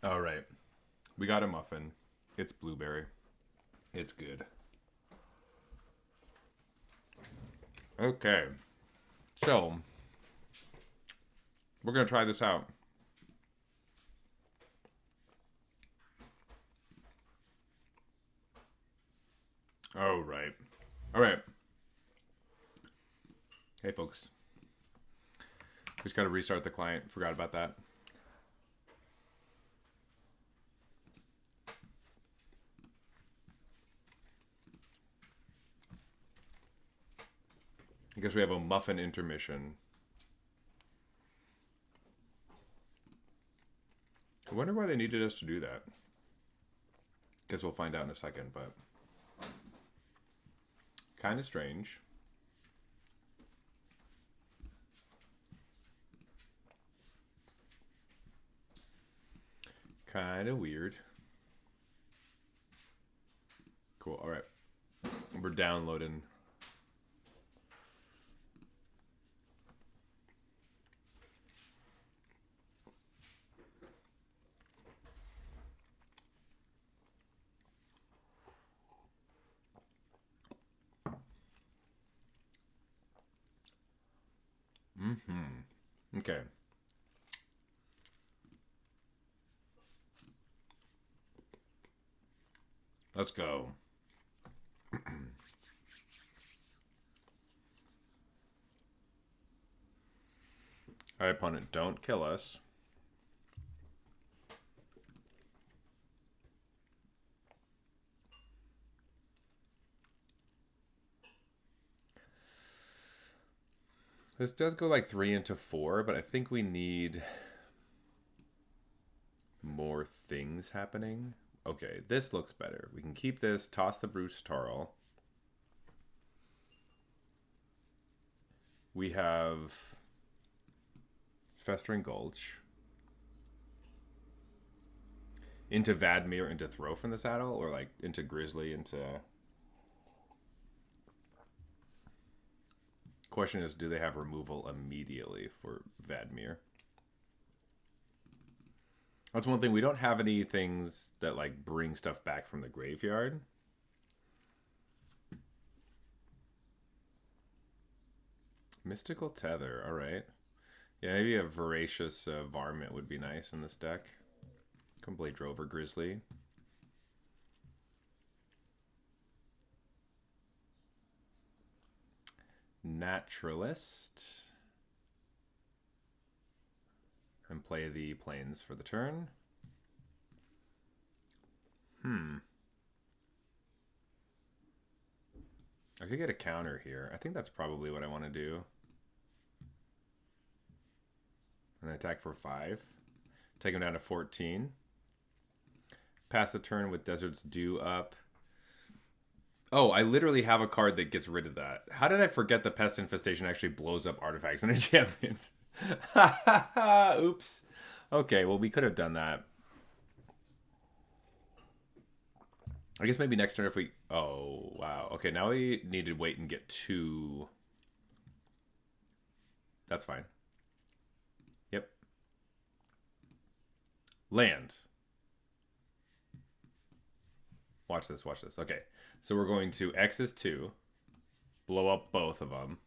All right. We got a muffin. It's blueberry. It's good. Okay. So, we're going to try this out. Oh, right. All right. Hey, folks. Just got to restart the client. Forgot about that. I guess we have a muffin intermission. I wonder why they needed us to do that. Guess we'll find out in a second, but kind of strange. Kind of weird. Cool. All right. We're downloading. Okay. Let's go. All right, opponent, don't kill us. This does go like 3 into 4, but I think we need more things happening. Okay, this looks better. We can keep this, toss the Bruce Tarl. We have Festering Gulch. Into Vadmir, into Throw from the Saddle, or like into Grizzly, into... Question is, do they have removal immediately for Vadmir? That's one thing. We don't have any things that like bring stuff back from the graveyard. Mystical Tether. All right. Yeah, maybe a Voracious Varmint would be nice in this deck. Complete Drover Grizzly. Naturalist. And play the plains for the turn. I could get a counter here. I think that's probably what I want to do. And attack for 5. Take him down to 14. Pass the turn with Desert's Dew up. Oh, I literally have a card that gets rid of that. How did I forget the Pest Infestation actually blows up artifacts and enchantments? Oops. Okay, well, we could have done that. I guess maybe next turn if we... Oh, wow. Okay, now we need to wait and get 2. That's fine. Yep. Land. Watch this, watch this. Okay, so we're going to X is 2. Blow up both of them.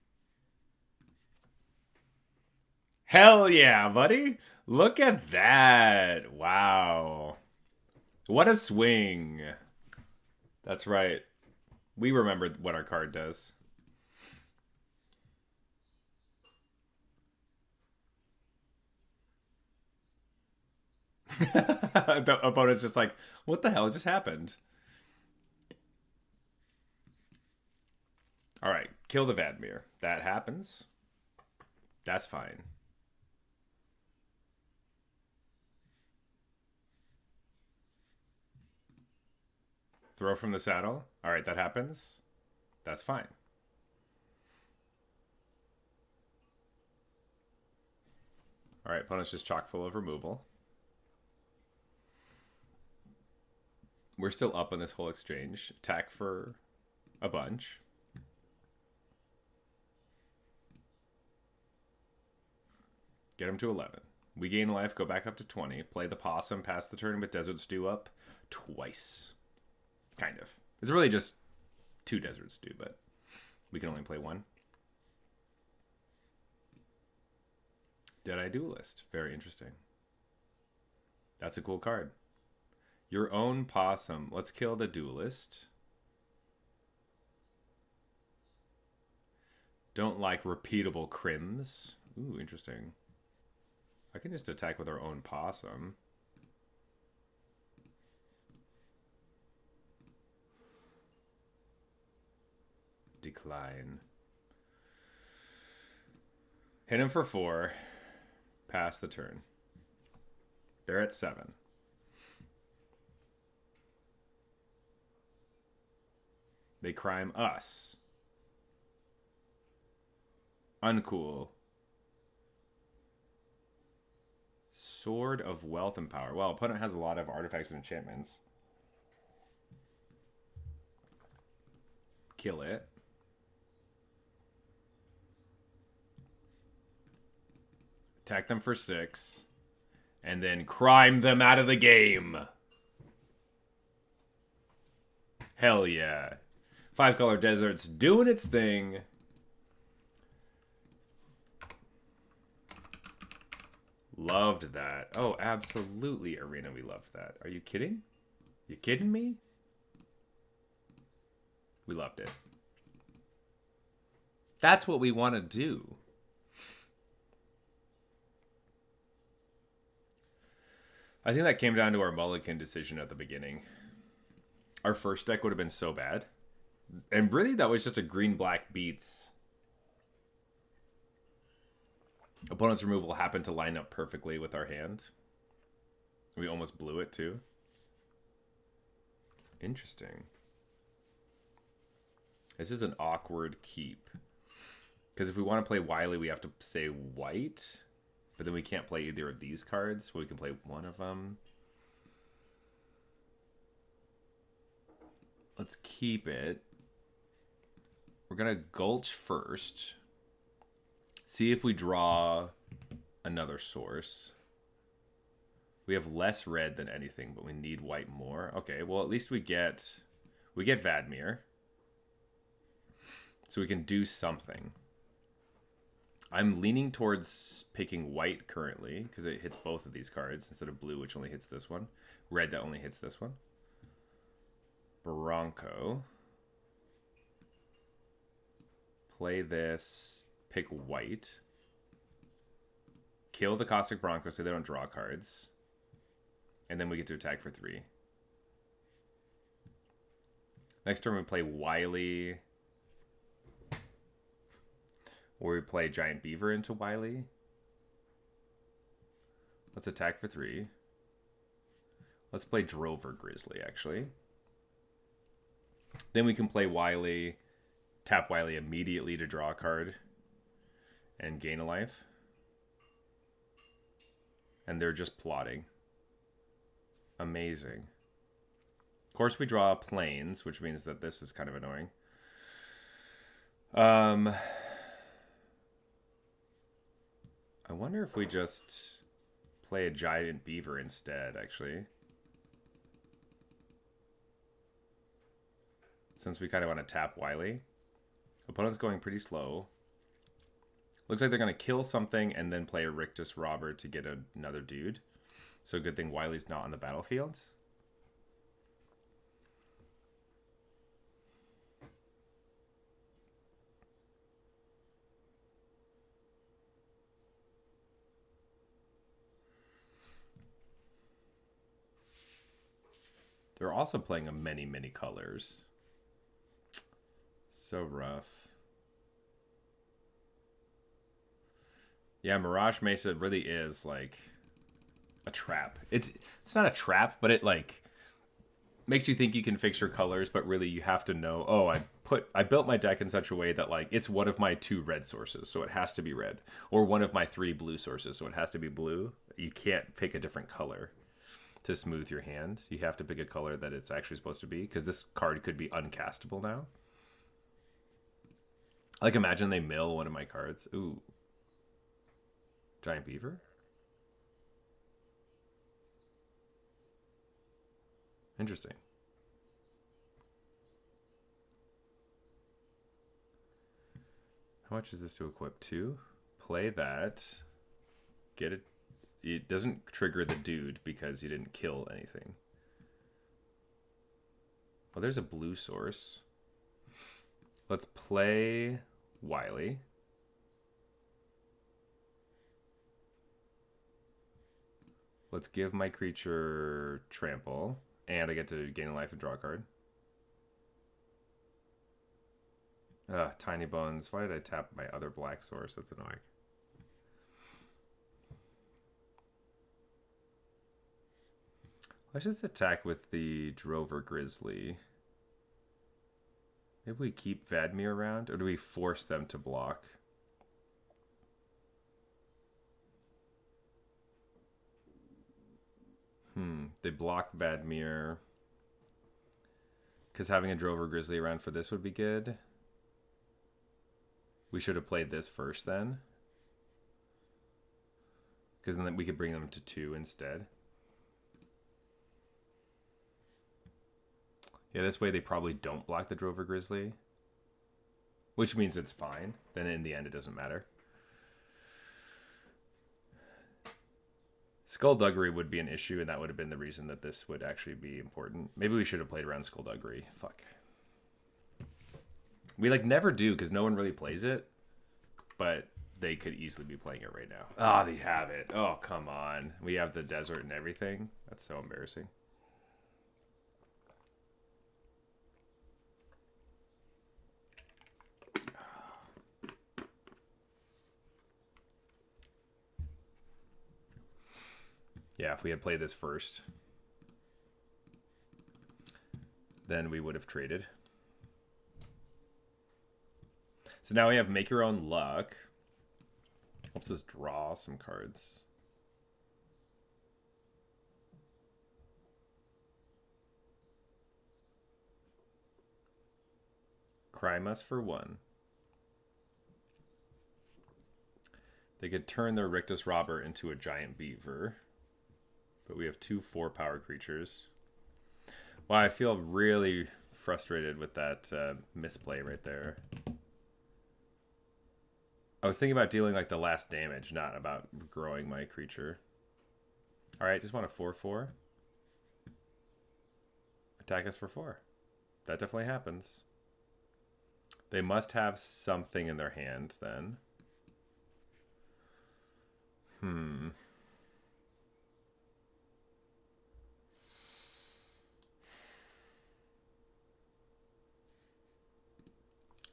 Hell yeah, buddy! Look at that! Wow. What a swing. That's right. We remember what our card does. The opponent's just like, what the hell just happened? All right, kill the Vadmir. That happens. That's fine. Throw from the saddle. All right, that happens. That's fine. All right, opponent's just chock full of removal. We're still up on this whole exchange. Attack for a bunch. Get him to 11. We gain life, go back up to 20. Play the possum, pass the turn with Desert Stew up twice. Kind of. It's really just 2 Desert Stew, but we can only play 1. Dead-Eye Duelist. Very interesting. That's a cool card. Your own possum. Let's kill the duelist. Don't like repeatable crims. Ooh, interesting. I can just attack with our own possum. Decline. Hit him for 4. Pass the turn. They're at 7. They crime us. Uncool. Sword of Wealth and Power. Well, opponent has a lot of artifacts and enchantments. Kill it. Attack them for 6. And then crime them out of the game. Hell yeah. 5-color desert's doing its thing. Loved that. Oh, absolutely, Arena. We loved that. Are you kidding? You kidding me? We loved it. That's what we want to do. I think that came down to our mulligan decision at the beginning. Our first deck would have been so bad. And really, that was just a green-black beats. Opponent's removal happened to line up perfectly with our hand. We almost blew it, too. Interesting. This is an awkward keep. Because if we want to play Wily, we have to say white. But then we can't play either of these cards. We can play one of them. Let's keep it. We're going to Gulch first. See if we draw another source. We have less red than anything, but we need white more. Okay, well, at least we get Vadmir. So we can do something. I'm leaning towards picking white currently, because it hits both of these cards, instead of blue, which only hits this one. Red, that only hits this one. Bronco. Play this. Pick white. Kill the Caustic Bronco so they don't draw cards. And then we get to attack for 3. Next turn we play Wily. Or we play Giant Beaver into Wily. Let's attack for 3. Let's play Drover Grizzly, actually. Then we can play Wily. Tap Wily immediately to draw a card. And gain a life. And they're just plotting. Amazing. Of course, we draw planes, which means that this is kind of annoying. I wonder if we just play a Giant Beaver instead, actually. Since we kind of want to tap Wily. Opponent's going pretty slow. Looks like they're going to kill something and then play a Rictus Robber to get another dude. So good thing Wily's not on the battlefield. They're also playing a many, many colors. So rough. Yeah, Mirage Mesa really is like a trap. It's not a trap, but it like makes you think you can fix your colors, but really you have to know, oh, I built my deck in such a way that like it's one of my 2 red sources, so it has to be red. Or one of my 3 blue sources, so it has to be blue. You can't pick a different color to smooth your hand. You have to pick a color that it's actually supposed to be, because this card could be uncastable now. Like, imagine they mill one of my cards. Ooh. Giant Beaver? Interesting. How much is this to equip? 2? Play that. Get it. It doesn't trigger the dude because he didn't kill anything. Oh, there's a blue source. Let's play Wily. Let's give my creature trample. And I get to gain a life and draw a card. Tiny Bones. Why did I tap my other black source? That's annoying. Let's just attack with the Drover Grizzly. Maybe we keep Vadmir around? Or do we force them to block? They block Vadmir. Because having a Drover Grizzly around for this would be good. We should have played this first then. Because then we could bring them to 2 instead. Yeah, this way they probably don't block the Drover Grizzly. Which means it's fine. Then in the end it doesn't matter. Skullduggery would be an issue, and that would have been the reason that this would actually be important. Maybe we should have played around Skullduggery. Fuck. We never do because no one really plays it, but they could easily be playing it right now. Ah, they have it. Oh, come on. We have the desert and everything. That's so embarrassing. Yeah, if we had played this first, then we would have traded. So now we have Make Your Own Luck. Helps us draw some cards. Crime Us for 1. They could turn their Rictus Robber into a giant beaver. But we have 2 4-power creatures. Wow, I feel really frustrated with that misplay right there. I was thinking about dealing the last damage, not about growing my creature. Alright, just want a 4/4. Attack us for 4. That definitely happens. They must have something in their hand then.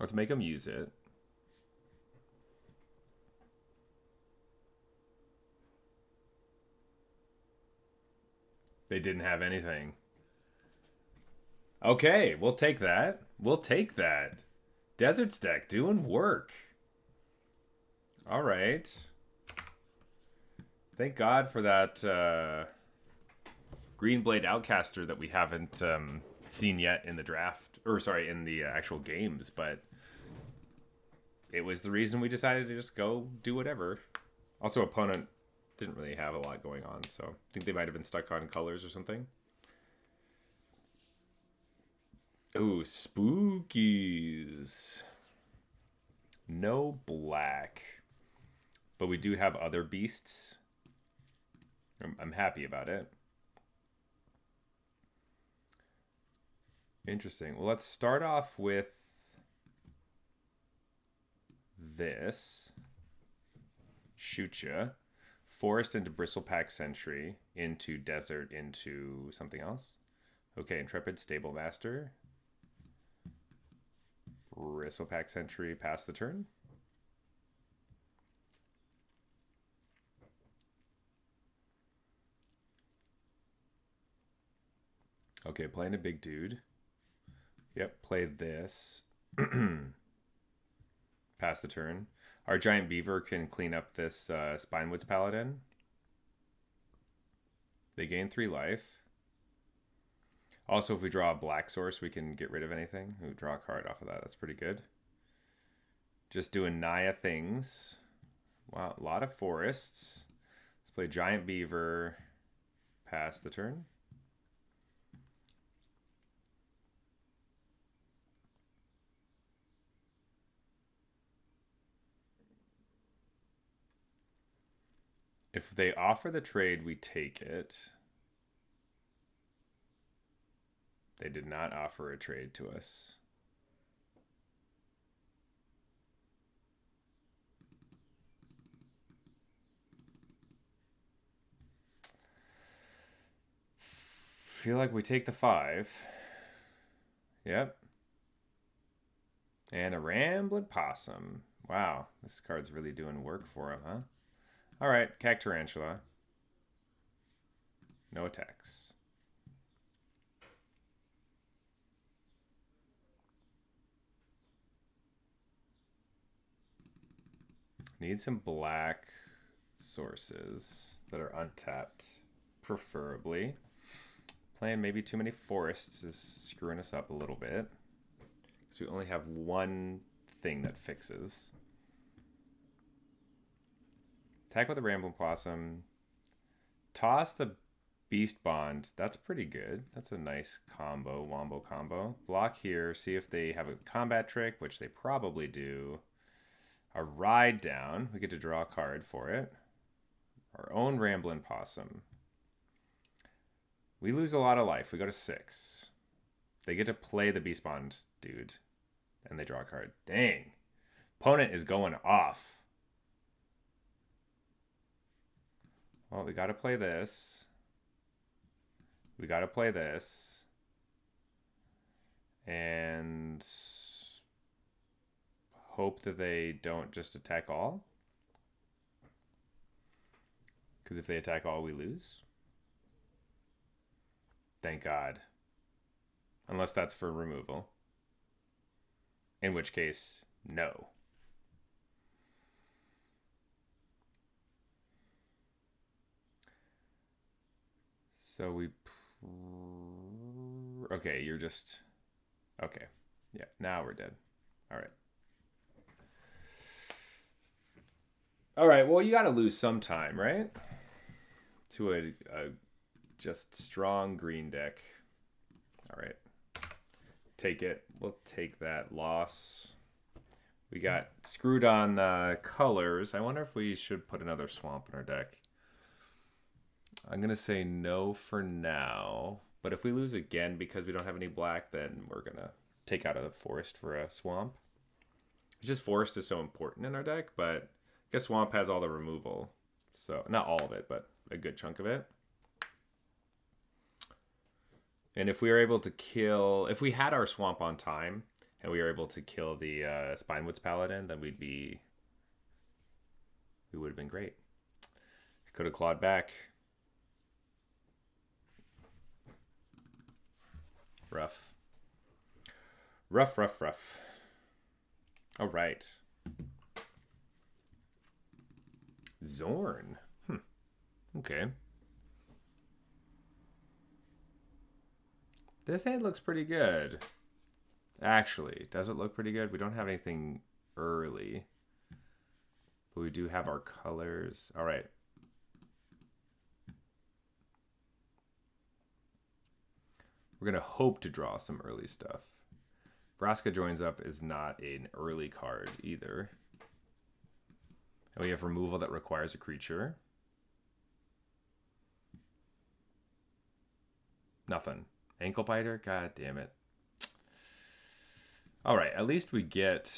Let's make them use it. They didn't have anything. Okay, we'll take that. We'll take that. Desert's deck doing work. All right. Thank God for that Greenblade Outcaster that we haven't seen yet in the draft. Or, sorry, in the actual games. But it was the reason we decided to just go do whatever. Also, opponent didn't really have a lot going on, so I think they might have been stuck on colors or something. Ooh, spookies. No black. But we do have other beasts. I'm happy about it. Interesting. Well, let's start off with this. Shoot ya. Forest into Bristlepack Sentry, into Desert, into something else. Okay, Intrepid Stable Master. Bristlepack Sentry, pass the turn. Okay, playing a big dude. Yep, play this. Pass the turn. Our giant beaver can clean up this Spinewoods Paladin. They gain 3 life. Also, if we draw a black source, we can get rid of anything. Ooh, draw a card off of that. That's pretty good. Just doing Naya things. Wow, a lot of forests. Let's play giant beaver. Pass the turn. If they offer the trade, we take it. They did not offer a trade to us. Feel like we take the 5. Yep. And a Rambling Possum. Wow, this card's really doing work for him, huh? All right, Cactarantula. No attacks. Need some black sources that are untapped, preferably. Playing maybe too many forests is screwing us up a little bit. Because we only have one thing that fixes. Attack with the Rambling Possum. Toss the Beast Bond. That's pretty good. That's a nice combo, wombo combo. Block here. See if they have a combat trick, which they probably do. A Ride Down. We get to draw a card for it. Our own Rambling Possum. We lose a lot of life. We go to 6. They get to play the Beast Bond dude. And they draw a card. Dang. Opponent is going off. Well, we got to play this. We got to play this. And hope that they don't just attack all. Because if they attack all, we lose. Thank God. Unless that's for removal. In which case, no. So we... Okay, you're just... Okay. Yeah, now we're dead. All right. All right, well, you got to lose some time, right? To a just strong green deck. All right. Take it. We'll take that loss. We got screwed on colors. I wonder if we should put another swamp in our deck. I'm going to say no for now. But if we lose again because we don't have any black, then we're going to take out a forest for a swamp. It's just forest is so important in our deck, but I guess swamp has all the removal. So, not all of it, but a good chunk of it. And if we were able to kill... If we had our swamp on time and we were able to kill the Spinewoods Paladin, then we would have been great. Could have clawed back. Rough. Rough, rough, rough. All right. Zorn. Okay. This hand looks pretty good. Actually, does it look pretty good? We don't have anything early. But we do have our colors. All right. We're going to hope to draw some early stuff. Vraska Joins Up is not an early card either. And we have removal that requires a creature. Nothing. Ankle Biter? God damn it. All right, at least we get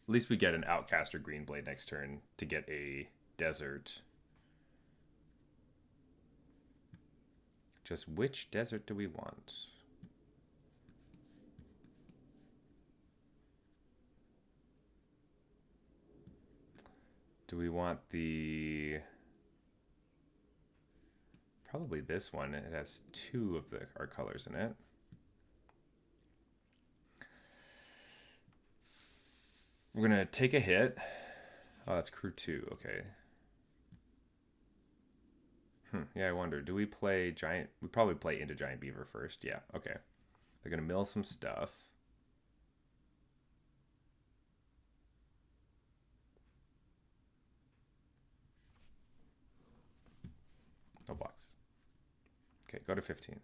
an Outcaster Greenblade next turn to get a desert. Just which desert do we want? Do we want the... Probably this one. It has 2 of our colors in it. We're going to take a hit. Oh, that's crew 2. Okay. Yeah, I wonder. Do we play Giant... We probably play into Giant Beaver first. Yeah, okay. They're going to mill some stuff. No blocks. Okay, go to 15.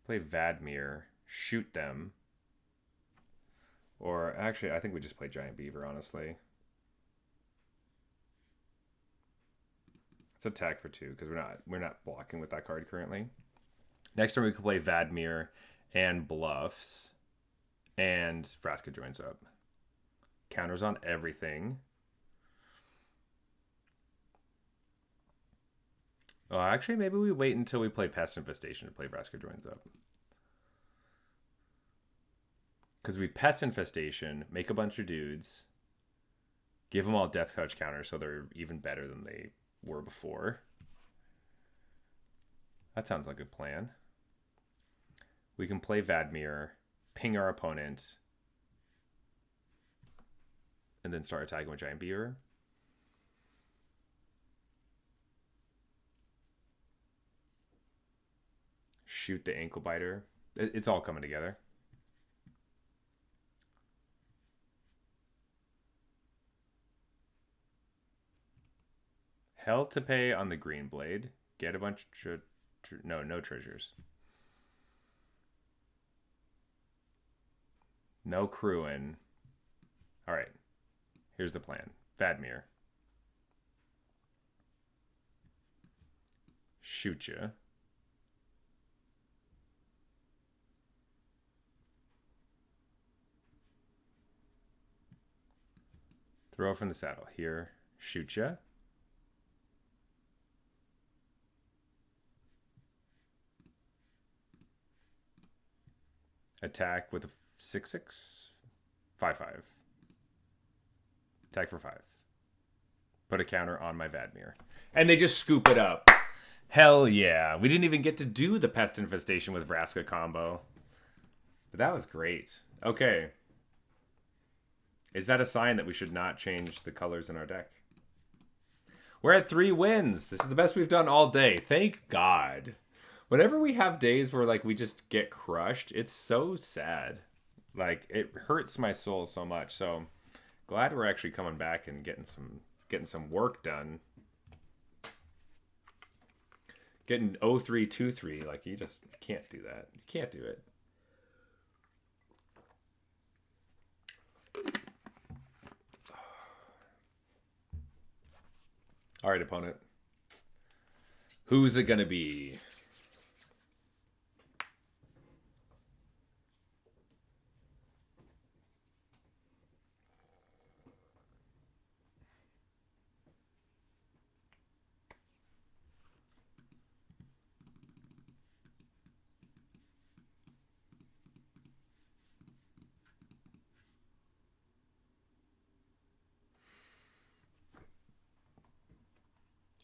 Play Vadmir. Shoot them. Or actually, I think we just play Giant Beaver, honestly. Let's attack for 2 because we're not blocking with that card currently. Next turn we can play Vadmir and Bluffs. And Vraska joins up. Counters on everything. Oh, actually, maybe we wait until we play Pest Infestation to play Vraska joins up. Because we Pest Infestation, make a bunch of dudes, give them all Death Touch counters so they're even better than they were before. That sounds like a good plan. We can play Vadmir, ping our opponent, and then start attacking with Giant Beaver. Shoot the Ankle Biter. It's all coming together. Hell to pay on the Green Blade. Get a bunch of... No treasures. No crewing. Alright. Here's the plan. Vadmir. Shoot ya. Throw from the saddle. Here. Shoot ya. Attack with a 6/6. 5/5. Attack for 5. Put a counter on my Vadmir. And they just scoop it up. Hell yeah. We didn't even get to do the Pest Infestation with Vraska combo. But that was great. Okay. Is that a sign that we should not change the colors in our deck? We're at 3 wins. This is the best we've done all day. Thank God. Whenever we have days where like we just get crushed, it's so sad. Like it hurts my soul so much. So glad we're actually coming back and getting some work done. Getting 0-3-2-3, like you just can't do that. You can't do it. All right, opponent. Who's it gonna be?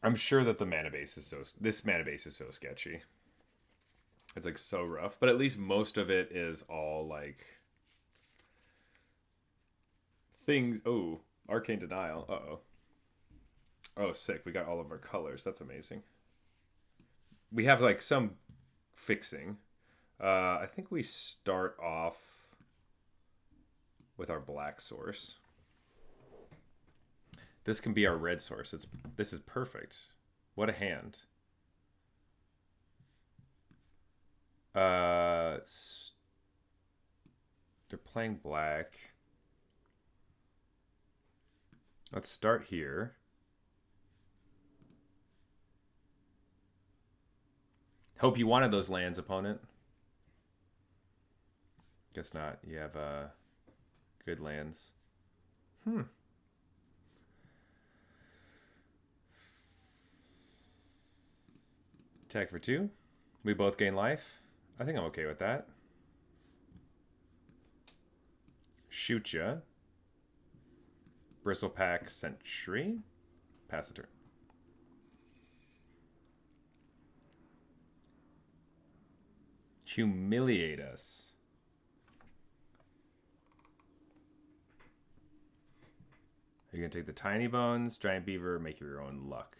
I'm sure that this mana base is so sketchy. It's like so rough, but at least most of it is all like things. Oh, Arcane Denial. Uh-oh. Oh, sick. We got all of our colors. That's amazing. We have like some fixing. I think we start off with our black source. This can be our red source. This is perfect. What a hand. They're playing black. Let's start here. Hope you wanted those lands, opponent. Guess not. You have good lands. Attack for 2. We both gain life. I think I'm okay with that. Shoot ya. Bristlepack Sentry. Pass the turn. Humiliate us. Are you going to take the Tiny Bones, Giant Beaver, make your own luck?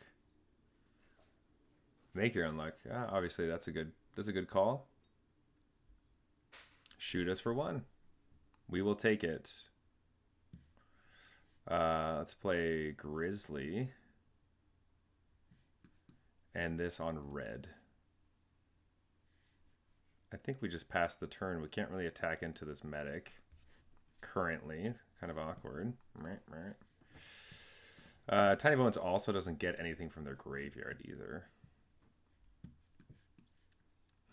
Make your own luck. Obviously, that's a good call. Shoot us for 1. We will take it. Let's play Grizzly. And this on red. I think we just passed the turn. We can't really attack into this medic. currently. Kind of awkward. Tiny Bones also doesn't get anything from their graveyard either.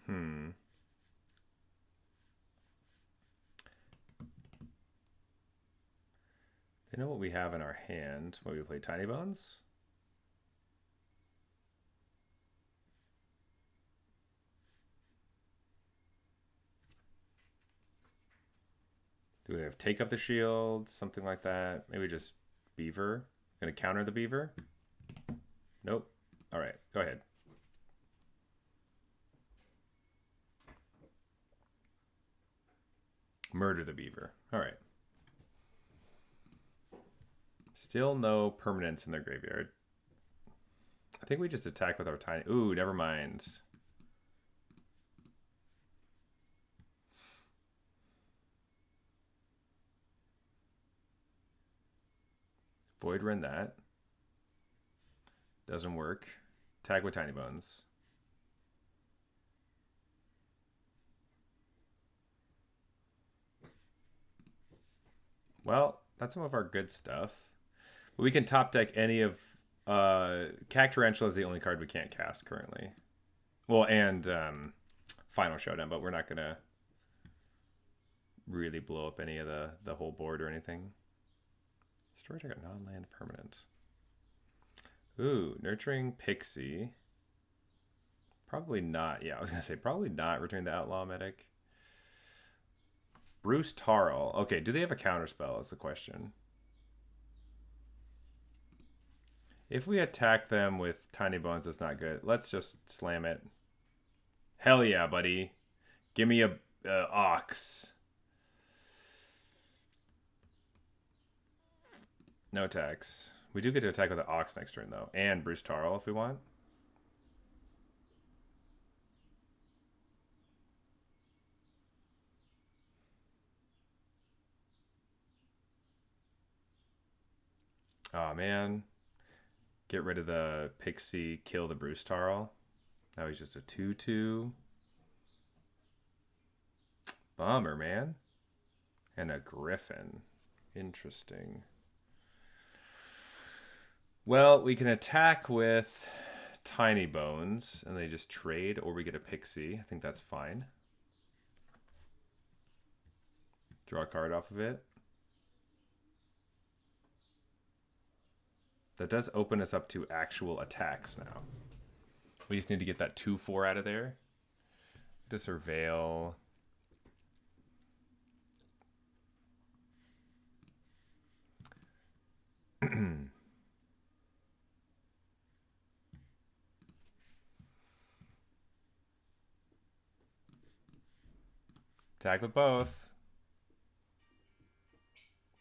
They know what we have in our hand when we play Tiny Bones. Do we have Take Up the Shield? Something like that? Maybe just Beaver. Gonna counter the Beaver? Nope. All right, go ahead. Murder the Beaver. All right. Still no permanents in their graveyard. I think we just attack with our tiny... Ooh, never mind. Void Rend that. Doesn't work. Tag with Tiny Bones. Well, that's some of our good stuff. But we can top deck any of... Cactarantula is the only card we can't cast currently. Well, and Final Showdown, but we're not going to really blow up any of the whole board or anything. Storage, I got non-land permanent. Ooh, Nurturing Pixie. Probably not. Yeah, I was going to say probably not return the Outlaw Medic. Bruce Tarl. Okay, do they have a counterspell is the question. If we attack them with Tiny Bones, that's not good. Let's just slam it. Hell yeah, buddy. Give me a Ox. No attacks. We do get to attack with the Ox next turn, though. And Bruce Tarl if we want. Oh, man. Get rid of the Pixie, kill the Bruce Tarl. Now he's just a 2/2. Bummer, man. And a Griffin. Interesting. Well, we can attack with Tiny Bones, and they just trade, or we get a Pixie. I think that's fine. Draw a card off of it. That does open us up to actual attacks now. We just need to get that 2/4 out of there. To Surveil. Tag with both.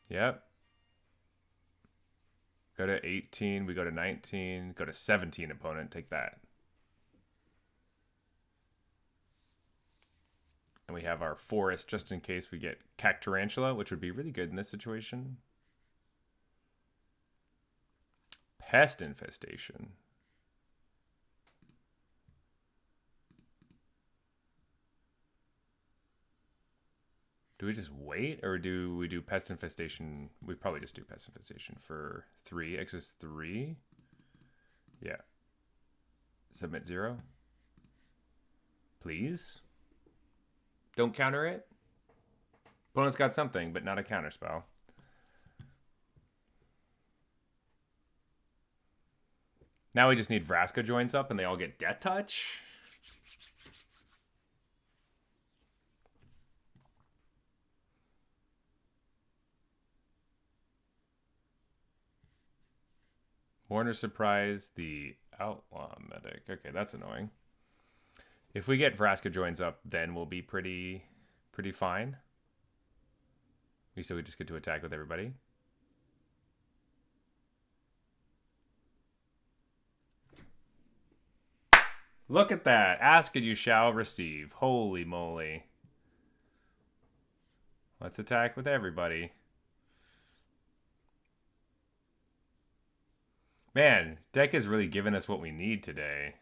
Yep. Go to 18, we go to 19, go to 17, opponent, take that. And we have our forest just in case we get Cactarantula, which would be really good in this situation. Pest Infestation. Do we just wait, or do we do Pest Infestation? We probably just do Pest Infestation for 3. X is 3. Yeah. Submit 0. Please. Don't counter it. Opponent's got something, but not a counterspell. Now we just need Vraska joins up and they all get Death Touch. Warner Surprise, the Outlaw Medic. Okay, that's annoying. If we get Vraska joins up, then we'll be pretty fine. We still just get to attack with everybody. Look at that. Ask and you shall receive. Holy moly. Let's attack with everybody. Man, deck has really given us what we need today.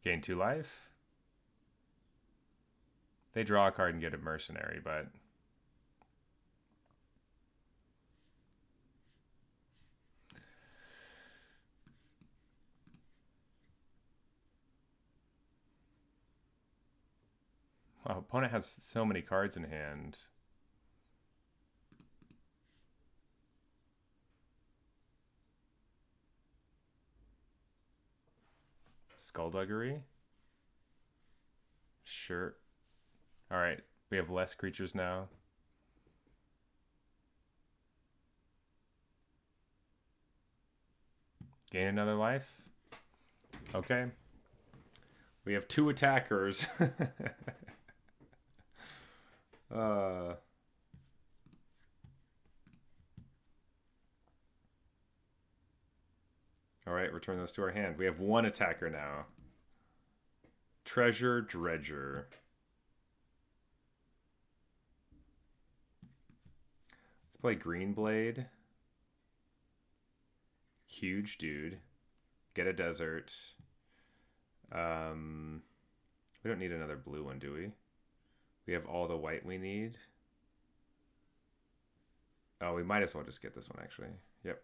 Gain 2 life. They draw a card and get a mercenary, but... Wow, opponent has so many cards in hand. Skullduggery? Sure. Alright, we have less creatures now. Gain another life? Okay. We have 2 attackers. Alright, return those to our hand. We have 1 attacker now. Treasure Dredger. Let's play Green Blade. Huge dude. Get a desert. We don't need another blue one, do we? We have all the white we need. Oh, we might as well just get this one, actually. Yep.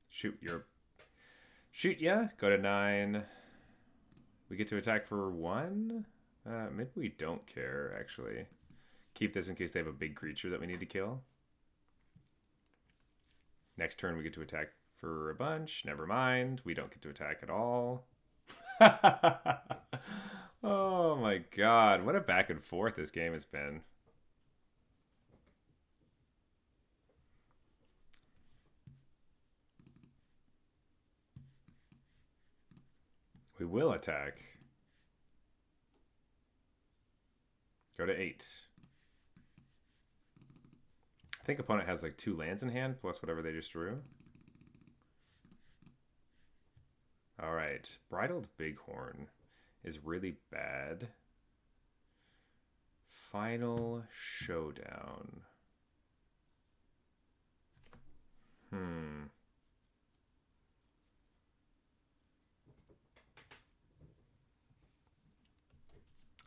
Shoot, Shoot, yeah. Go to 9. We get to attack for 1? Maybe we don't care, actually. Keep this in case they have a big creature that we need to kill. Next turn, we get to attack for a bunch. Never mind. We don't get to attack at all. Oh my god. What a back and forth this game has been. We will attack. Go to 8. I think opponent has like 2 lands in hand plus whatever they just drew. Alright. Bridled Bighorn is really bad. Final Showdown.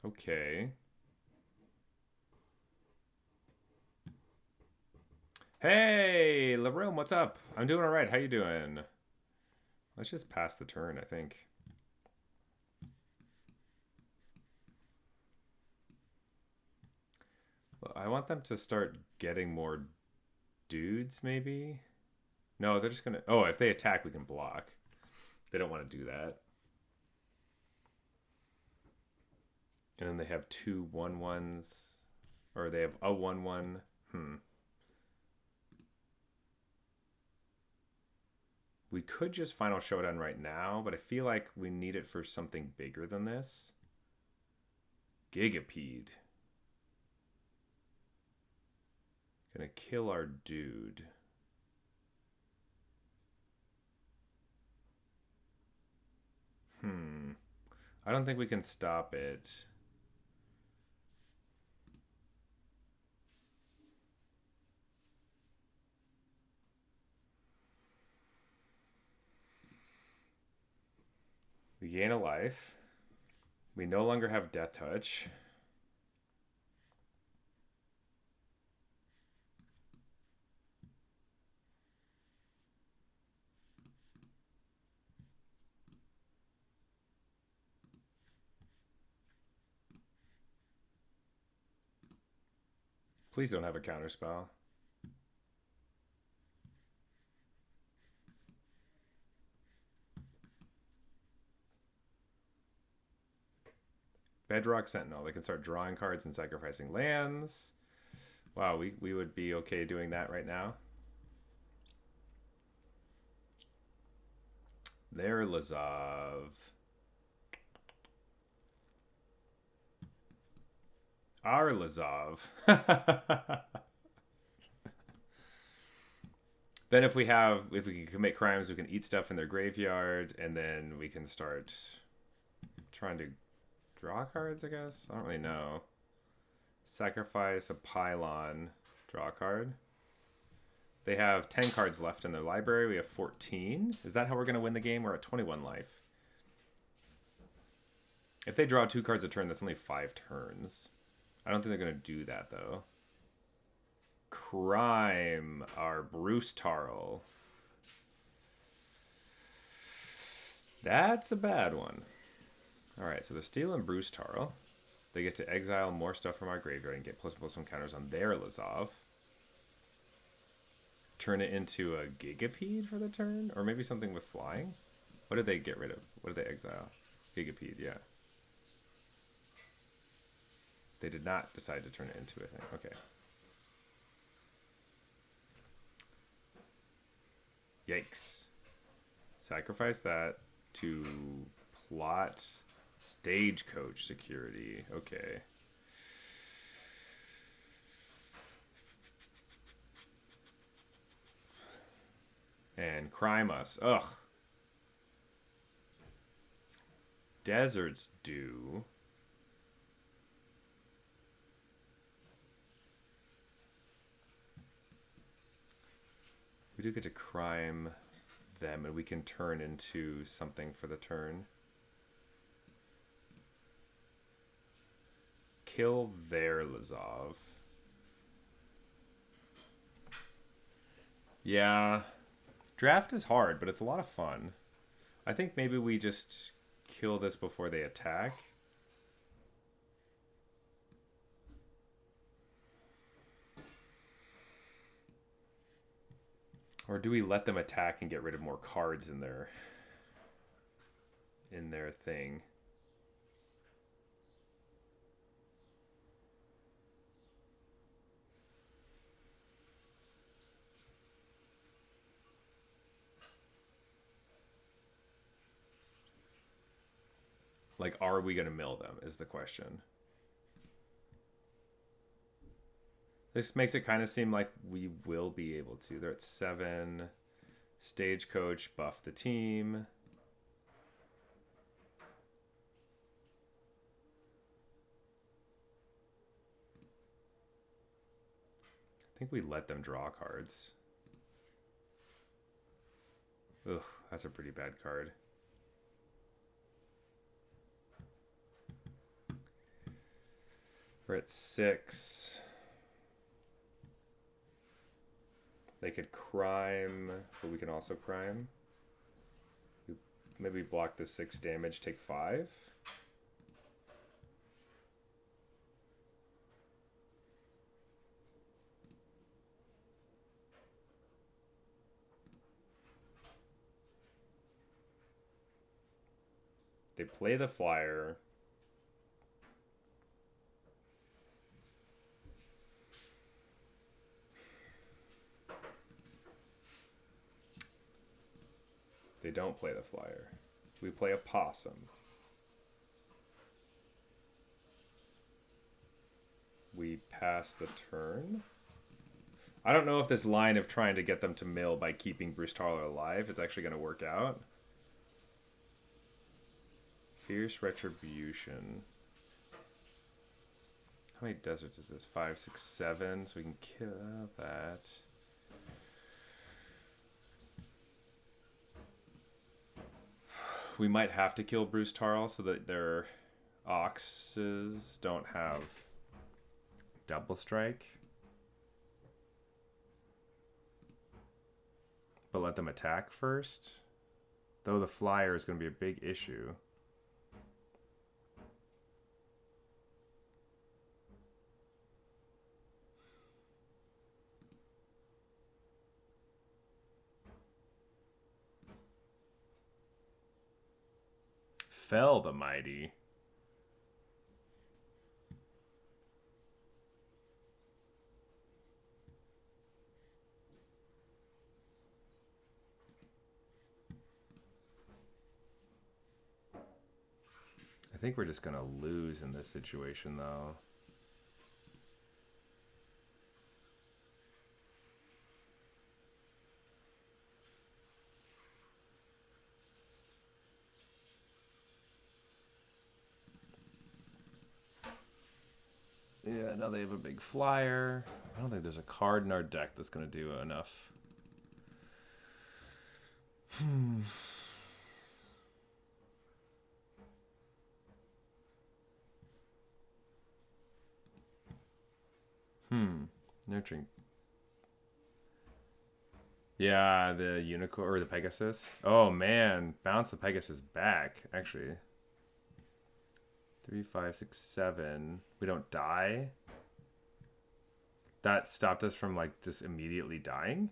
Okay. Hey, LaRome, what's up? I'm doing all right. How you doing? Let's just pass the turn, I think. Well, I want them to start getting more dudes, maybe? No, they're just going to... Oh, if they attack, we can block. They don't want to do that. And then they have 2 1/1s. Or they have a 1/1. We could just Final Showdown right now, but I feel like we need it for something bigger than this. Gigapede. Gonna kill our dude. I don't think we can stop it. We gain a life. We no longer have Death Touch. Please don't have a counterspell. Bedrock Sentinel. They can start drawing cards and sacrificing lands. Wow, we would be okay doing that right now. There, Lazov. Our Lazov. Then if we can commit crimes, we can eat stuff in their graveyard, and then we can start trying to draw cards, I guess? I don't really know. Sacrifice a pylon, draw a card. They have 10 cards left in their library. We have 14. Is that how we're going to win the game? We're at 21 life. If they draw 2 cards a turn, that's only 5 turns. I don't think they're going to do that, though. Crime, our Bruce Tarl. That's a bad one. Alright, so they're stealing Bruce Tarl. They get to exile more stuff from our graveyard and get +1/+1 counters on their Lazov. Turn it into a Gigapede for the turn? Or maybe something with flying? What did they get rid of? What did they exile? Gigapede, yeah. They did not decide to turn it into a thing. Okay. Yikes. Sacrifice that to plot Stagecoach security. Okay. And crime us. Ugh. Deserts do. We do get to crime them, and we can turn into something for the turn. Kill their Lazov. Yeah. Draft is hard, but it's a lot of fun. I think maybe we just kill this before they attack. Or do we let them attack and get rid of more cards in their thing? Like, are we going to mill them is the question. This makes it kind of seem like we will be able to. They're at 7. Stagecoach, buff the team. I think we let them draw cards. Ugh, that's a pretty bad card. We're at 6. They could crime, but we can also crime. Maybe block the 6 damage, take 5. They play the flyer. They don't play the flyer. We play a possum. We pass the turn. I don't know if this line of trying to get them to mill by keeping Bruce Tarler alive is actually going to work out. Fierce Retribution. How many deserts is this? 5, 6, 7. So we can kill that. We might have to kill Bruce Tarl so that their Oxes don't have double strike. But let them attack first. Though the flyer is going to be a big issue. Fell the mighty. I think we're just going to lose in this situation, though. Yeah, now they have a big flyer. I don't think there's a card in our deck that's going to do enough. Nurturing. Yeah, the unicorn or the Pegasus. Oh man, bounce the Pegasus back. Actually, 3, 5, 6, 7. We don't die. That stopped us from like just immediately dying.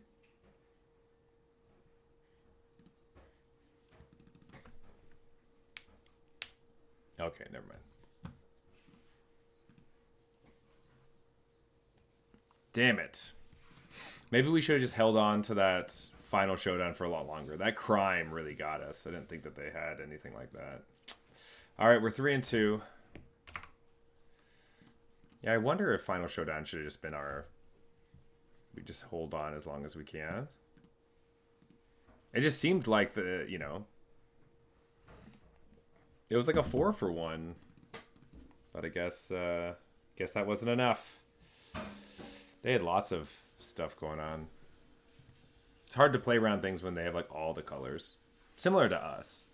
Okay, never mind. Damn it. Maybe we should have just held on to that final showdown for a lot longer. That crime really got us. I didn't think that they had anything like that. All right, we're 3 and 2. Yeah, I wonder if final showdown should have just been our... We just hold on as long as we can. It just seemed like the, you know... It was like a 4 for 1. But I guess that wasn't enough. They had lots of stuff going on. It's hard to play around things when they have like all the colors. Similar to us.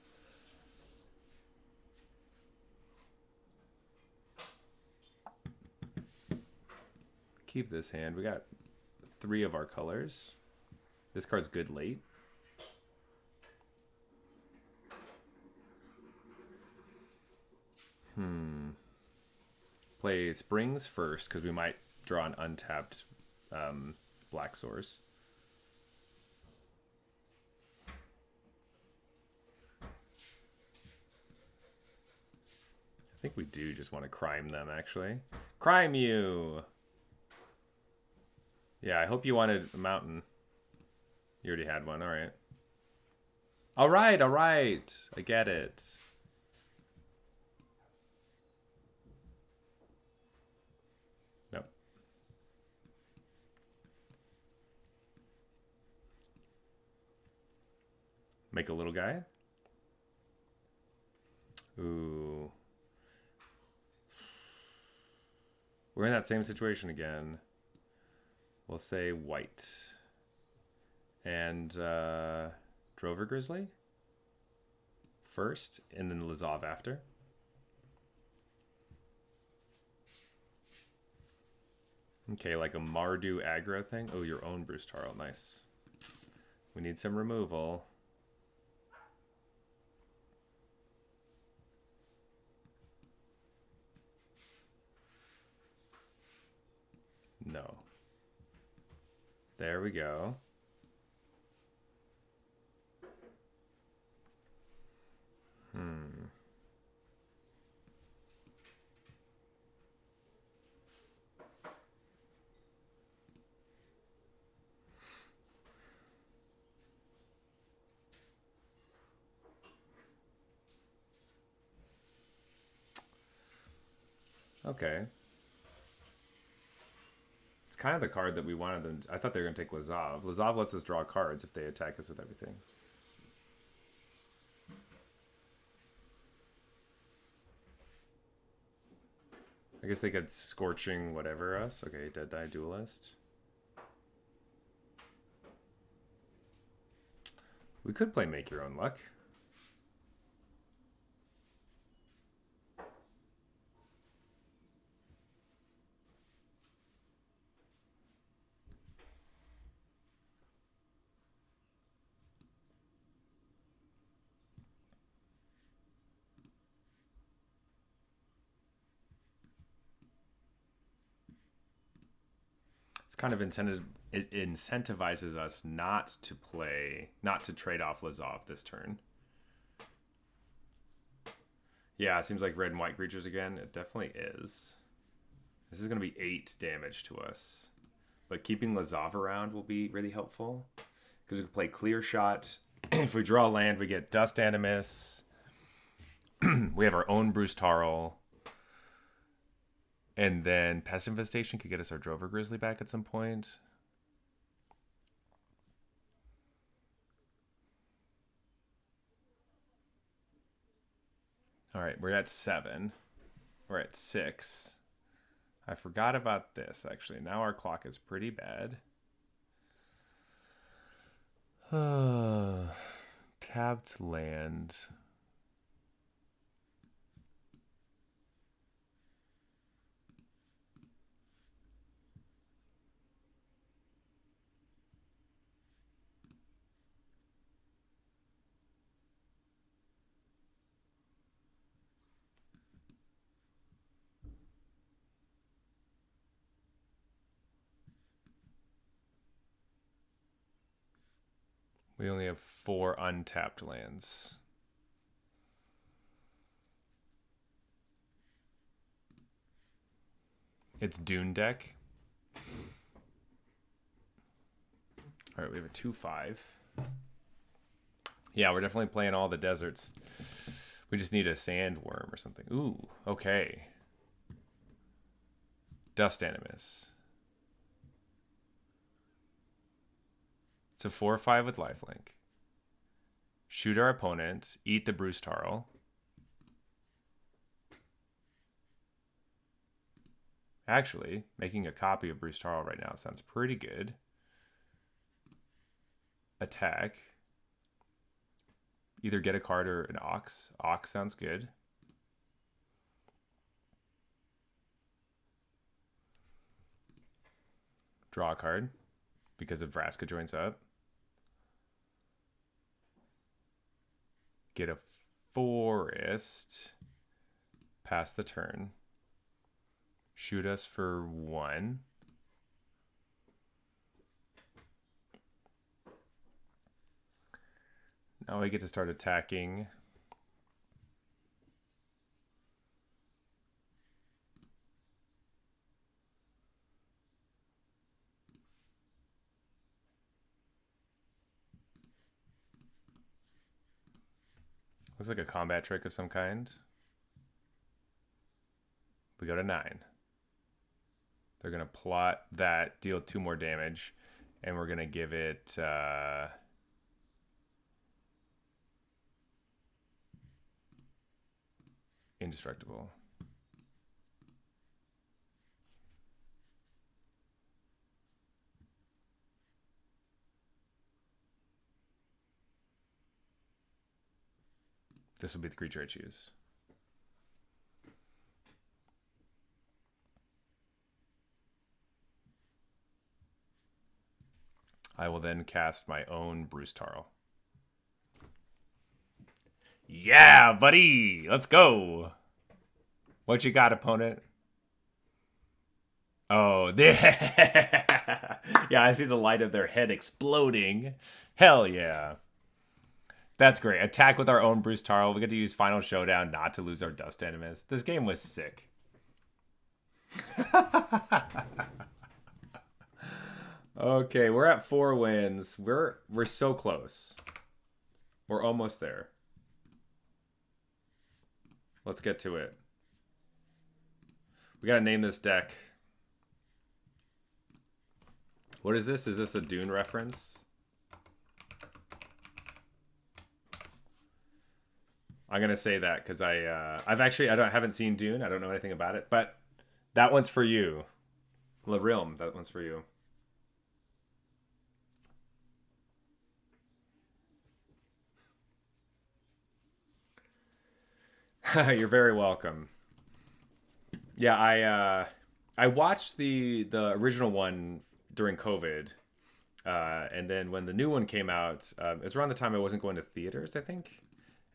Keep this hand. We got 3 of our colors. This card's good late. Play Springs first because we might draw an untapped black source. I think we do just want to crime them, actually. Crime you! Yeah, I hope you wanted a mountain. You already had one, alright. Alright, alright! I get it. Nope. Make a little guy. Ooh. We're in that same situation again. We'll say white. And Drover Grizzly first, and then Lazov after. Okay, like a Mardu aggro thing. Oh, your own Bruce Tarl. Nice. We need some removal. No. There we go. Okay. It's kind of the card that we wanted them to, I thought they were going to take Lazov. Lazov lets us draw cards if they attack us with everything. I guess they could Scorching whatever us. Okay, Dead Die Duelist. We could play Make Your Own Luck. Kind of it incentivizes us not to trade off Lazov this turn. Yeah, it seems like red and white creatures again. It definitely is. This is going to be 8 damage to us. But keeping Lazov around will be really helpful. Because we can play Clear Shot. If we draw land, we get Dust Animus. We have our own Bruce Tarl. And then Pest Infestation could get us our Drover Grizzly back at some point. All right, we're at 7. We're at 6. I forgot about this, actually. Now our clock is pretty bad. Untapped land. We only have 4 untapped lands. It's Dune deck. All right, we have a 2/5. Yeah, we're definitely playing all the deserts. We just need a sandworm or something. Ooh, okay. Dust Animus. It's a 4/5 with lifelink. Shoot our opponent. Eat the Bruce Tarl. Actually, making a copy of Bruce Tarl right now sounds pretty good. Attack. Either get a card or an Ox. Ox sounds good. Draw a card because if Vraska joins up. Get a forest. Pass the turn. Shoot us for 1. Now we get to start attacking. Looks like a combat trick of some kind. We go to 9. They're going to plot that, deal 2 more damage, and we're going to give it... indestructible. This will be the creature I choose. I will then cast my own Bruce Tarl. Yeah, buddy! Let's go! What you got, opponent? Oh, yeah, I see the light of their head exploding. Hell yeah. That's great. Attack with our own Bruce Tarl. We get to use Final Showdown not to lose our Dust Animus. This game was sick. Okay, we're at 4 wins. We're so close. We're almost there. Let's get to it. We gotta name this deck. What is this? Is this a Dune reference? I'm gonna say that because I haven't seen Dune. I don't know anything about it, but that one's for you, La Realm. That one's for you. You're very welcome. Yeah, I watched the original one during COVID, and then when the new one came out, it was around the time I wasn't going to theaters, I think,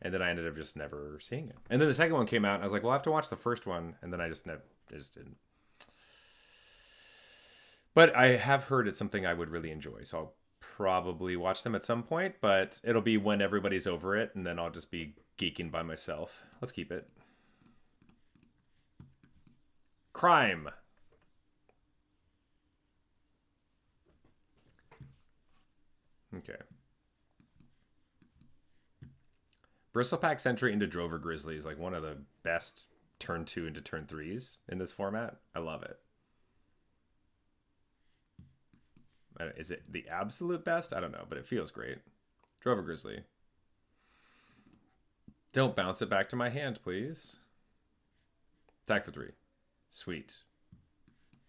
and then I ended up just never seeing it. And then the second one came out, and I was like, well, I have to watch the first one, and then I just didn't. But I have heard it's something I would really enjoy, so I'll probably watch them at some point, but it'll be when everybody's over it, and then I'll just be geeking by myself. Let's keep it. Crime. Okay. Bristlepack Sentry into Drover Grizzly is like one of the best turn 2 into turn 3s in this format. I love it. Is it the absolute best? I don't know, but it feels great. Drover Grizzly. Don't bounce it back to my hand, please. Attack for 3. Sweet.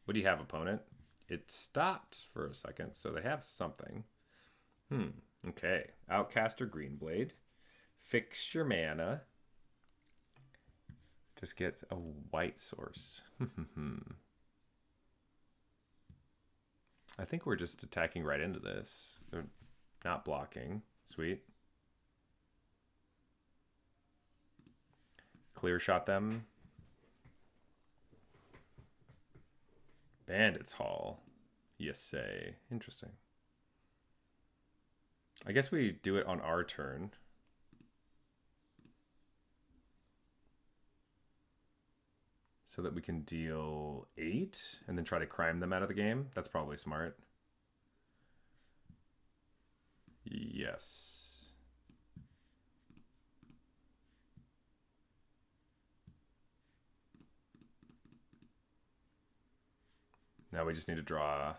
What do you have, opponent? It stopped for a second, so they have something. Okay. Outcaster Greenblade. fix your mana. Just get a white source. I think we're just attacking right into this. They're not blocking. Sweet. Clear shot them. Bandits Hall. You say. Interesting. I guess we do it on our turn. So that we can deal 8 and then try to crime them out of the game. That's probably smart. Yes. Now we just need to draw.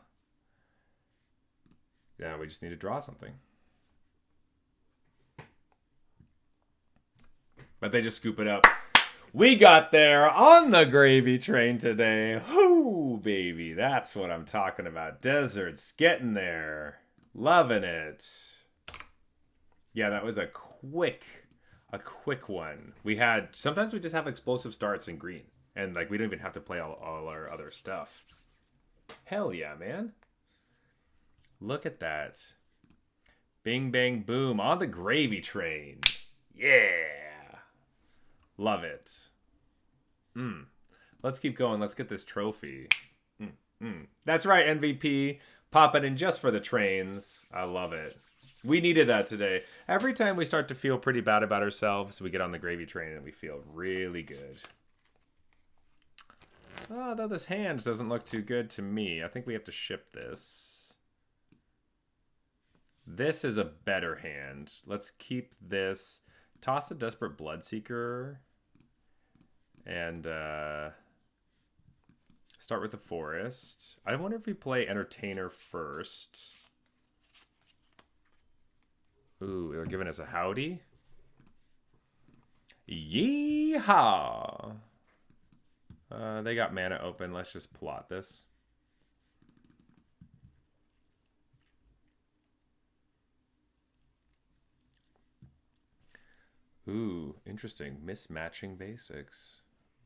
Yeah, we just need to draw something. But they just scoop it up. We got there on the gravy train today. Whoo, baby. That's what I'm talking about. Deserts getting there. Loving it. Yeah, that was a quick one. Sometimes we just have explosive starts in green. And like we don't even have to play all our other stuff. Hell yeah, man. Look at that. Bing, bang, boom. On the gravy train. Yeah. Love it. Let's keep going. Let's get this trophy. That's right, MVP. Pop it in just for the trains. I love it. We needed that today. Every time we start to feel pretty bad about ourselves, we get on the gravy train and we feel really good. Although this hand doesn't look too good to me. I think we have to ship this. This is a better hand. Let's keep this. Toss the Desperate Bloodseeker. And start with the Forest. I wonder if we play Entertainer first. Ooh, they're giving us a howdy. Yeehaw! They got mana open. Let's just plot this. Ooh, interesting. Mismatching basics.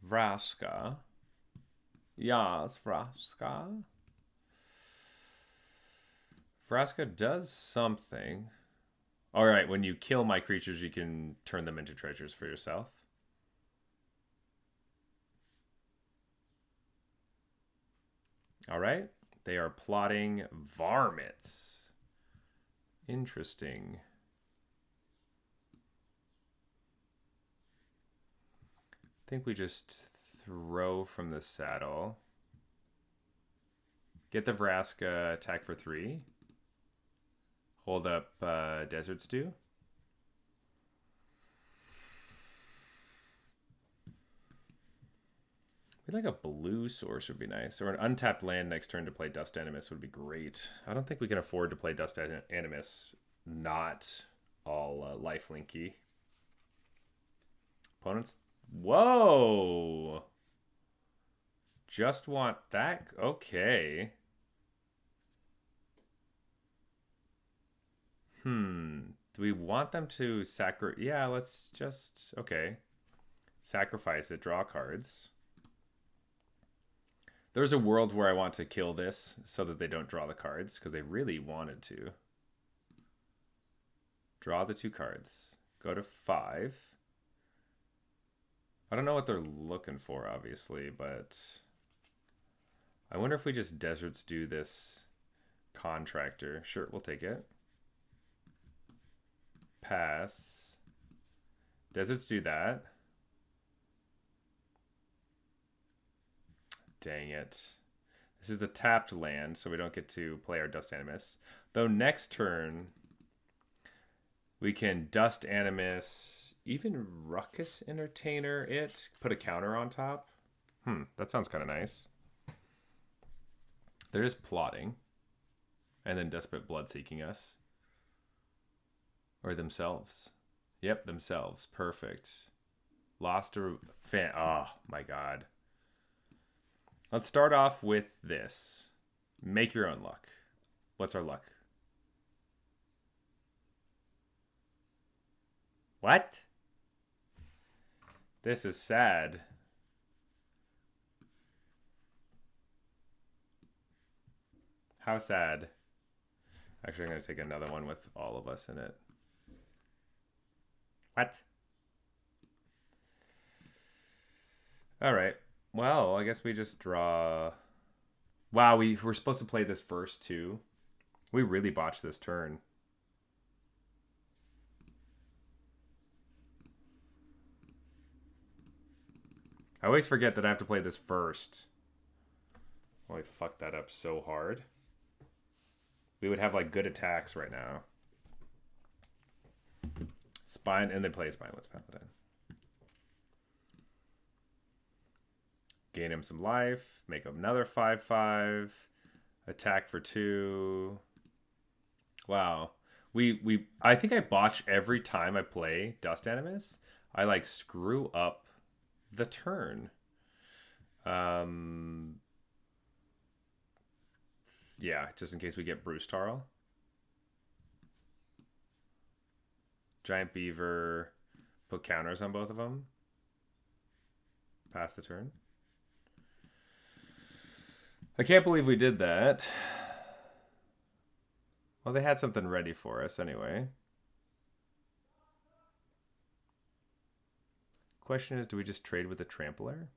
Vraska. Yas, Vraska. Vraska does something. Alright, when you kill my creatures, you can turn them into treasures for yourself. Alright, they are plotting varmints. Interesting. I think we just throw from the saddle. Get the Vraska, attack for 3. Hold up Desert Stew. I feel like a blue source would be nice. Or an untapped land next turn to play Dust Animus would be great. I don't think we can afford to play Dust Animus not all lifelinky. Opponents... Whoa! Just want that? Okay. Do we want them to sacrifice? Yeah, let's just... Okay. Sacrifice it. Draw cards. There's a world where I want to kill this so that they don't draw the cards, because they really wanted to. Draw the 2 cards. Go to 5. I don't know what they're looking for, obviously, but I wonder if we just Deserts do this Contractor. Sure, we'll take it. Pass. Deserts do that. Dang it. This is the tapped land, so we don't get to play our Dust Animus. Though next turn, we can Dust Animus... Even Ruckus Entertainer it. Put a counter on top. That sounds kind of nice. They're just plotting. And then Desperate Blood seeking us. Or themselves. Yep, themselves. Perfect. Lost a fan. Oh, my God. Let's start off with this. Make your own luck. What's our luck? What? This is sad. How sad. Actually, I'm going to take another one with all of us in it. What? All right. Well, I guess we just draw. Wow, we were supposed to play this first too. We really botched this turn. I always forget that I have to play this first. Oh, I fucked that up so hard. We would have like good attacks right now. Spine, and then play Spineless Paladin. Gain him some life. Make him another 5/5. Attack for 2. Wow. I think I botch every time I play Dust Animus. I like screw up the turn. Yeah, just in case we get Bruce Tarl. Giant Beaver. Put counters on both of them. Pass the turn. I can't believe we did that. Well, they had something ready for us anyway. Question is, do we just trade with the Trampler?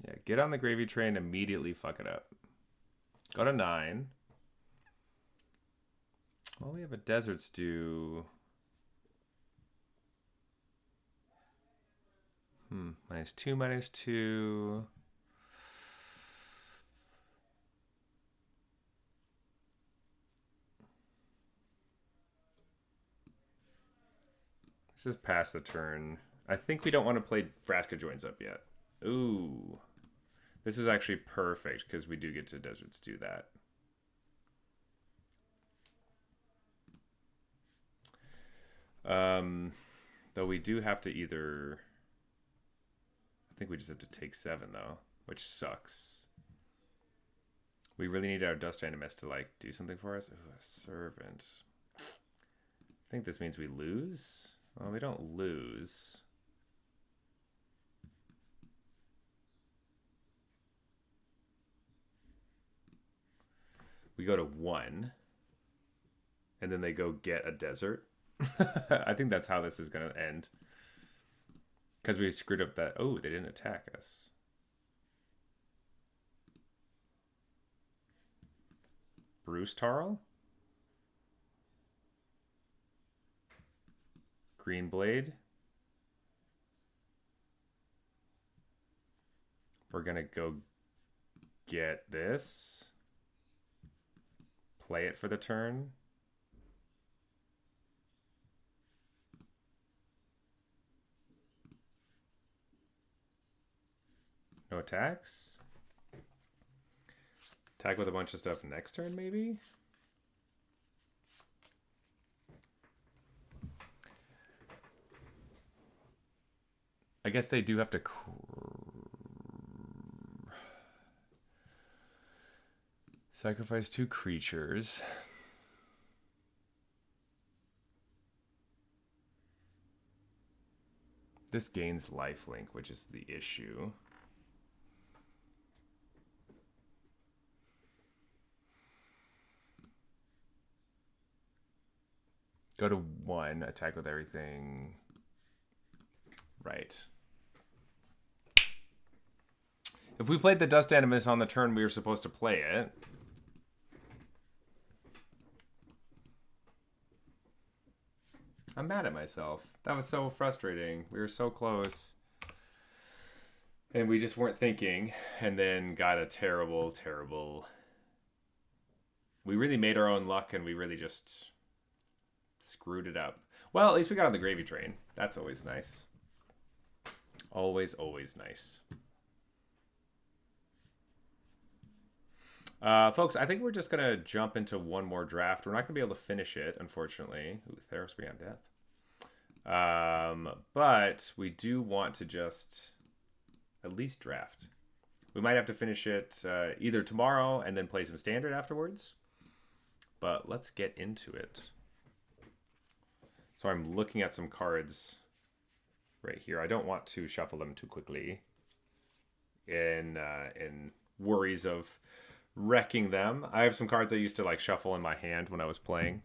Yeah, get on the gravy train, immediately fuck it up. Go to 9. Well, we have a Desert Stew. -2, -2. Let's just pass the turn. I think we don't want to play Vraska Joins Up yet. Ooh. This is actually perfect because we do get to Deserts do that. Though we do have to either... I think we just have to take 7 though, which sucks. We really need our Dust Animus to like do something for us. Ooh, a Servant. I think this means we lose. Well, we don't lose. We go to 1. And then they go get a desert. I think that's how this is going to end. Because we screwed up that... Oh, they didn't attack us. Bruce Tarl? Green Blade. We're going to go get this. Play it for the turn. No attacks. Attack with a bunch of stuff next turn, maybe? I guess they do have to... Sacrifice 2 creatures. This gains lifelink, which is the issue. Go to 1, attack with everything. Right. If we played the Dust Animus on the turn we were supposed to play it. I'm mad at myself. That was so frustrating. We were so close. And we just weren't thinking. And then got a terrible, terrible... We really made our own luck and we really just... screwed it up. Well, at least we got on the gravy train. That's always nice. Always, always nice. Folks, I think we're just going to jump into one more draft. We're not going to be able to finish it, unfortunately. Ooh, Theros Beyond Death. But we do want to just at least draft. We might have to finish it either tomorrow and then play some standard afterwards. but let's get into it. So I'm looking at some cards right here. I don't want to shuffle them too quickly in worries of wrecking them. I have some cards I used to like shuffle in my hand when I was playing,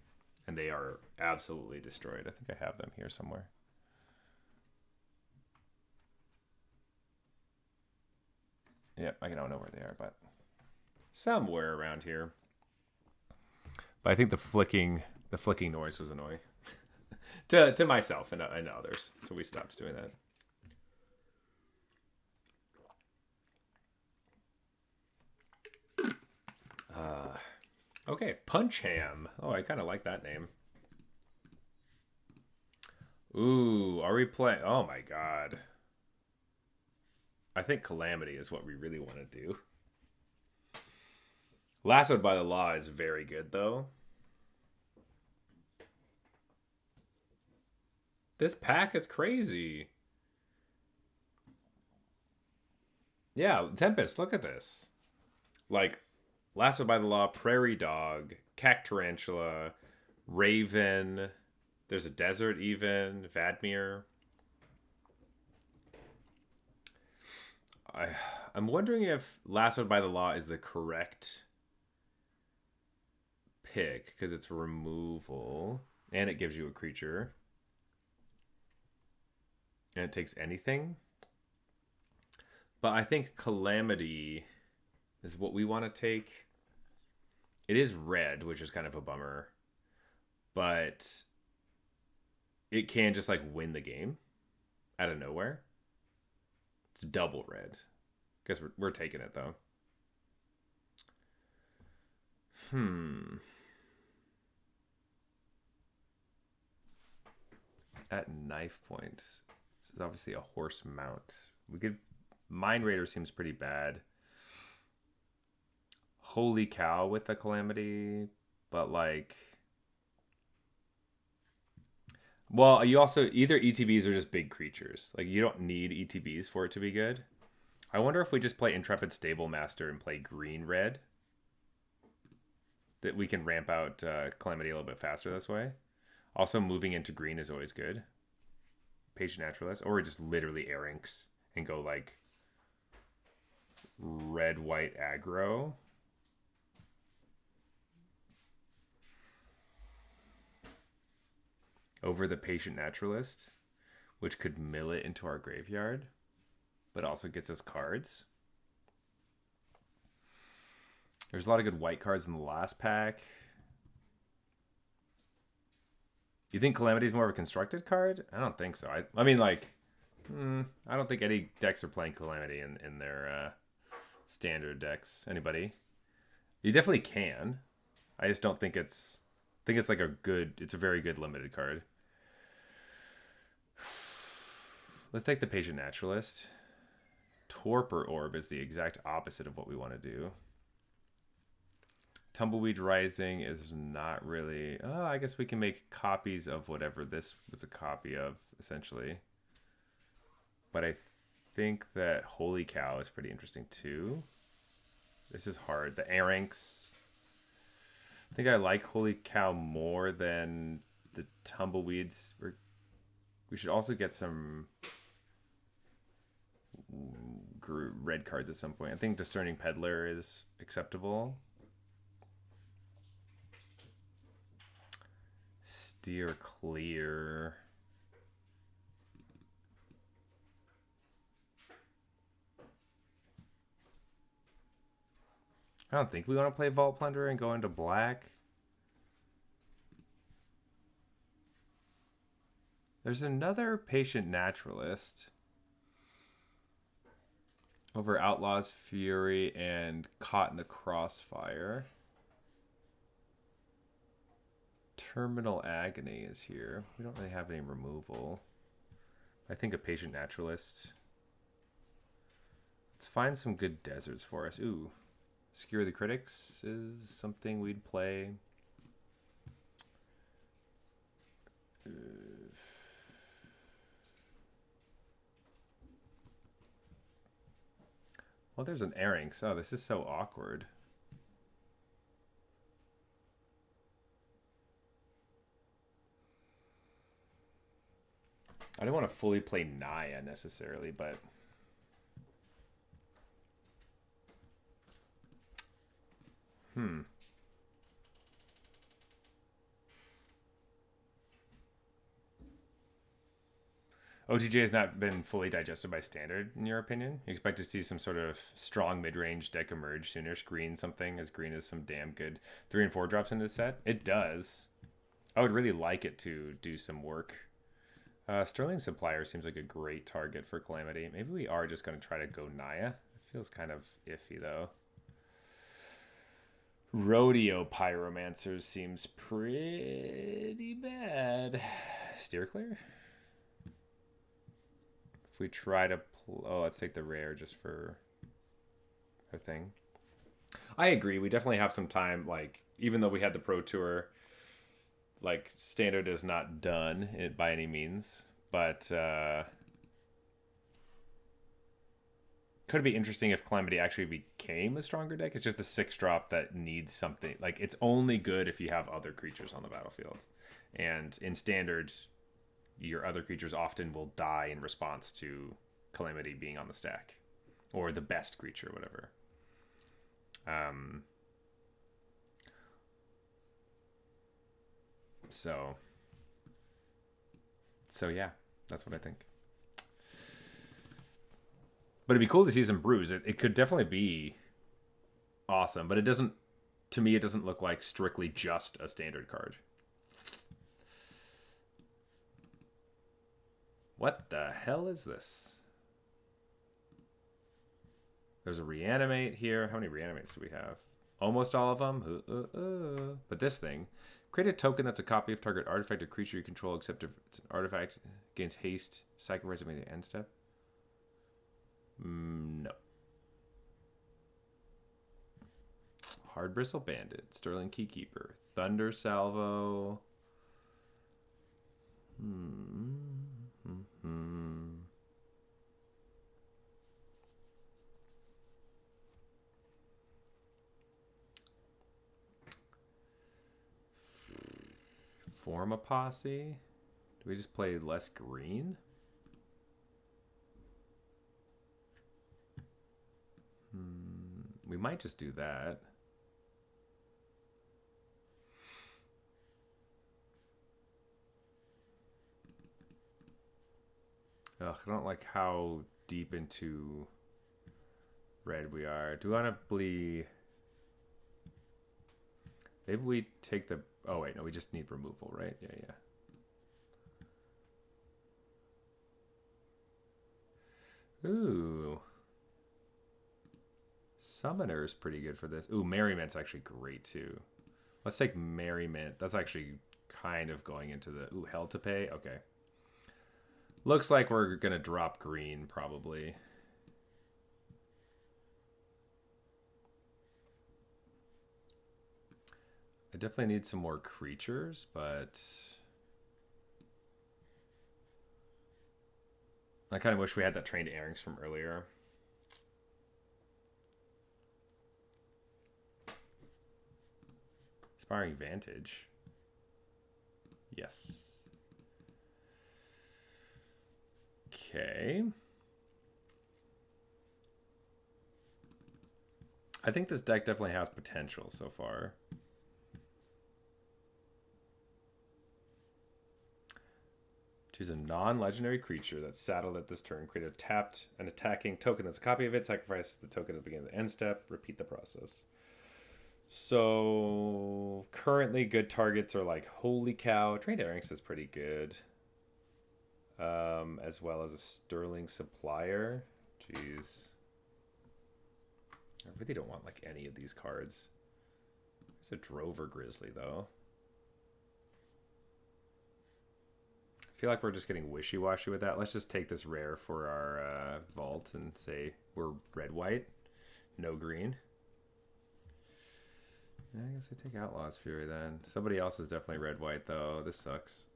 and they are absolutely destroyed. I think I have them here somewhere. Yep, I don't know where they are, but somewhere around here. But I think the flicking noise was annoying to myself and others, so we stopped doing that. Okay, Punch Ham. Oh, I kind of like that name. Ooh, are we playing? Oh my god. I think Calamity is what we really want to do. Lassoed by the Law is very good, though. This pack is crazy. Yeah, Tempest, look at this. Like, Lassoed by the Law, Prairie Dog, Cactarantula, Raven. There's a Desert even, Vadmir. I'm wondering if Lassoed by the Law is the correct pick, because it's removal, and it gives you a creature. And it takes anything. But I think Calamity is what we want to take. It is red, which is kind of a bummer. But it can just like win the game out of nowhere. It's double red. Guess we're taking it though. At knife point. This is obviously a horse mount. We could... Mind Raider seems pretty bad. Holy Cow with the Calamity. But like... Well, you also... Either ETBs or just big creatures. Like, you don't need ETBs for it to be good. I wonder if we just play Intrepid Stable Master and play green-red. That we can ramp out Calamity a little bit faster this way. Also, moving into green is always good. Patient Naturalist. Or just literally Arinx and go like red-white aggro. Over the Patient Naturalist, which could mill it into our graveyard, but also gets us cards. There's a lot of good white cards in the last pack. You think Calamity is more of a constructed card? I don't think so. I mean, like, I don't think any decks are playing Calamity in their standard decks. Anybody? You definitely can. I just don't think it's... I think it's like a good... It's a very good limited card. Let's take the Patient Naturalist. Torpor Orb is the exact opposite of what we want to do. Tumbleweed Rising is not really... Oh, I guess we can make copies of whatever this was a copy of, essentially. But I think that Holy Cow is pretty interesting, too. This is hard. The Arinx... I think I like Holy Cow more than the Tumbleweeds. We should also get some red cards at some point. I think Discerning Peddler is acceptable. Steer Clear. I don't think we want to play Vault Plunderer and go into black. There's another Patient Naturalist over Outlaws Fury and Caught in the Crossfire. Terminal Agony is here. We don't really have any removal. I think a Patient Naturalist. Let's find some good deserts for us. Ooh. Skewer the Critics is something we'd play. Well, there's an Arinx. Oh, this is so awkward. I don't want to fully play Naya necessarily, but OTJ has not been fully digested by standard, in your opinion? You expect to see some sort of strong mid-range deck emerge sooner? Green something, as green as some damn good 3 and 4 drops into the set? It does. I would really like it to do some work. Sterling Supplier seems like a great target for Calamity. Maybe we are just going to try to go Naya. It feels kind of iffy, though. Rodeo Pyromancers seems pretty bad. Steer Clear? If we try to... Oh, let's take the rare just for a thing. I agree. We definitely have some time. Like, even though we had the Pro Tour... Like, standard is not done by any means, but could be interesting if Calamity actually became a stronger deck. It's just a 6-drop that needs something. Like, it's only good if you have other creatures on the battlefield. And in standard, your other creatures often will die in response to Calamity being on the stack. Or the best creature, whatever. So yeah, that's what I think. But it'd be cool to see some brews. It could definitely be awesome, but it doesn't, to me, it doesn't look like strictly just a standard card. What the hell is this? There's a reanimate here. How many reanimates do we have? Almost all of them. But this thing. Create a token that's a copy of target artifact or creature you control, except if it's an artifact, gains haste, sacrifice it at the end step. No. Hard Bristle Bandit, Sterling Keykeeper, Thunder Salvo. Form a posse? Do we just play less green? We might just do that. Ugh, I don't like how deep into red we are. Do we want to bleed? Maybe we take the... Oh, wait, no, we just need removal, right? Yeah. Ooh. Summoner is pretty good for this. Ooh, Merriment's actually great, too. Let's take Merriment. That's actually kind of going into the... Ooh, Hell to Pay? Okay. Looks like we're going to drop green, probably. I definitely need some more creatures, but... I kind of wish we had that Trained Airings from earlier. Inspiring Vantage. Yes. Okay. I think this deck definitely has potential so far. Choose a non-legendary creature that's saddled at this turn. Create an attacking token that's a copy of it. Sacrifice the token at the beginning of the end step. Repeat the process. So currently good targets are like Holy Cow. Trained Airings is pretty good. As well as a Sterling Supplier. Jeez. I really don't want like any of these cards. There's a Drover Grizzly though. I feel like we're just getting wishy-washy with that. Let's just take this rare for our vault and say we're red-white, no green. Yeah, I guess I take Outlaw's Fury then. Somebody else is definitely red-white though. This sucks.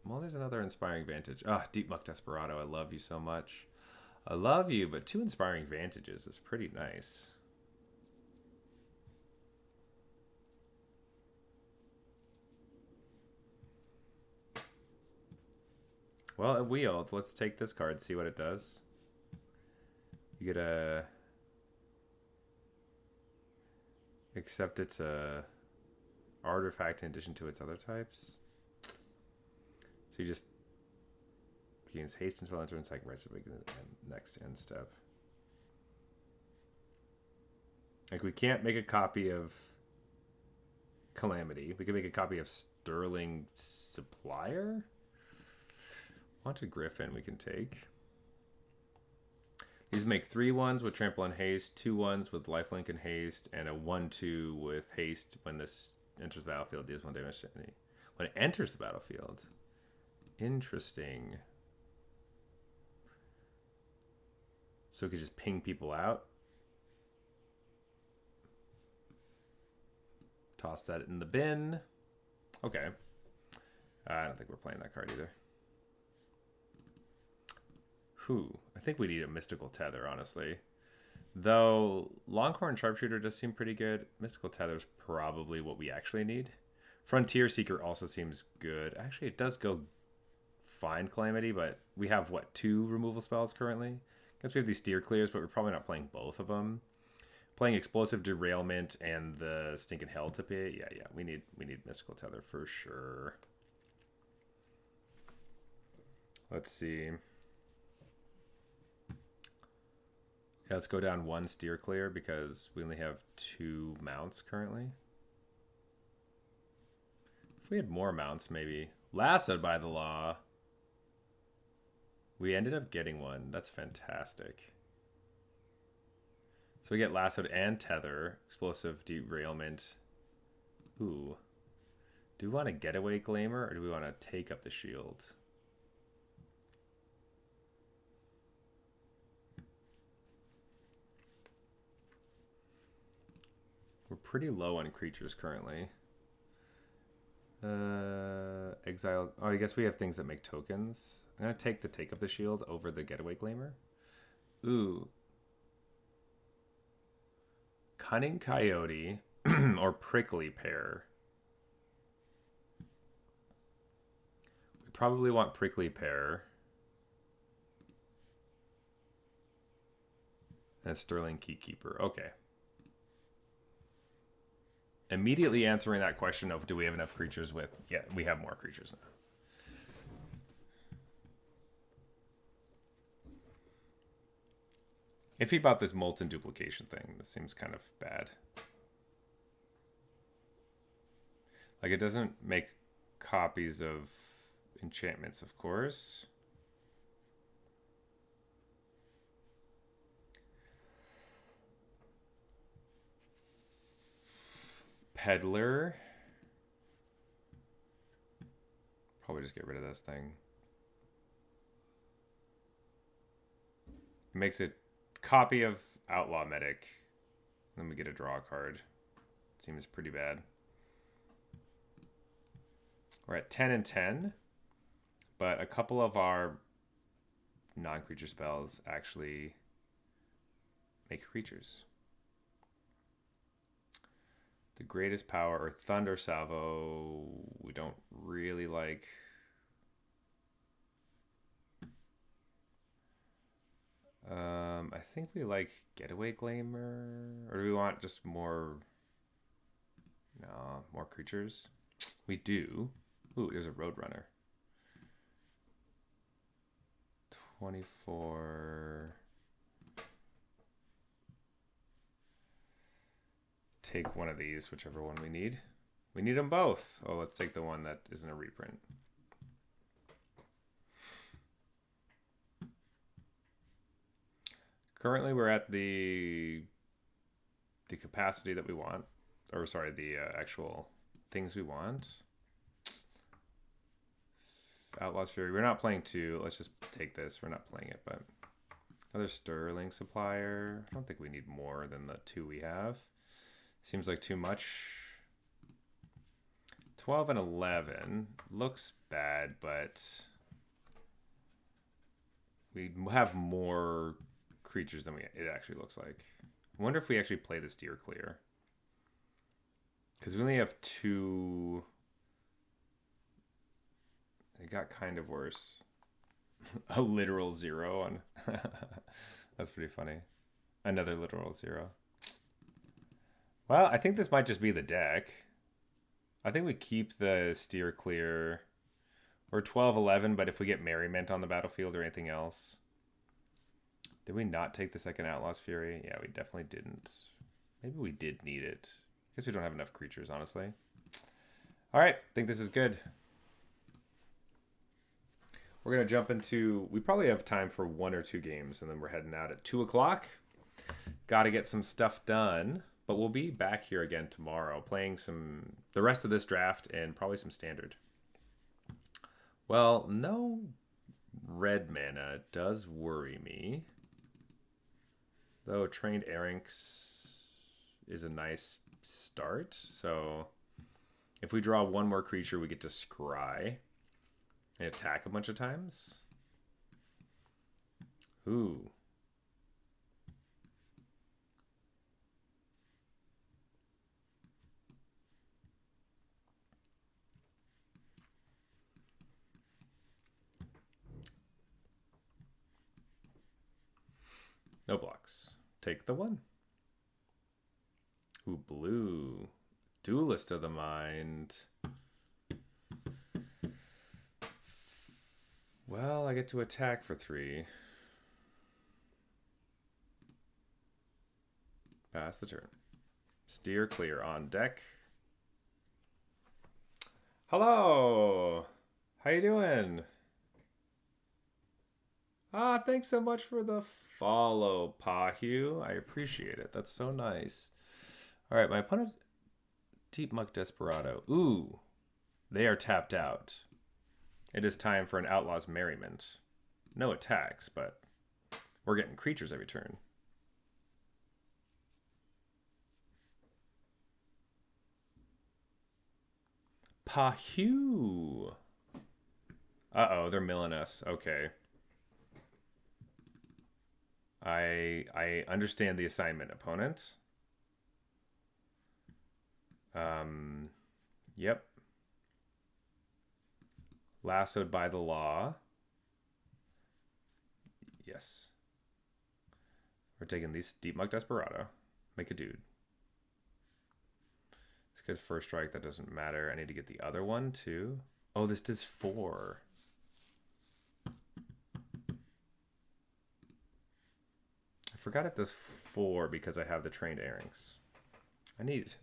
Well, there's another Inspiring Vantage. Ah, Deep Muck Desperado. I love you so much. I love you, but 2 Inspiring Vantages is pretty nice. Well, it wheeled. Let's take this card, see what it does. You get a... Except it's a artifact in addition to its other types. So you just gains haste until entering second rest of the next end step. Like, we can't make a copy of Calamity. We can make a copy of Sterling Supplier. Haunted Griffin we can take. These make 3/1s with trample and haste, 2/1s with lifelink and haste, and a 1/2 with haste when this enters the battlefield. Deals 1 damage to any. When it enters the battlefield. Interesting. So we could just ping people out. Toss that in the bin. Okay. I don't think we're playing that card either. Whew. I think we need a Mystical Tether, honestly. Though Longhorn Sharpshooter does seem pretty good. Mystical Tether is probably what we actually need. Frontier Seeker also seems good. Actually, it does go fine, Calamity, but we have, what, 2 removal spells currently? I guess we have these Steer Clears, but we're probably not playing both of them. Playing Explosive Derailment and the Stinking Hell to pay. Yeah, we need Mystical Tether for sure. Let's see. Yeah, let's go down 1 Steer Clear because we only have 2 mounts currently. If we had more mounts, maybe. Lassoed by the Law. We ended up getting one. That's fantastic. So we get Lassoed and Tether. Explosive Derailment. Ooh. Do we want a Getaway Glamour or do we want to take up the shield? We're pretty low on creatures currently. Exile. Oh, I guess we have things that make tokens. I'm going to take up the shield over the Getaway Glamour. Ooh. Cunning Coyote or Prickly Pear. We probably want Prickly Pear. And Sterling Keykeeper. Okay. Immediately answering that question of do we have enough creatures with... Yeah, we have more creatures now. Iffy about this Molten Duplication thing. This seems kind of bad. Like, it doesn't make copies of enchantments, of course. Peddler. Probably just get rid of this thing. It makes it copy of Outlaw Medic. Then we get a draw card. Seems pretty bad. We're at 10 and 10. But a couple of our non-creature spells actually make creatures. The Greatest Power or Thunder Salvo, we don't really like. I think we like Getaway Glamour. Or do we want just more... No, more creatures? We do. Ooh, there's a Roadrunner. 24... Take one of these, whichever one we need. We need them both. Oh, let's take the one that isn't a reprint. Currently, we're at the capacity that we want. Or, sorry, the actual things we want. Outlaws Fury. We're not playing 2. Let's just take this. We're not playing it, but... Another Sterling Supplier. I don't think we need more than the 2 we have. Seems like too much. 12 and 11 looks bad, but we have more creatures than it actually looks like. I wonder if we actually play the Steer Clear. Because we only have 2. It got kind of worse. A literal 0 on. That's pretty funny. Another literal 0. Well, I think this might just be the deck. I think we keep the steer clear. Or 12-11, but if we get Merriment on the battlefield or anything else. Did we not take the second Outlaw's Fury? Yeah, we definitely didn't. Maybe we did need it. I guess we don't have enough creatures, honestly. All right, I think this is good. We're going to jump into... We probably have time for 1 or 2 games, and then we're heading out at 2 o'clock. Got to get some stuff done. But we'll be back here again tomorrow, playing the rest of this draft and probably some Standard. Well, no red mana does worry me. Though Trained Erynx is a nice start. So if we draw 1 more creature, we get to scry and attack a bunch of times. Ooh. No blocks. Take the 1. Ooh, blue. Duelist of the Mind. Well, I get to attack for 3. Pass the turn. Steer clear on deck. Hello! How you doing? Thanks so much for the follow, Pahu. I appreciate it. That's so nice. All right, my opponent, Deep Muck Desperado. Ooh, they are tapped out. It is time for an Outlaw's Merriment. No attacks, but we're getting creatures every turn. Pahu. Uh-oh, they're milling us. Okay. I understand the assignment, opponent. Yep. Lassoed by the law. Yes. We're taking these Deep Muck Desperado. Make a dude. This guy's first strike. That doesn't matter. I need to get the other one, too. Oh, this does 4. I forgot it does 4 because I have the Trained Erynx.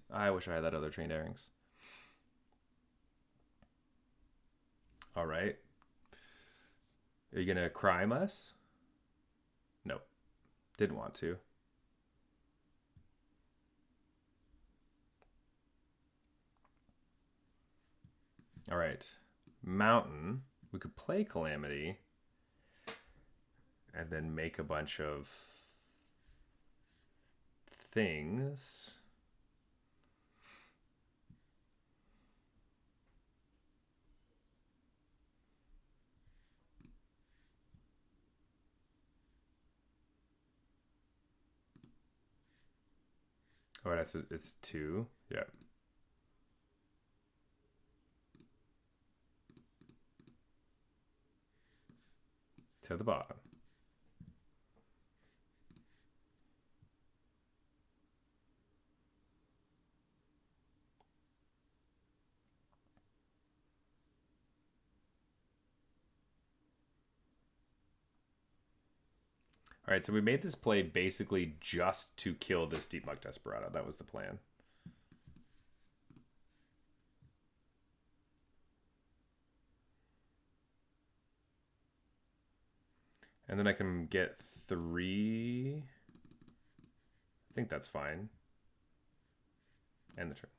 I wish I had that other Trained Erynx. All right. Are you going to crime us? Nope. Didn't want to. All right. Mountain. We could play Calamity and then make a bunch of things. Oh, it's 2. Yeah. To the bottom. All right, so we made this play basically just to kill this Deep Muck Desperado. That was the plan. And then I can get 3. I think that's fine. End the turn.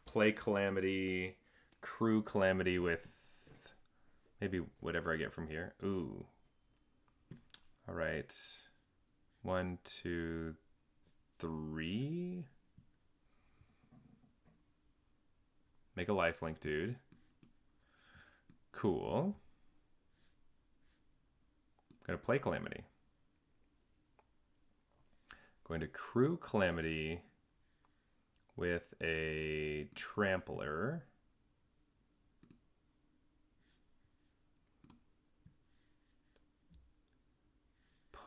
Play Calamity, crew Calamity with maybe whatever I get from here. Ooh. All right. 1, 2, 3. Make a lifelink, dude. Cool. I'm going to play Calamity. Going to crew Calamity with a Trampler.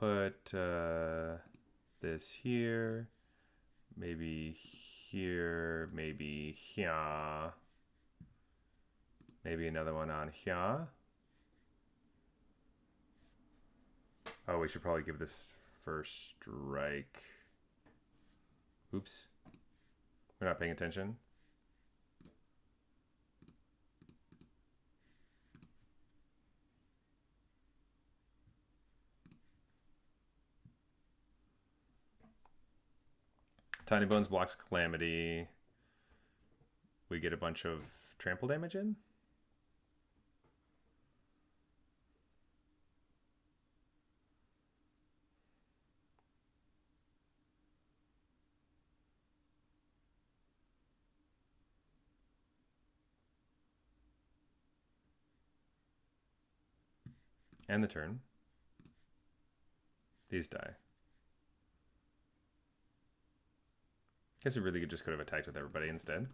put this here, maybe here, maybe here, maybe another one on here. Oh, we should probably give this first strike. Oops. We're not paying attention. Tiny Bones blocks Calamity. We get a bunch of trample damage in. And the turn. These die. Guess we really just could have attacked with everybody instead.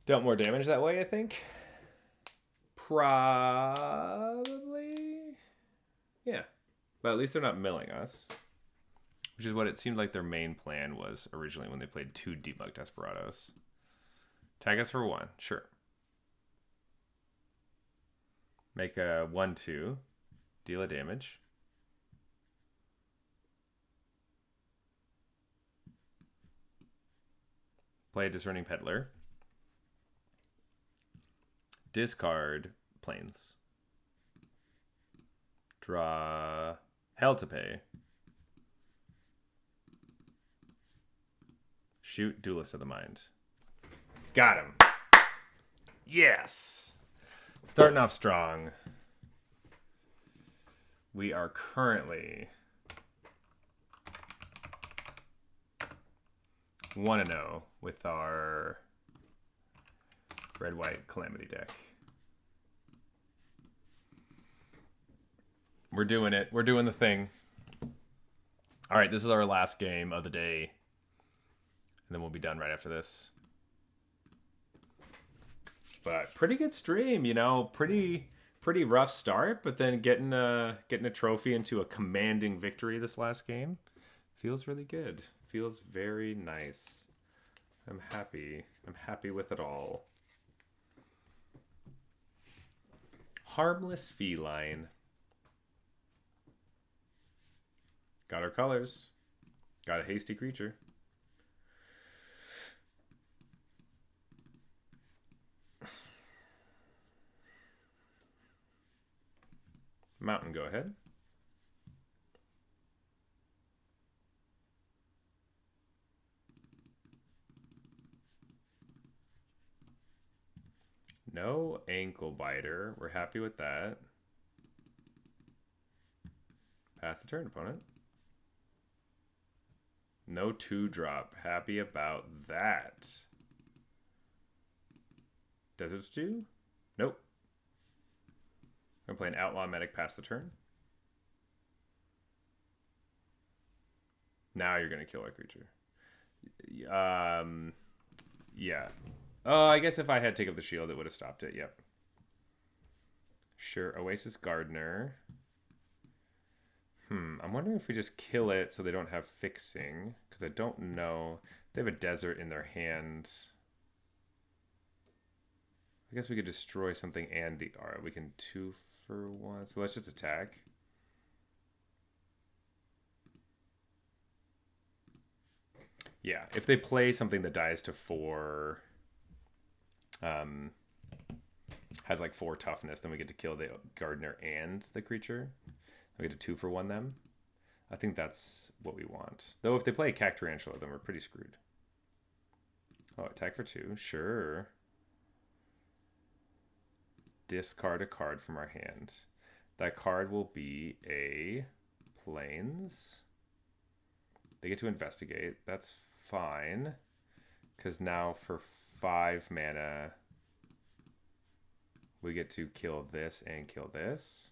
Dealt more damage that way, I think. Probably. Yeah. But at least they're not milling us. Which is what it seemed like their main plan was originally when they played 2 Deep Mug Desperados. Tag us for 1. Sure. Make a 1/2. Deal a damage. Play a Discerning Peddler. Discard Plains. Draw Hell to Pay. Shoot Duelist of the Mind. Got him. Yes. Starting off strong. We are currently 1-0 with our red-white Calamity deck. We're doing it. We're doing the thing. All right, this is our last game of the day. And then we'll be done right after this. But pretty good stream, you know, pretty rough start, but then getting a trophy into a commanding victory this last game feels really good. Feels very nice. I'm happy. I'm happy with it all. Harmless Feline. Got our colors. Got a hasty creature. Mountain, go ahead. No ankle biter. We're happy with that. Pass the turn, opponent. No 2-drop. Happy about that. Desert Stew? Nope. I'm playing Outlaw Medic, pass the turn. Now you're going to kill our creature. Yeah. Oh, I guess if I had Take Up the Shield, it would have stopped it. Yep. Sure. Oasis Gardener. I'm wondering if we just kill it so they don't have fixing. Because I don't know. They have a desert in their hand. I guess we could destroy something and the art. We can 2 for 1. So let's just attack. Yeah, if they play something that dies to 4, has like 4 toughness, then we get to kill the gardener and the creature. We get to 2 for 1 them. I think that's what we want. Though if they play a Cactarantula, then we're pretty screwed. Oh, attack for 2. Sure. Discard a card from our hand. That card will be a Plains. They get to investigate. That's fine. Because now for 5 mana, we get to kill this and kill this.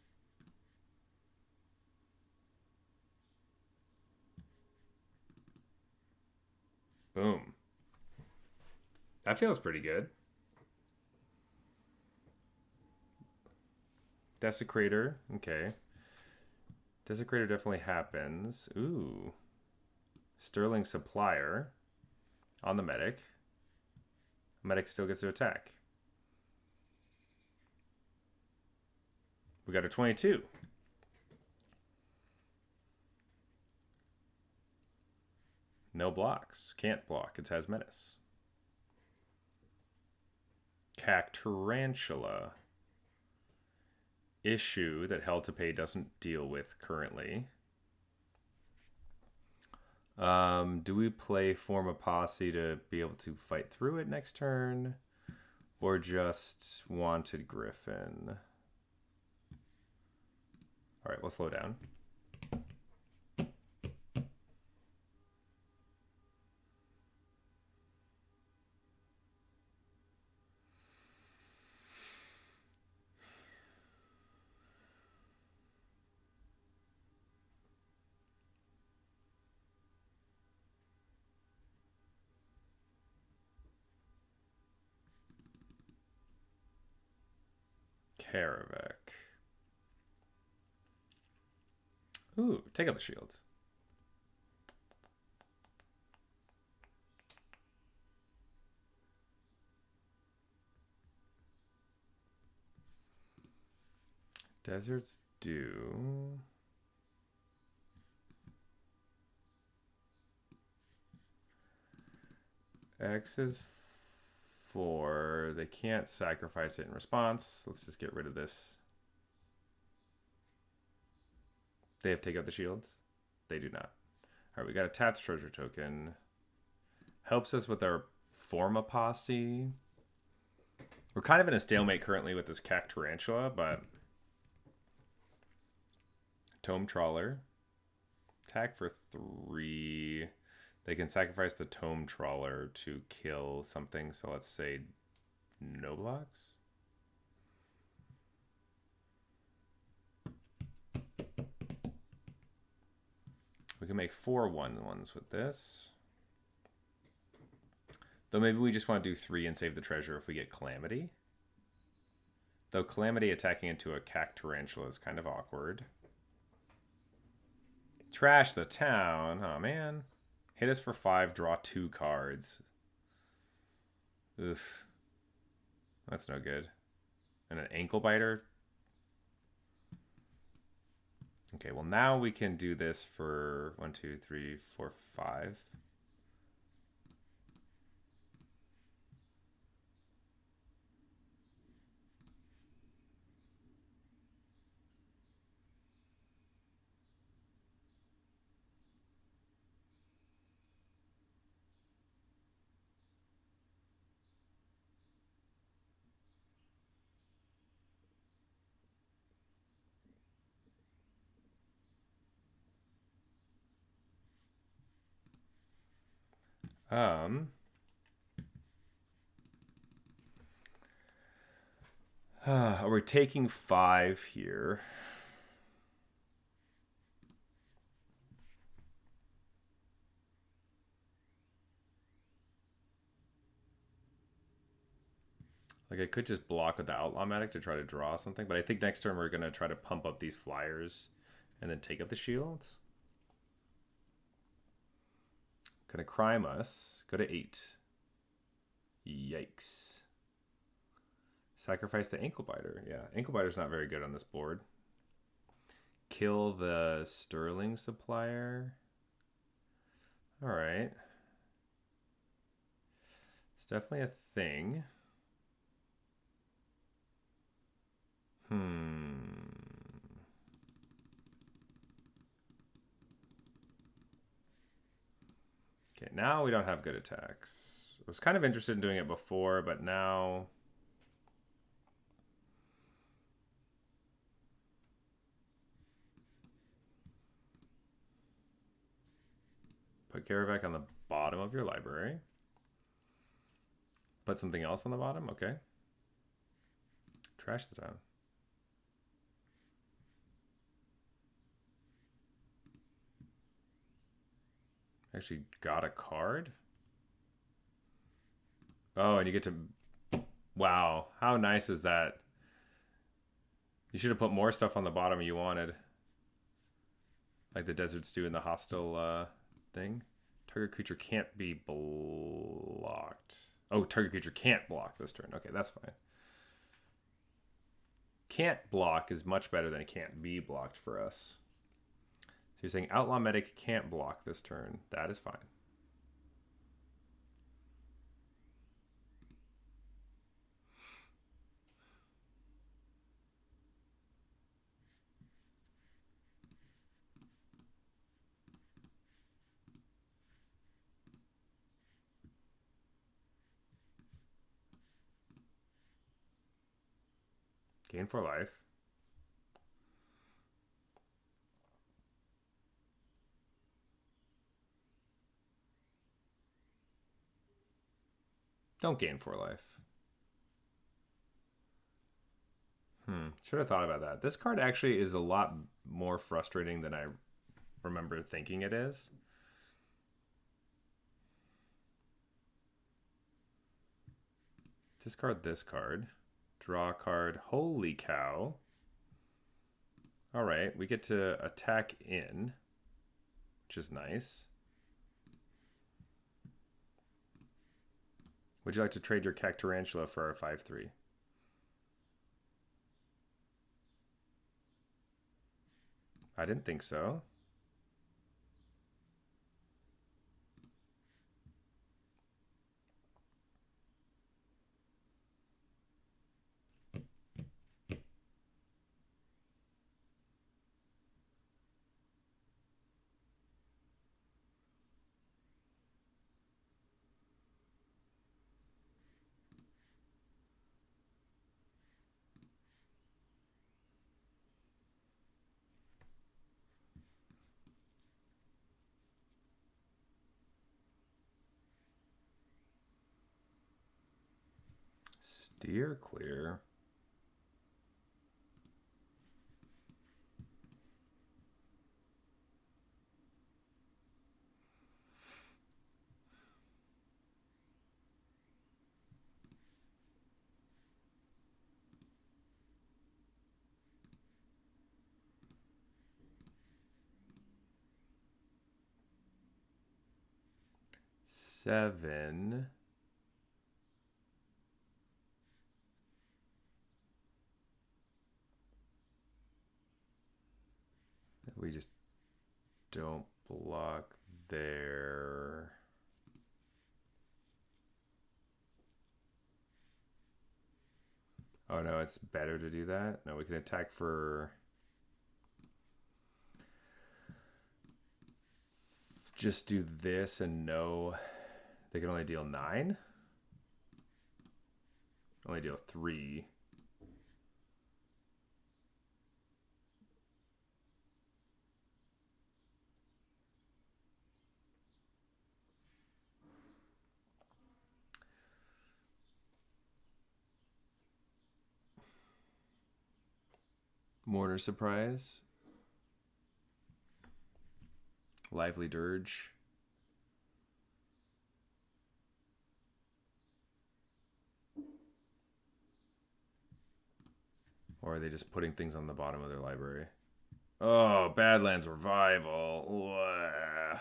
Boom. That feels pretty good. Desecrator. Okay. Desecrator definitely happens. Ooh. Sterling Supplier on the medic. Medic still gets to attack. We got a 22. No blocks. Can't block. It has menace. Tarantula. Issue that Hell to Pay doesn't deal with currently. Do we play Form a Posse to be able to fight through it next turn? Or just Wanted Griffin? Alright, we'll slow down. Karavek. Ooh, take out the shield. Deserts do. X is 4. They can't sacrifice it in response. Let's just get rid of this. They have to take out the shields? They do not. Alright, we got a tapped treasure token. Helps us with our Forma Posse. We're kind of in a stalemate currently with this Tarantula, but Tome Trawler. Attack for 3. They can sacrifice the Tome Trawler to kill something. So let's say no blocks. We can make 4 1/1s with this. Though maybe we just want to do 3 and save the treasure if we get Calamity. Though Calamity attacking into a Tarantula is kind of awkward. Trash the town. Oh, man. Hit us for 5, draw 2 cards. Oof. That's no good. And an ankle biter. Okay, well now we can do this for 1, 2, 3, 4, 5. We're taking 5 here. Like I could just block with the Outlaw Medic to try to draw something, but I think next turn we're going to try to pump up these flyers and then take up the shields. Gonna crime us. Go to 8. Yikes. Sacrifice the ankle biter. Yeah, ankle biter's not very good on this board. Kill the Sterling Supplier. Alright. It's definitely a thing. Okay, now we don't have good attacks. I was kind of interested in doing it before, but now... Put Karavek on the bottom of your library. Put something else on the bottom? Okay. Trash the town. Actually got a card? Oh, and you get to... Wow, how nice is that? You should have put more stuff on the bottom you wanted. Like the deserts do in the hostile thing. Target creature can't be blocked. Oh, target creature can't block this turn. Okay, that's fine. Can't block is much better than it can't be blocked for us. So you're saying Outlaw Medic can't block this turn. That is fine. Gain 4 life. Don't gain 4 life. Should have thought about that. This card actually is a lot more frustrating than I remember thinking it is. Discard this card. Draw a card. Holy cow. All right, we get to attack in, which is nice. Would you like to trade your Cactarantula for our 5/3? I didn't think so. Steer clear. Seven. We just don't block there. Oh no, it's better to do that. No, we can attack for just do this and no. They can only deal 9. Only deal 3. Mourner Surprise. Lively Dirge. Or are they just putting things on the bottom of their library? Oh, Badlands Revival. Ugh.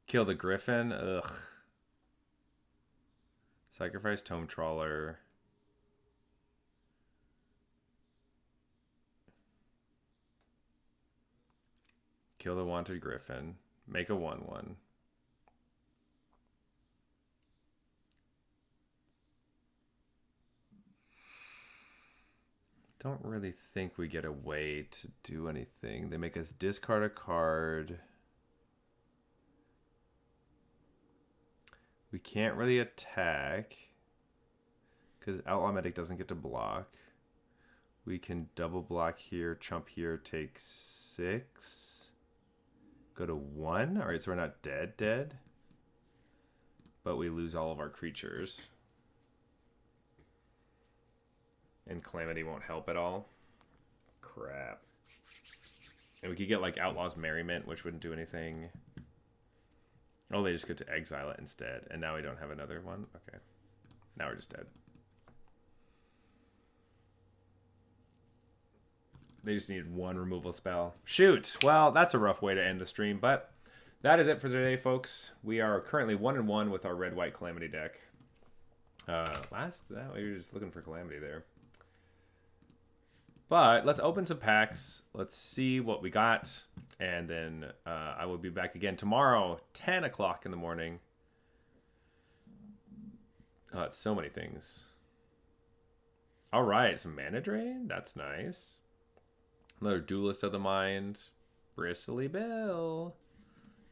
Kill the Griffin. Ugh. Sacrifice Tome Trawler. Kill the Wanted Griffin. Make a 1/1. Don't really think we get a way to do anything. They make us discard a card. We can't really attack because Outlaw Medic doesn't get to block. We can double block here, chump here, take 6. Go to 1. All right, so we're not dead. But we lose all of our creatures. And Calamity won't help at all. Crap. And we could get like Outlaw's Merriment, which wouldn't do anything. Oh, they just get to exile it instead. And now we don't have another one? Okay. Now we're just dead. They just needed one removal spell. Shoot. Well, that's a rough way to end the stream, but that is it for today, folks. We are currently 1-1 with our red-white Calamity deck. We were just looking for Calamity there. But let's open some packs. Let's see what we got. And then I will be back again tomorrow, 10 o'clock in the morning. Oh, it's so many things. All right, some mana drain. That's nice. Another Duelist of the Mind. Bristly Bill.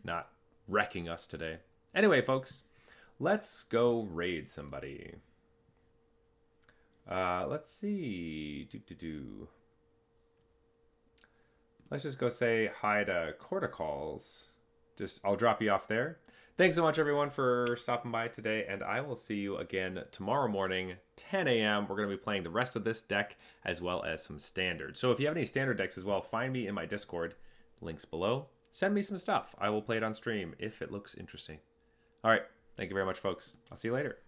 Not wrecking us today. Anyway, folks, let's go raid somebody. Let's see. Let's just go say hi to Corticals. I'll drop you off there. Thanks so much, everyone, for stopping by today, and I will see you again tomorrow morning, 10 a.m. We're going to be playing the rest of this deck as well as some standard. So if you have any standard decks as well, find me in my Discord. Links below. Send me some stuff. I will play it on stream if it looks interesting. All right. Thank you very much, folks. I'll see you later.